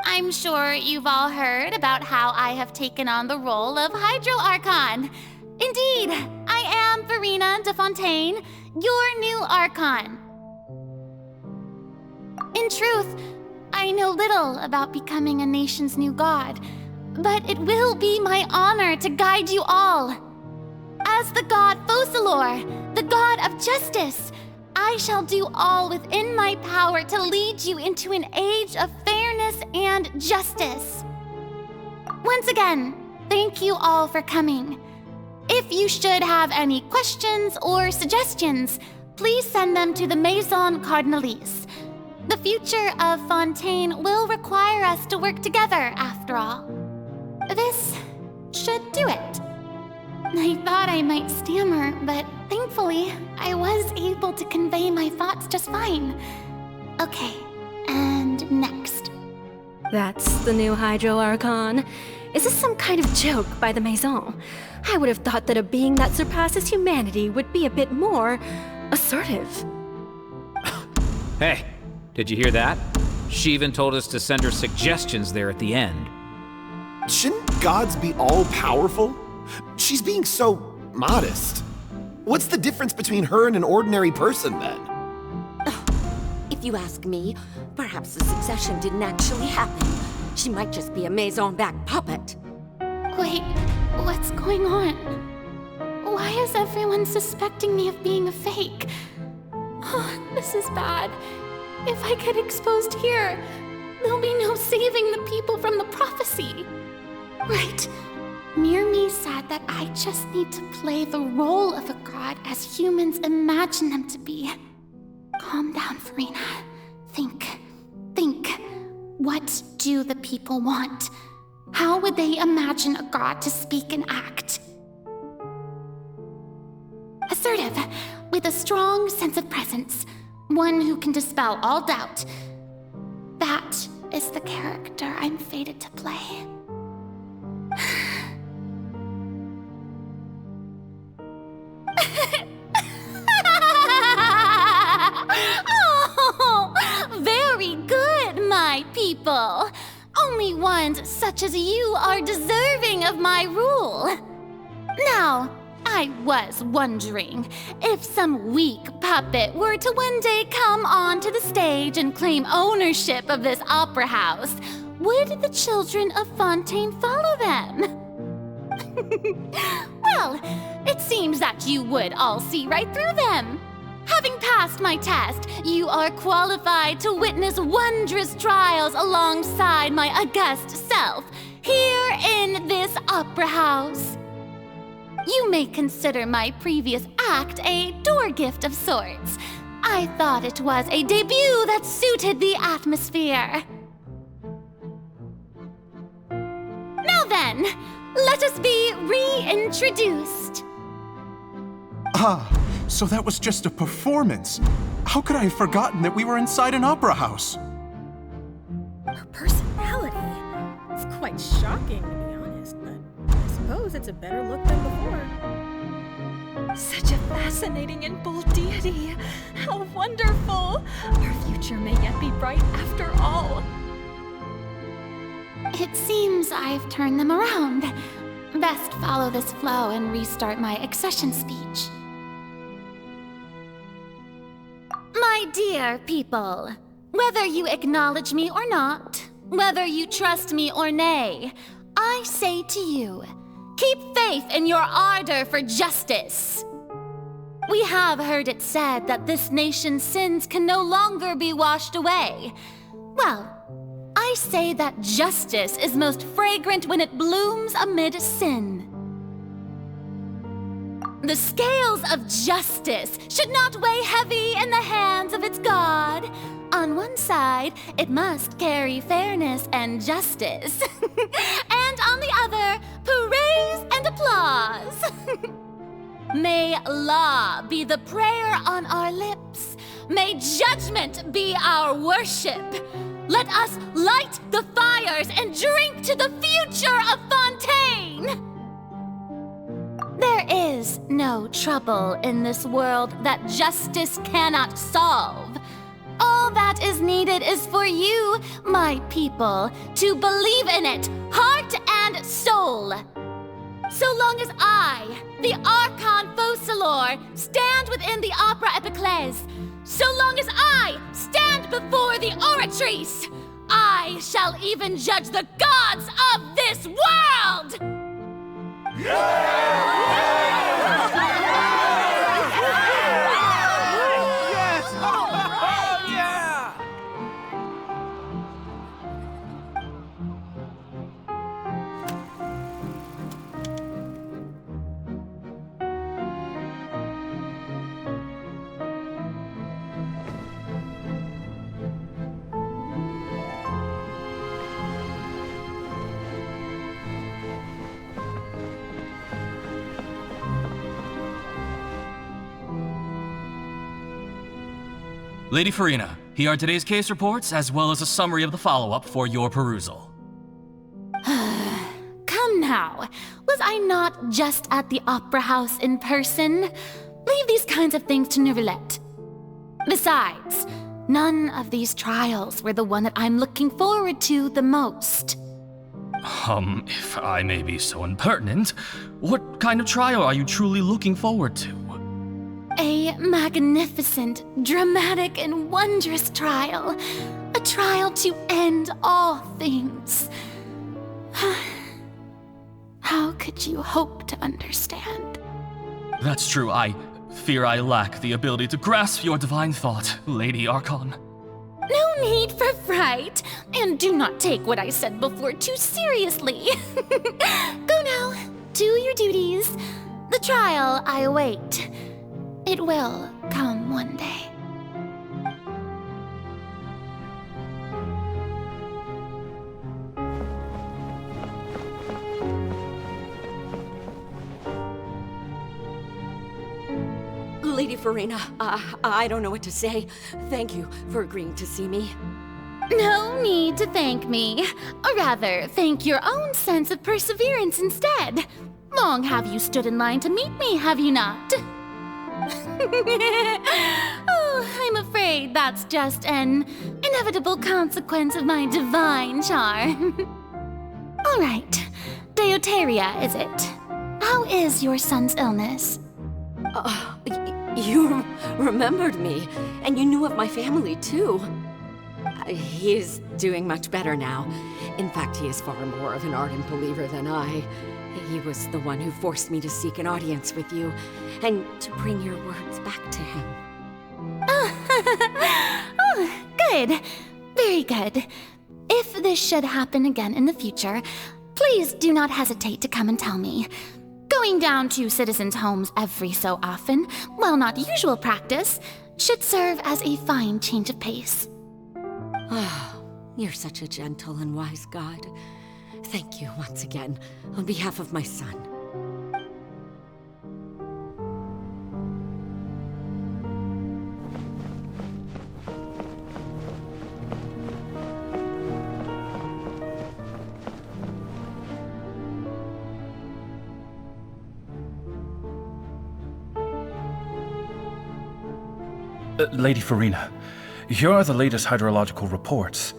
I'm sure you've all heard about how I have taken on the role of Hydro Archon. Indeed, I am Furina de Fontaine, your new Archon. In truth, I know little about becoming a nation's new god, but it will be my honor to guide you all. As the god Focalor, the god of justice, I shall do all within my power to lead you into an age of fairness and justice. Once again, thank you all for coming. If you should have any questions or suggestions, please send them to the Maison Cardinalise. The future of Fontaine will require us to work together, after all. This should do it. I thought I might stammer, but thankfully, I was able to convey my thoughts just fine. Okay, and next. That's the new Hydro Archon. Is this some kind of joke by the Maison? I would have thought that a being that surpasses humanity would be a bit more assertive. Hey, did you hear that? She even told us to send her suggestions there at the end. Shouldn't gods be all-powerful? She's being so modest. What's the difference between her and an ordinary person, then? If you ask me, perhaps the succession didn't actually happen. She might just be a Maison-backed puppet. Wait, what's going on? Why is everyone suspecting me of being a fake? Oh, this is bad. If I get exposed here, there'll be no saving the people from the prophecy. Right. Mirmi said that I just need to play the role of a god as humans imagine them to be. Calm down, Furina. Think. What do the people want? How would they imagine a god to speak and act? Assertive, with a strong sense of presence. One who can dispel all doubt. That is the character I'm fated to play. Oh, very good, my people. Only ones such as you are deserving of my rule. Now, I was wondering, if some weak puppet were to one day come onto the stage and claim ownership of this opera house, would the children of Fontaine follow them? Well, it seems that you would all see right through them. Having passed my test, you are qualified to witness wondrous trials alongside my august self, here in this opera house. You may consider my previous act a door gift of sorts. I thought it was a debut that suited the atmosphere. Now then, let us be reintroduced. Ah, so that was just a performance. How could I have forgotten that we were inside an opera house? Her personality. It's quite shocking, to be honest, but I suppose it's a better look than before. Such a fascinating and bold deity. How wonderful! Our future may yet be bright after all. It seems I've turned them around. Best follow this flow and restart my accession speech. My dear people, whether you acknowledge me or not, whether you trust me or nay, I say to you, keep faith in your ardor for justice. We have heard it said that this nation's sins can no longer be washed away. Well, I say that justice is most fragrant when it blooms amid sin. The scales of justice should not weigh heavy in the hands of its God. On one side, it must carry fairness and justice. And on the other, praise and applause. May law be the prayer on our lips. May judgment be our worship. Let us light the fires and drink to the future of Fontaine! There is no trouble in this world that justice cannot solve. All that is needed is for you, my people, to believe in it, heart and soul. So long as I, the Archon Focalor, stand within the Opera Epiclese, so long as I stand before the Oratrice, I shall even judge the gods of this world! Yes! Oh, yeah! Lady Furina, here are today's case reports, as well as a summary of the follow-up for your perusal. Come now. Was I not just at the Opera House in person? Leave these kinds of things to Neuvillette. Besides, none of these trials were the one that I'm looking forward to the most. If I may be so impertinent, what kind of trial are you truly looking forward to? A magnificent, dramatic, and wondrous trial. A trial to end all things. How could you hope to understand? That's true. I fear I lack the ability to grasp your divine thought, Lady Archon. No need for fright, and do not take what I said before too seriously. Go now, do your duties. The trial I await. It will come one day. Lady Furina, I don't know what to say. Thank you for agreeing to see me. No need to thank me. Or rather, thank your own sense of perseverance instead. Long have you stood in line to meet me, have you not? Oh, I'm afraid that's just an inevitable consequence of my divine charm. All right, Deoteria, is it? How is your son's illness? You remembered me, and you knew of my family, too. He is doing much better now. In fact, he is far more of an ardent believer than I. He was the one who forced me to seek an audience with you, and to bring your words back to him. Oh, good. Very good. If this should happen again in the future, please do not hesitate to come and tell me. Going down to citizens' homes every so often, while not usual practice, should serve as a fine change of pace. Oh, you're such a gentle and wise god. Thank you once again, on behalf of my son. Lady Furina, here are the latest hydrological reports.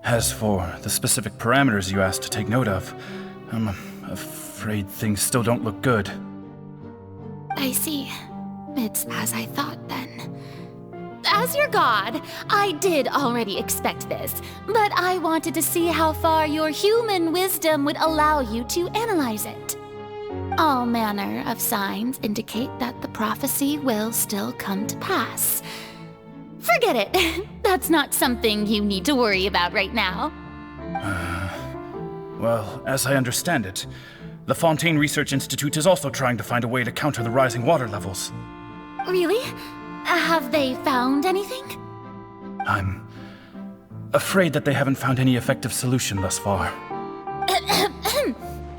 As for the specific parameters you asked to take note of, I'm afraid things still don't look good. I see. It's as I thought then. As your god, I did already expect this, but I wanted to see how far your human wisdom would allow you to analyze it. All manner of signs indicate that the prophecy will still come to pass. Forget it. That's not something you need to worry about right now. Well, as I understand it, the Fontaine Research Institute is also trying to find a way to counter the rising water levels. Really? Have they found anything? I'm afraid that they haven't found any effective solution thus far.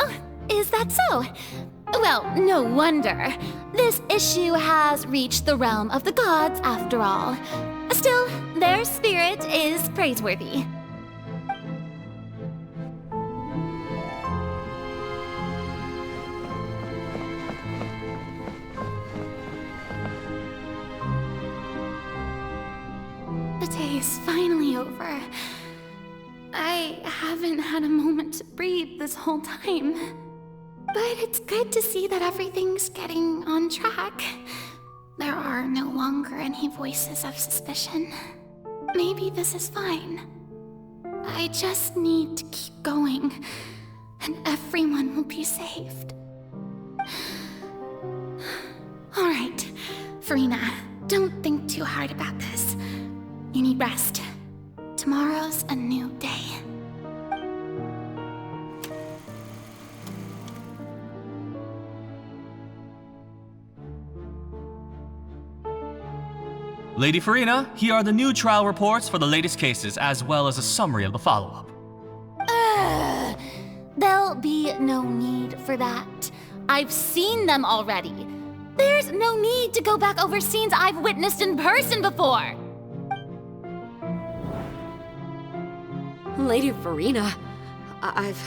Oh, is that so? Well, no wonder. This issue has reached the realm of the gods, after all. Still, their spirit is praiseworthy. The day is finally over. I haven't had a moment to breathe this whole time. But it's good to see that everything's getting on track. There are no longer any voices of suspicion. Maybe this is fine. I just need to keep going, and everyone will be saved. All right, Furina, don't think too hard about this. You need rest. Tomorrow's a new day. Lady Furina, here are the new trial reports for the latest cases, as well as a summary of the follow-up. There'll be no need for that. I've seen them already. There's no need to go back over scenes I've witnessed in person before. Lady Furina, I've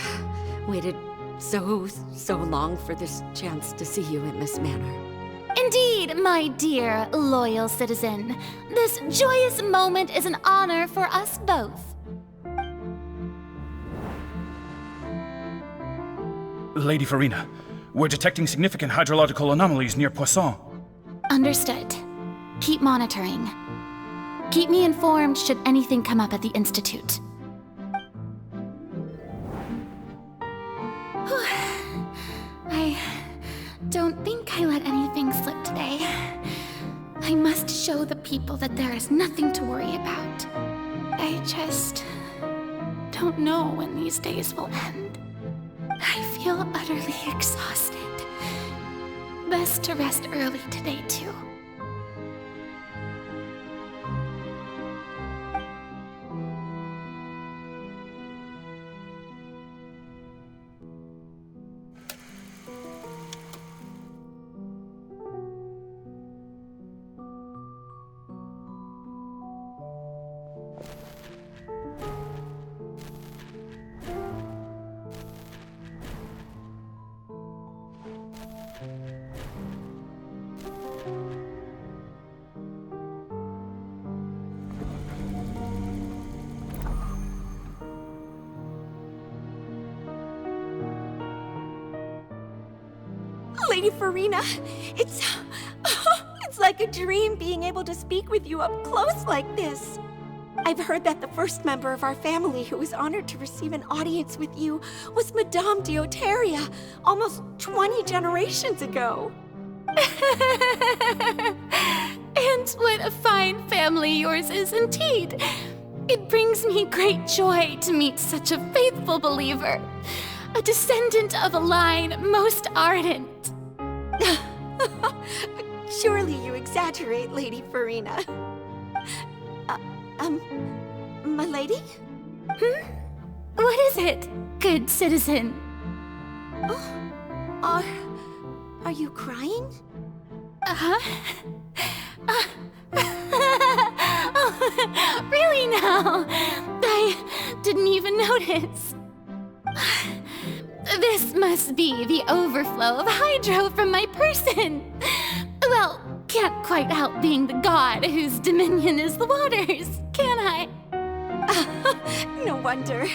waited so long for this chance to see you in this manner. Indeed, my dear, loyal citizen. This joyous moment is an honor for us both. Lady Furina, we're detecting significant hydrological anomalies near Poisson. Understood. Keep monitoring. Keep me informed should anything come up at the Institute. I don't think I let anything slip today. I must show the people that there is nothing to worry about. I just don't know when these days will end. I feel utterly exhausted. Best to rest early today, too. Lady Furina, it's like a dream being able to speak with you up close like this. I've heard that the first member of our family who was honored to receive an audience with you was Madame Dioteria, almost 20 generations ago. And what a fine family yours is indeed. It brings me great joy to meet such a faithful believer, a descendant of a line most ardent. Surely you exaggerate, Lady Furina. My lady? What is it, good citizen? Oh, are you crying? Really now? I didn't even notice. This must be the overflow of hydro from my person. Well, can't quite help being the god whose dominion is the waters, can I? No wonder.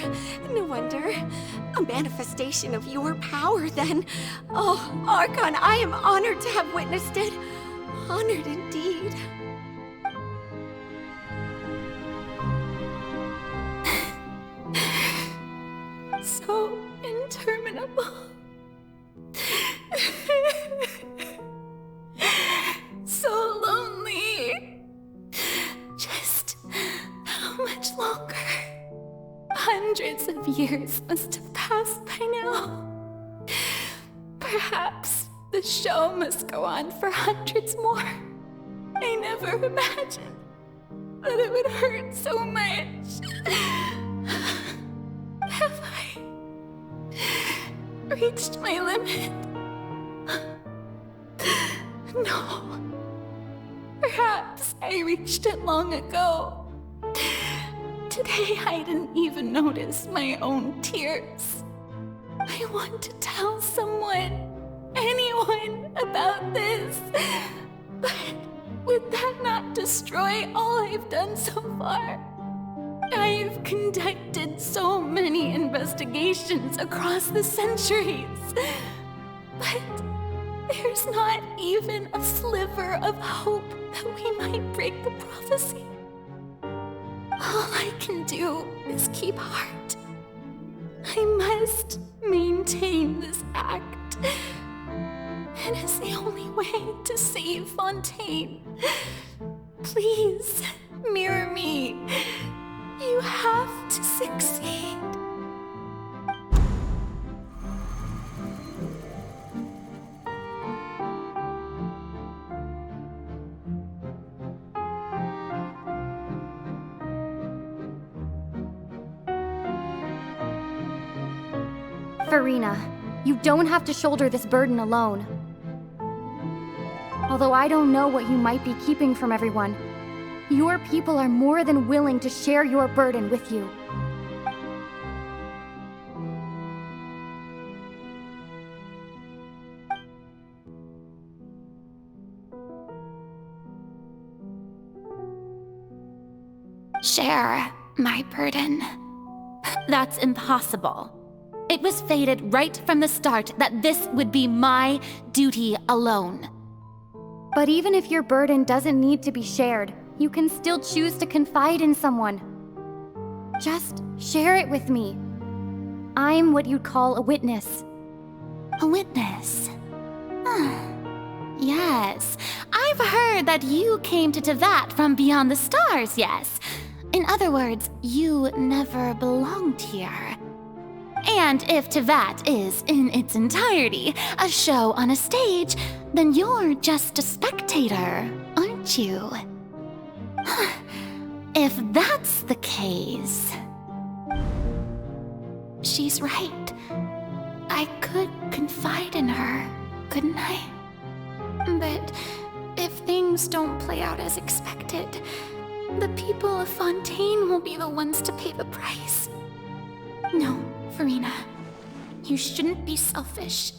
A manifestation of your power, then. Oh, Archon, I am honored to have witnessed it. Honored indeed. So interminable. So lonely. Just how much longer? Hundreds of years must have passed by now. Perhaps the show must go on for hundreds more. I never imagined that it would hurt so much. Have I reached my limit? No. Perhaps I reached it long ago. Today I didn't even notice my own tears. I want to tell someone, anyone, about this. But would that not destroy all I've done so far? I've conducted so many investigations across the centuries. But there's not even a sliver of hope that we might break the prophecy. All I can do is keep heart. I must maintain this act. It is the only way to save Fontaine. Please, mirror me. You have to succeed. Furina, you don't have to shoulder this burden alone. Although I don't know what you might be keeping from everyone, your people are more than willing to share your burden with you. share my burden. That's impossible. It was fated right from the start that this would be my duty alone. But even if your burden doesn't need to be shared, you can still choose to confide in someone. Just share it with me. I'm what you'd call a witness. A witness? Yes, I've heard that you came to Tevat from beyond the stars, yes. In other words, you never belonged here. And if Tevat is, in its entirety, a show on a stage, then you're just a spectator, aren't you? If that's the case... She's right. I could confide in her, couldn't I? But if things don't play out as expected, the people of Fontaine will be the ones to pay the price. No, Furina, you shouldn't be selfish.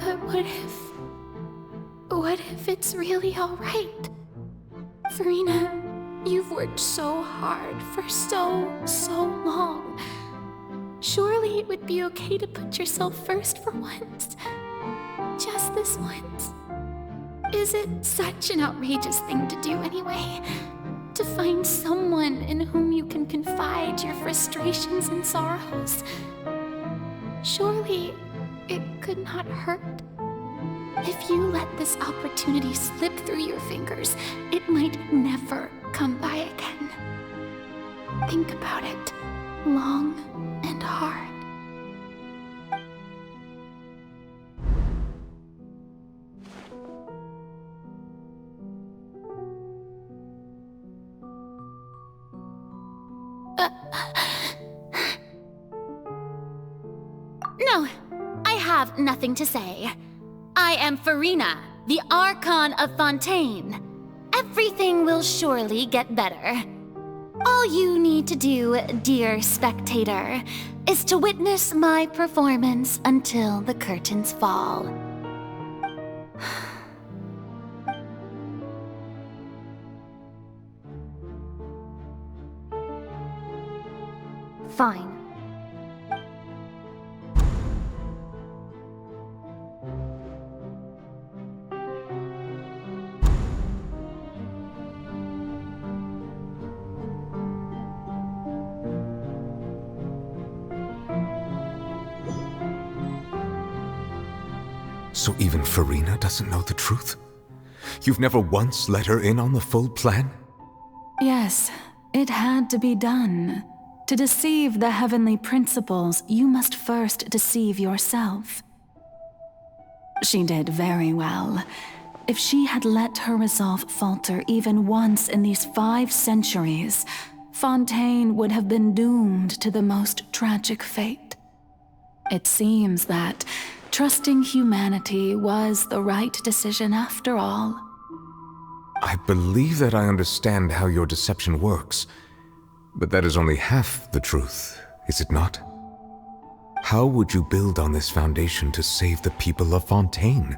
But what if it's really all right? Furina, you've worked so hard for so long. Surely it would be okay to put yourself first for once. Just this once. Is it such an outrageous thing to do anyway? To find someone in whom you can confide your frustrations and sorrows? Surely it could not hurt. If you let this opportunity slip through your fingers, it might never come by again. Think about it long and hard. No, I have nothing to say. I am Furina, the Archon of Fontaine. Everything will surely get better. All you need to do, dear spectator, is to witness my performance until the curtains fall. Fine. So even Furina doesn't know the truth? You've never once let her in on the full plan? Yes, it had to be done. To deceive the heavenly principles, you must first deceive yourself. She did very well. If she had let her resolve falter even once in these 5 centuries, Fontaine would have been doomed to the most tragic fate. It seems that trusting humanity was the right decision after all. I believe that I understand how your deception works, but that is only half the truth, is it not? How would you build on this foundation to save the people of Fontaine?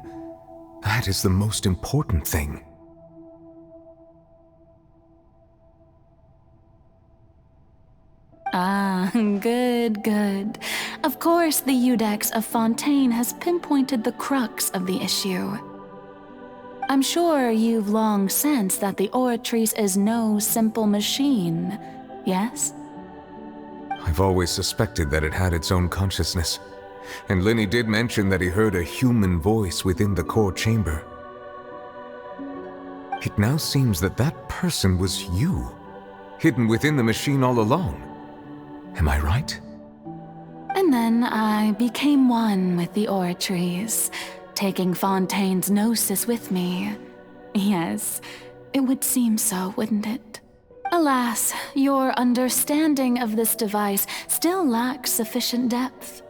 That is the most important thing. Ah, good. Of course, the Iudex of Fontaine has pinpointed the crux of the issue. I'm sure you've long sensed that the Oratrice is no simple machine, yes? I've always suspected that it had its own consciousness, and Linny did mention that he heard a human voice within the core chamber. It now seems that that person was you, hidden within the machine all along. Am I right? And then I became one with the Oratrice, taking Fontaine's gnosis with me. Yes, it would seem so, wouldn't it? Alas, your understanding of this device still lacks sufficient depth.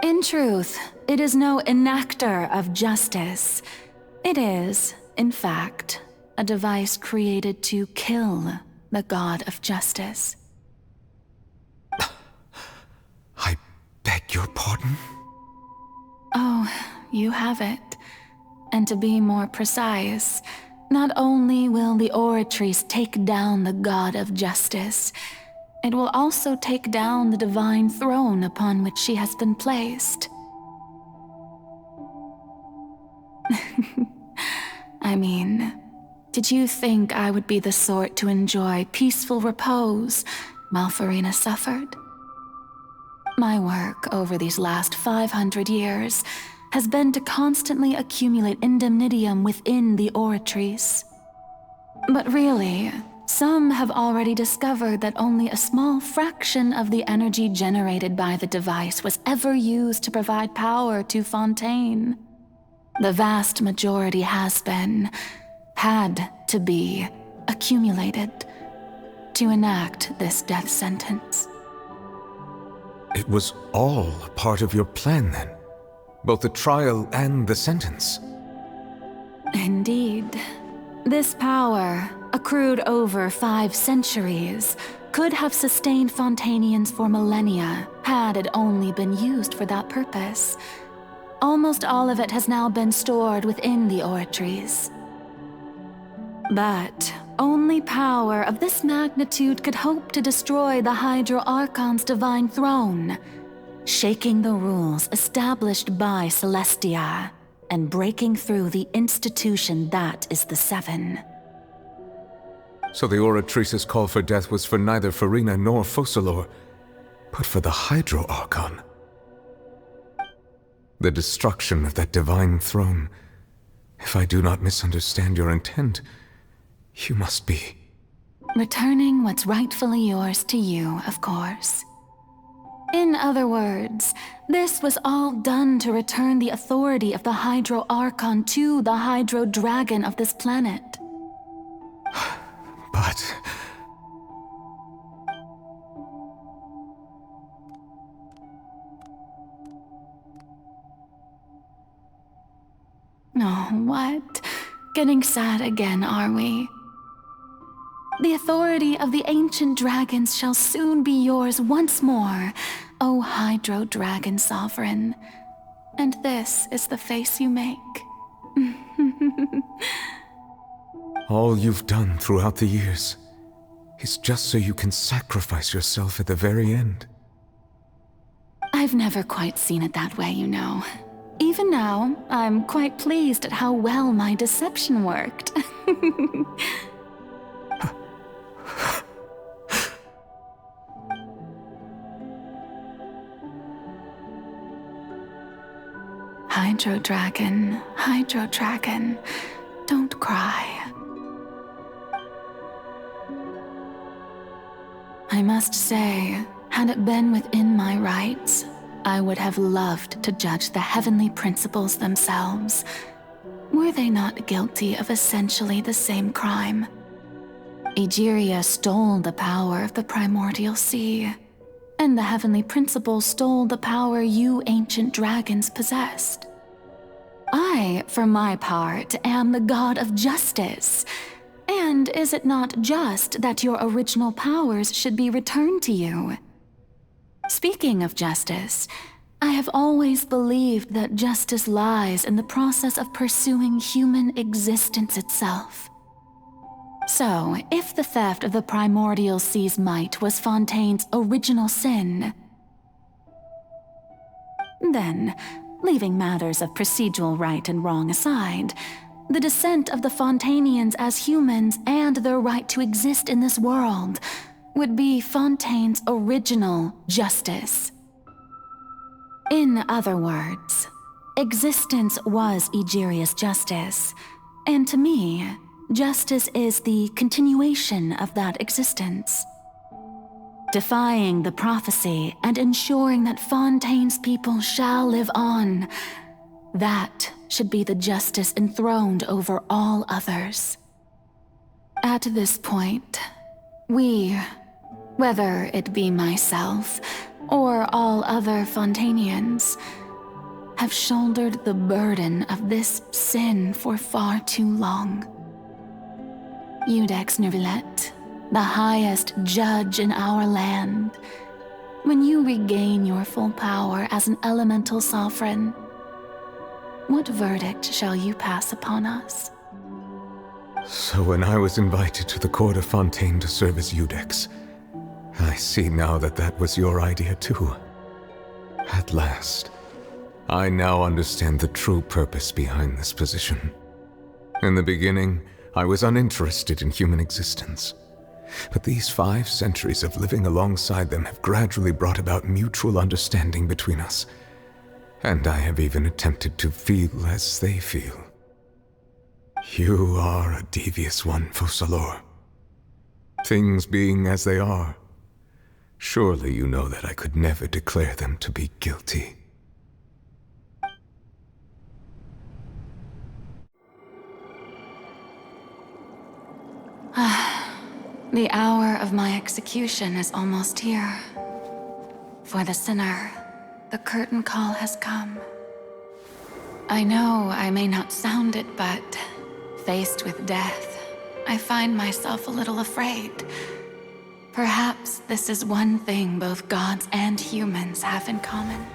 In truth, it is no enactor of justice. It is, in fact, a device created to kill the god of justice. I beg your pardon? Oh, you have it. And to be more precise, Not only will the Oratrice take down the god of justice, it will also take down the divine throne upon which she has been placed. I mean, did you think I would be the sort to enjoy peaceful repose while Furina suffered? My work over these last 500 years has been to constantly accumulate indemnitium within the Oratrice. But really, some have already discovered that only a small fraction of the energy generated by the device was ever used to provide power to Fontaine. The vast majority had to be, accumulated to enact this death sentence. It was all a part of your plan then? Both the trial and the sentence? Indeed. This power, accrued over 5 centuries, could have sustained Fontainians for millennia had it only been used for that purpose. Almost all of it has now been stored within the Oratrice. But only power of this magnitude could hope to destroy the Hydro Archon's divine throne, shaking the rules established by Celestia and breaking through the institution that is the Seven. So the Oratrice's call for death was for neither Furina nor Focalor, but for the Hydro Archon. The destruction of that divine throne. If I do not misunderstand your intent, you must be... returning what's rightfully yours to you, of course. In other words, this was all done to return the authority of the Hydro Archon to the Hydro Dragon of this planet. But... Oh, what? Getting sad again, are we? The authority of the ancient dragons shall soon be yours once more, O Hydro Dragon Sovereign. And this is the face you make. all you've done throughout the years is just so you can sacrifice yourself at the very end. I've never quite seen it that way, you know. Even now, I'm quite pleased at how well my deception worked. Hydro Dragon, don't cry. I must say, had it been within my rights, I would have loved to judge the heavenly principles themselves. Were they not guilty of essentially the same crime? Egeria stole the power of the primordial sea, and the heavenly principles stole the power you ancient dragons possessed. I, for my part, am the god of justice. And is it not just that your original powers should be returned to you? Speaking of justice, I have always believed that justice lies in the process of pursuing human existence itself. So, if the theft of the primordial sea's might was Fontaine's original sin, then, leaving matters of procedural right and wrong aside, the descent of the Fontainians as humans and their right to exist in this world would be Fontaine's original justice. In other words, existence was Egeria's justice, and to me, justice is the continuation of that existence. Defying the prophecy and ensuring that Fontaine's people shall live on, that should be the justice enthroned over all others. At this point, we, whether it be myself or all other Fontainians, have shouldered the burden of this sin for far too long. Iudex Nervillet, the highest judge in our land, when you regain your full power as an elemental sovereign, what verdict shall you pass upon us? So when I was invited to the court of Fontaine to serve as Iudex, I see now that that was your idea too. At last, I now understand the true purpose behind this position. In the beginning, I was uninterested in human existence. But these 5 centuries of living alongside them have gradually brought about mutual understanding between us. And I have even attempted to feel as they feel. You are a devious one, Focalors. Things being as they are, surely you know that I could never declare them to be guilty. The hour of my execution is almost here. For the sinner, the curtain call has come. I know I may not sound it, but faced with death, I find myself a little afraid. Perhaps this is one thing both gods and humans have in common.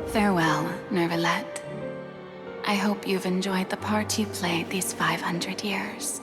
Farewell, Nervalette. I hope you've enjoyed the part you played these 500 years.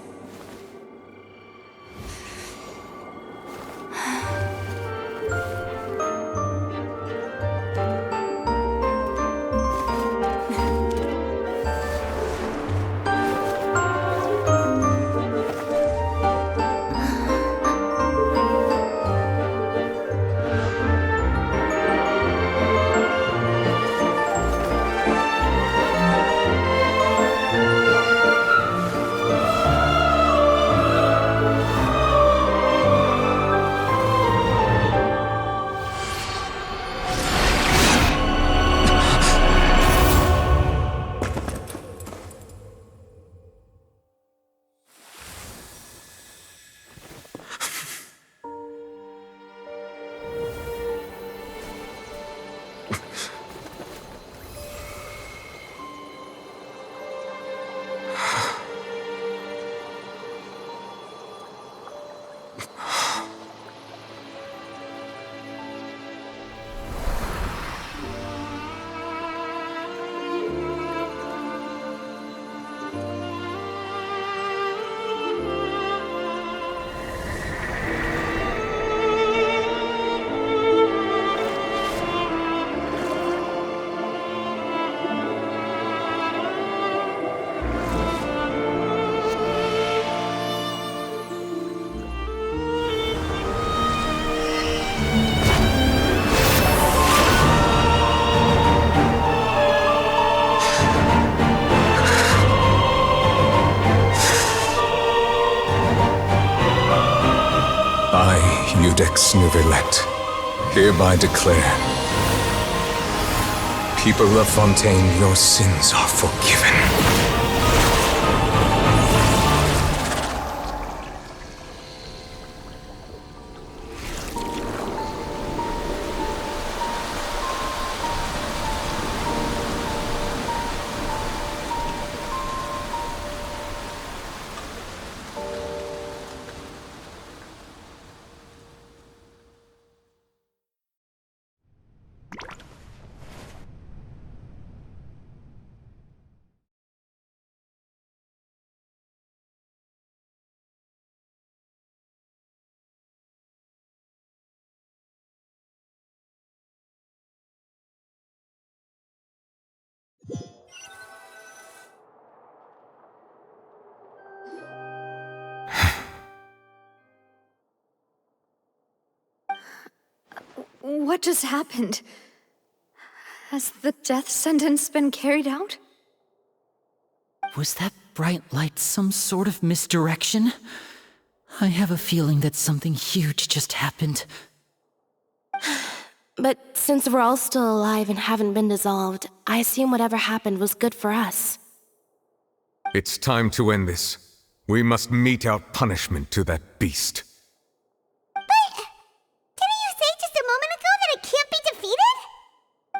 Iudex Nervalette, hereby declare, people of Fontaine, your sins are forgiven. What just happened? Has the death sentence been carried out? Was that bright light some sort of misdirection? I have a feeling that something huge just happened. But since we're all still alive and haven't been dissolved, I assume whatever happened was good for us. It's time to end this. We must mete out punishment to that beast.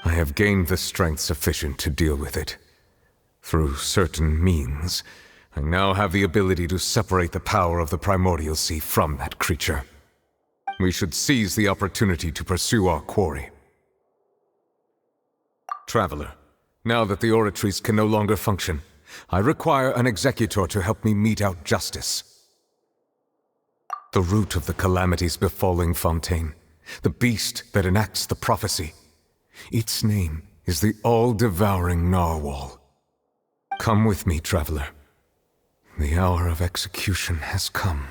I have gained the strength sufficient to deal with it. Through certain means, I now have the ability to separate the power of the Primordial Sea from that creature. We should seize the opportunity to pursue our quarry. Traveler, now that the oratories can no longer function, I require an executor to help me mete out justice. The root of the calamities befalling Fontaine, the beast that enacts the prophecy. Its name is the all-devouring narwhal. Come with me, traveler. The hour of execution has come.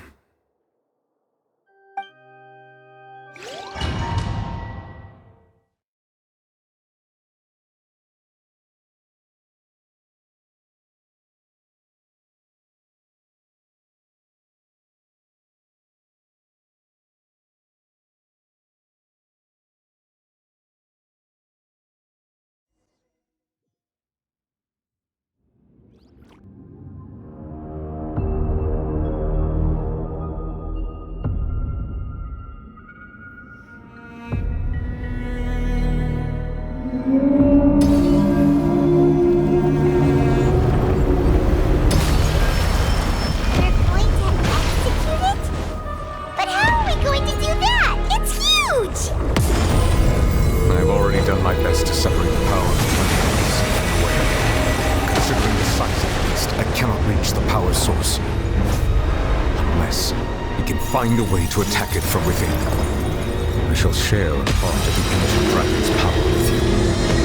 Find a way to attack it from within. I shall share a part of the ancient dragon's power with you.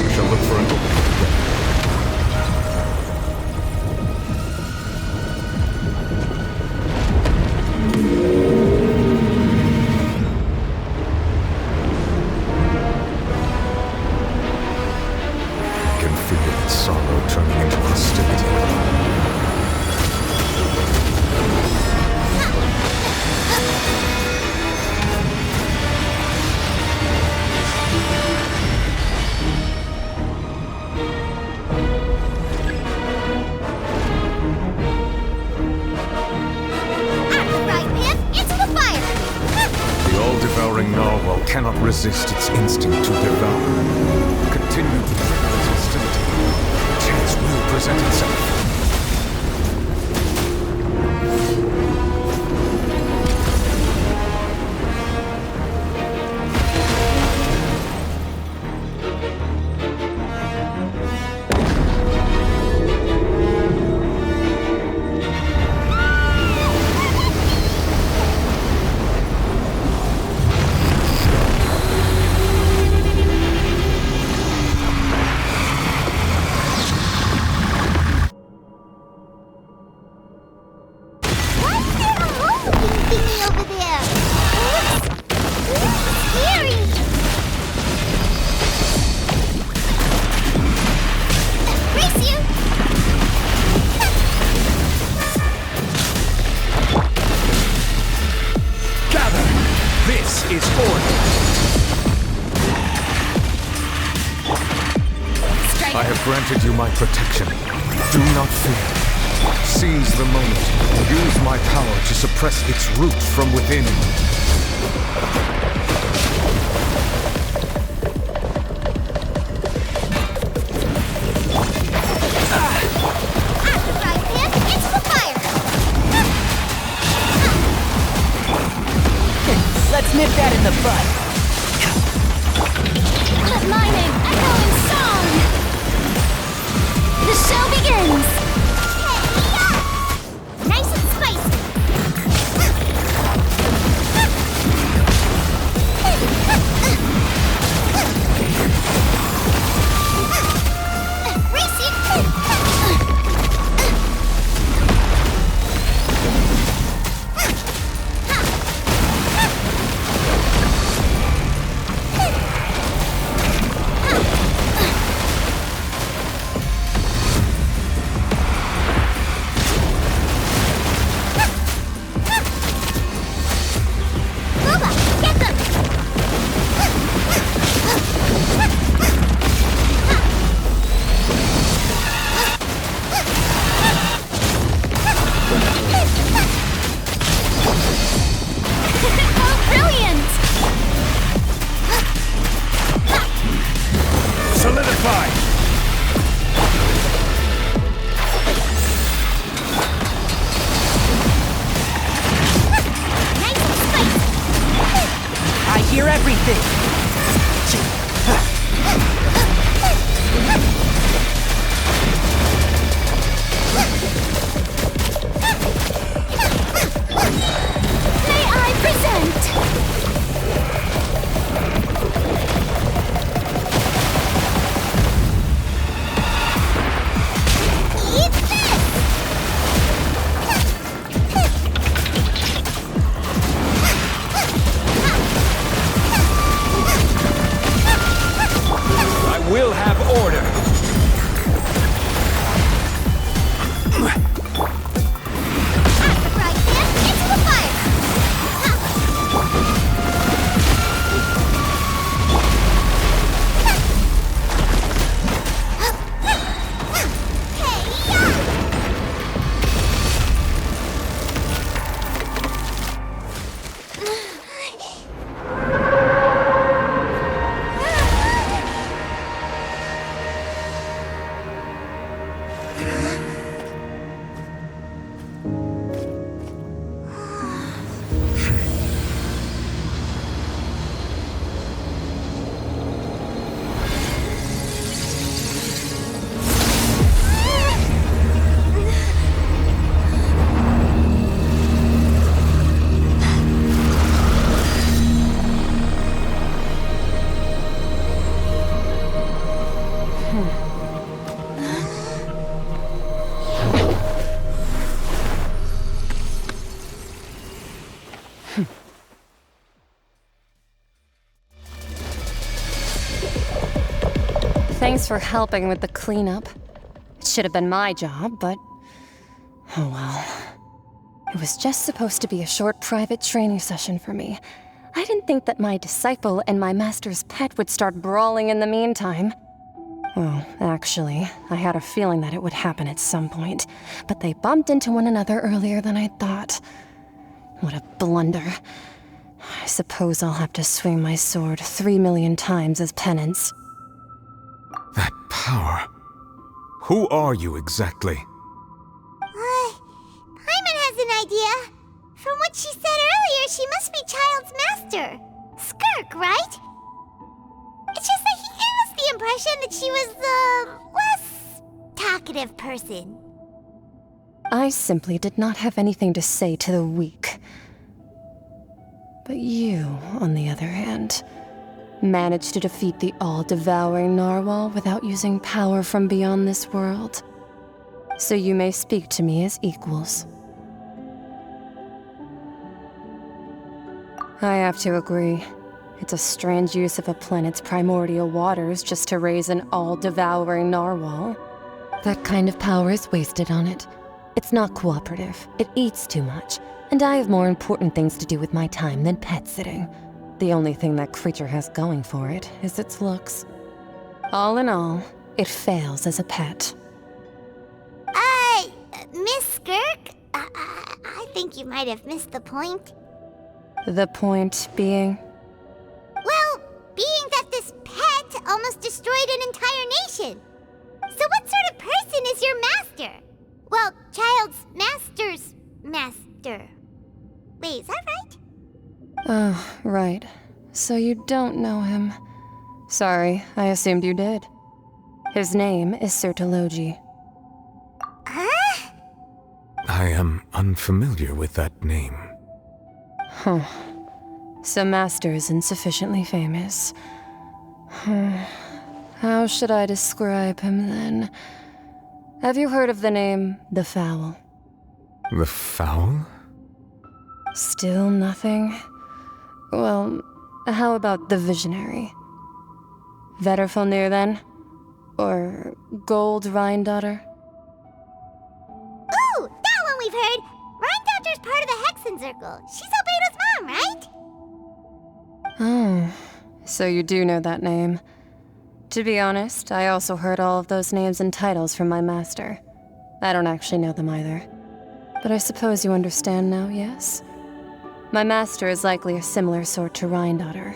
We shall look for an opening together. I can feel its sorrow turning into hostility. Cannot resist its instinct to devour. Continue to trigger its hostility. A chance will present itself. I have granted you my protection. Do not fear. Seize the moment. Use my power to suppress its root from within. Let's nip that in the bud. Let my name echo in song! The show begins! Nice and spicy. Hear everything. May I present? I will have order. Thanks for helping with the cleanup. It should have been my job, but... oh well. It was just supposed to be a short private training session for me. I didn't think that my disciple and my master's pet would start brawling in the meantime. Well, actually, I had a feeling that it would happen at some point, but they bumped into one another earlier than I thought. What a blunder. I suppose I'll have to swing my sword 3 million times as penance. That power. Who are you exactly? Paimon has an idea. From what she said earlier, she must be Child's master. Skirk, right? It's just that he gave us the impression that she was the less talkative person. I simply did not have anything to say to the weak. But you, on the other hand, managed to defeat the all-devouring narwhal without using power from beyond this world. So you may speak to me as equals. I have to agree. It's a strange use of a planet's primordial waters just to raise an all-devouring narwhal. That kind of power is wasted on it. It's not cooperative. It eats too much. And I have more important things to do with my time than pet sitting. The only thing that creature has going for it is its looks. All in all, it fails as a pet. Miss Skirk? I think you might have missed the point. The point being? Well, being that this pet almost destroyed an entire nation. So what sort of person is your master? Well, Child's master's master. Wait, is that right? Oh, right. So you don't know him. Sorry, I assumed you did. His name is Sertologi. Huh? I am unfamiliar with that name. Huh. So Master isn't sufficiently famous. How should I describe him then? Have you heard of the name The Fowl? The Fowl? Still nothing? Well, how about the Visionary? Vetterfalnir, then? Or Gold Rhine-daughter? Ooh, that one we've heard! Rhine-daughter's part of the Hexen Circle. She's Albedo's mom, right? Oh, so you do know that name. To be honest, I also heard all of those names and titles from my master. I don't actually know them either. But I suppose you understand now, yes? My master is likely a similar sort to Rhine-daughter.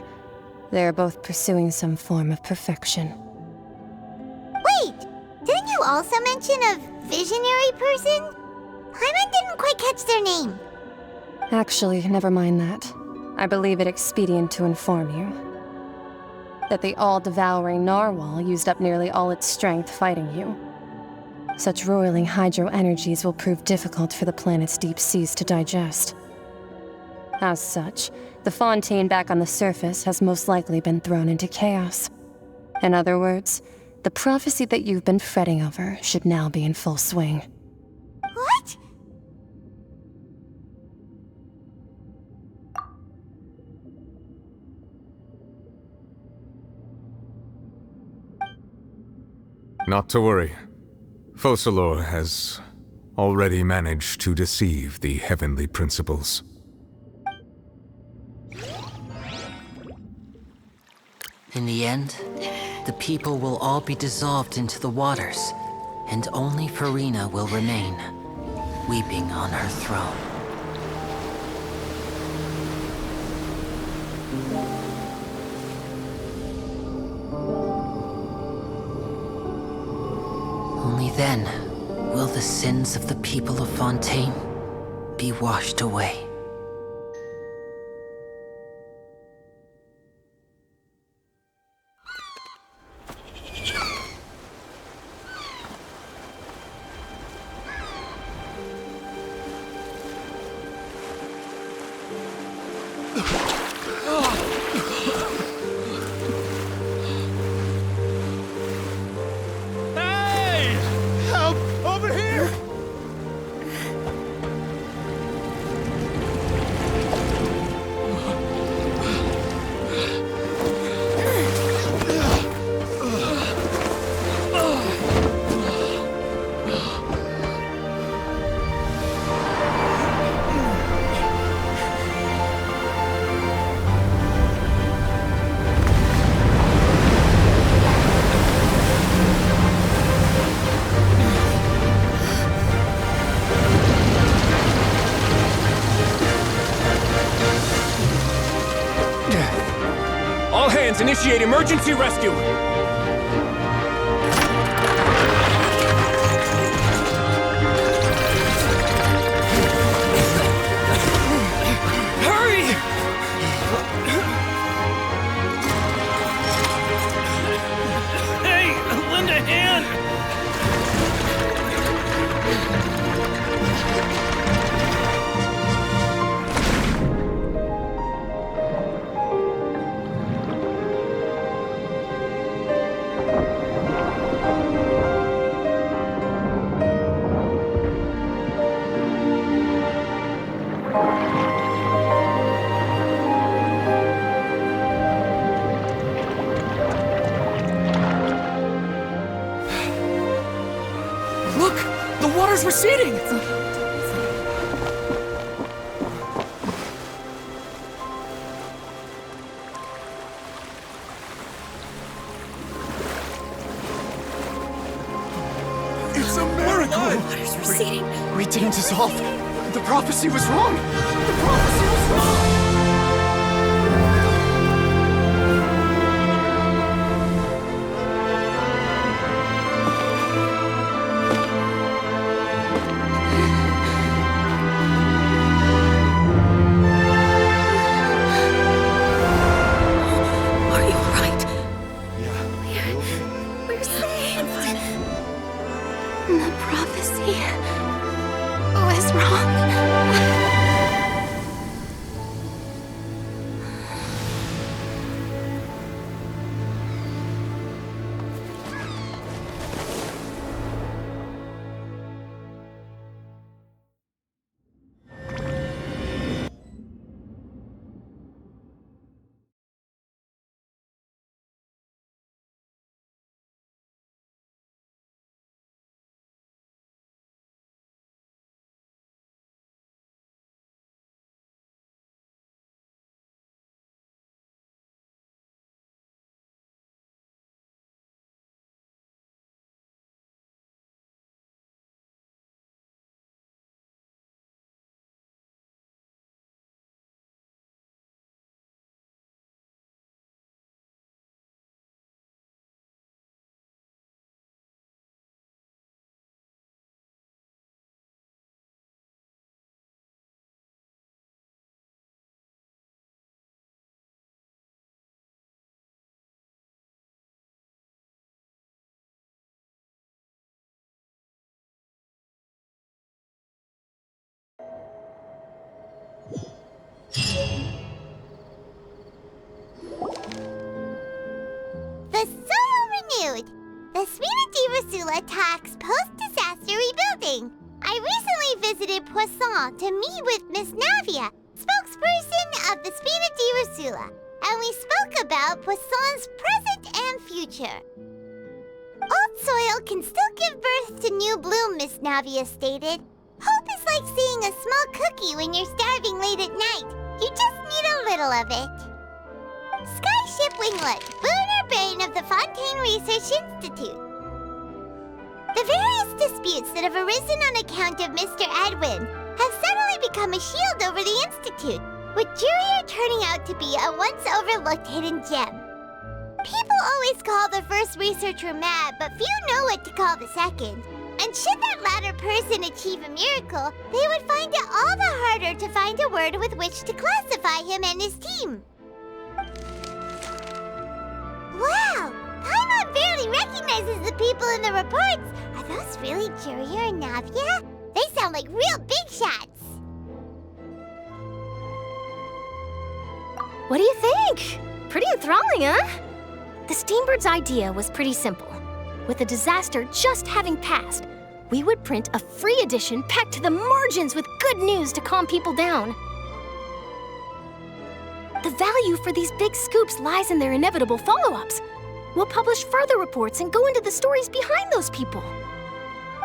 They are both pursuing some form of perfection. Wait, didn't you also mention a visionary person? Paimon didn't quite catch their name. Actually, never mind that. I believe it expedient to inform you. that the all-devouring narwhal used up nearly all its strength fighting you. Such roiling hydro energies will prove difficult for the planet's deep seas to digest. As such, the Fontaine back on the surface has most likely been thrown into chaos. In other words, the prophecy that you've been fretting over should now be in full swing. What? Not to worry. Focalor has already managed to deceive the heavenly principles. In the end, the people will all be dissolved into the waters, and only Furina will remain, weeping on her throne. Only then will the sins of the people of Fontaine be washed away. Initiate emergency rescue! Hurry! Hey, lend a hand! Receding! It's a miracle! Water's receding. We didn't dissolve. The prophecy was wrong. The prophecy was wrong. the Spina di Rosula talks post-disaster rebuilding. I recently visited Poisson to meet with Miss Navia, spokesperson of the Spina di Rosula, and we spoke about Poisson's present and future. Old soil can still give birth to new bloom, Miss Navia stated. Hope is like seeing a small cookie when you're starving late at night. You just need a little of it. Skyship Winglet, lunar brain of the Fontaine Research Institute. The various disputes that have arisen on account of Mr. Edwin have suddenly become a shield over the Institute, with Jurier turning out to be a once overlooked hidden gem. People always call the first researcher mad, but few know what to call the second. And should that latter person achieve a miracle, they would find it all the harder to find a word with which to classify him and his team. Wow! Paimon barely recognizes the people in the reports. Are those really Jurier and Navia? They sound like real big shots. What do you think? Pretty enthralling, huh? The Steambird's idea was pretty simple. With the disaster just having passed, we would print a free edition packed to the margins with good news to calm people down. The value for these big scoops lies in their inevitable follow-ups. We'll publish further reports and go into the stories behind those people.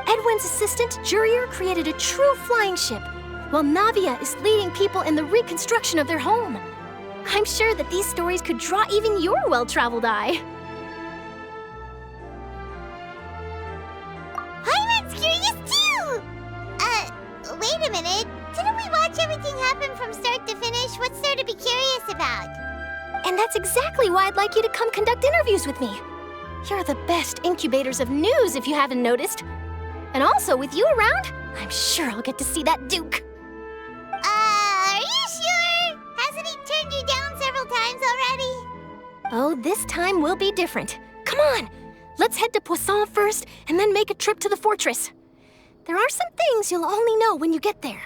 Edwin's assistant, Jurier, created a true flying ship, while Navia is leading people in the reconstruction of their home. I'm sure that these stories could draw even your well-traveled eye. Paimon's curious too! Wait a minute. Didn't we watch everything happen from start to finish? What's there to be curious about? And that's exactly why I'd like you to come conduct interviews with me. You're the best incubators of news, if you haven't noticed. And also, with you around, I'm sure I'll get to see that Duke. Are you sure? Hasn't he turned you down several times already? Oh, this time will be different. Come on, let's head to Poisson first and then make a trip to the fortress. There are some things you'll only know when you get there.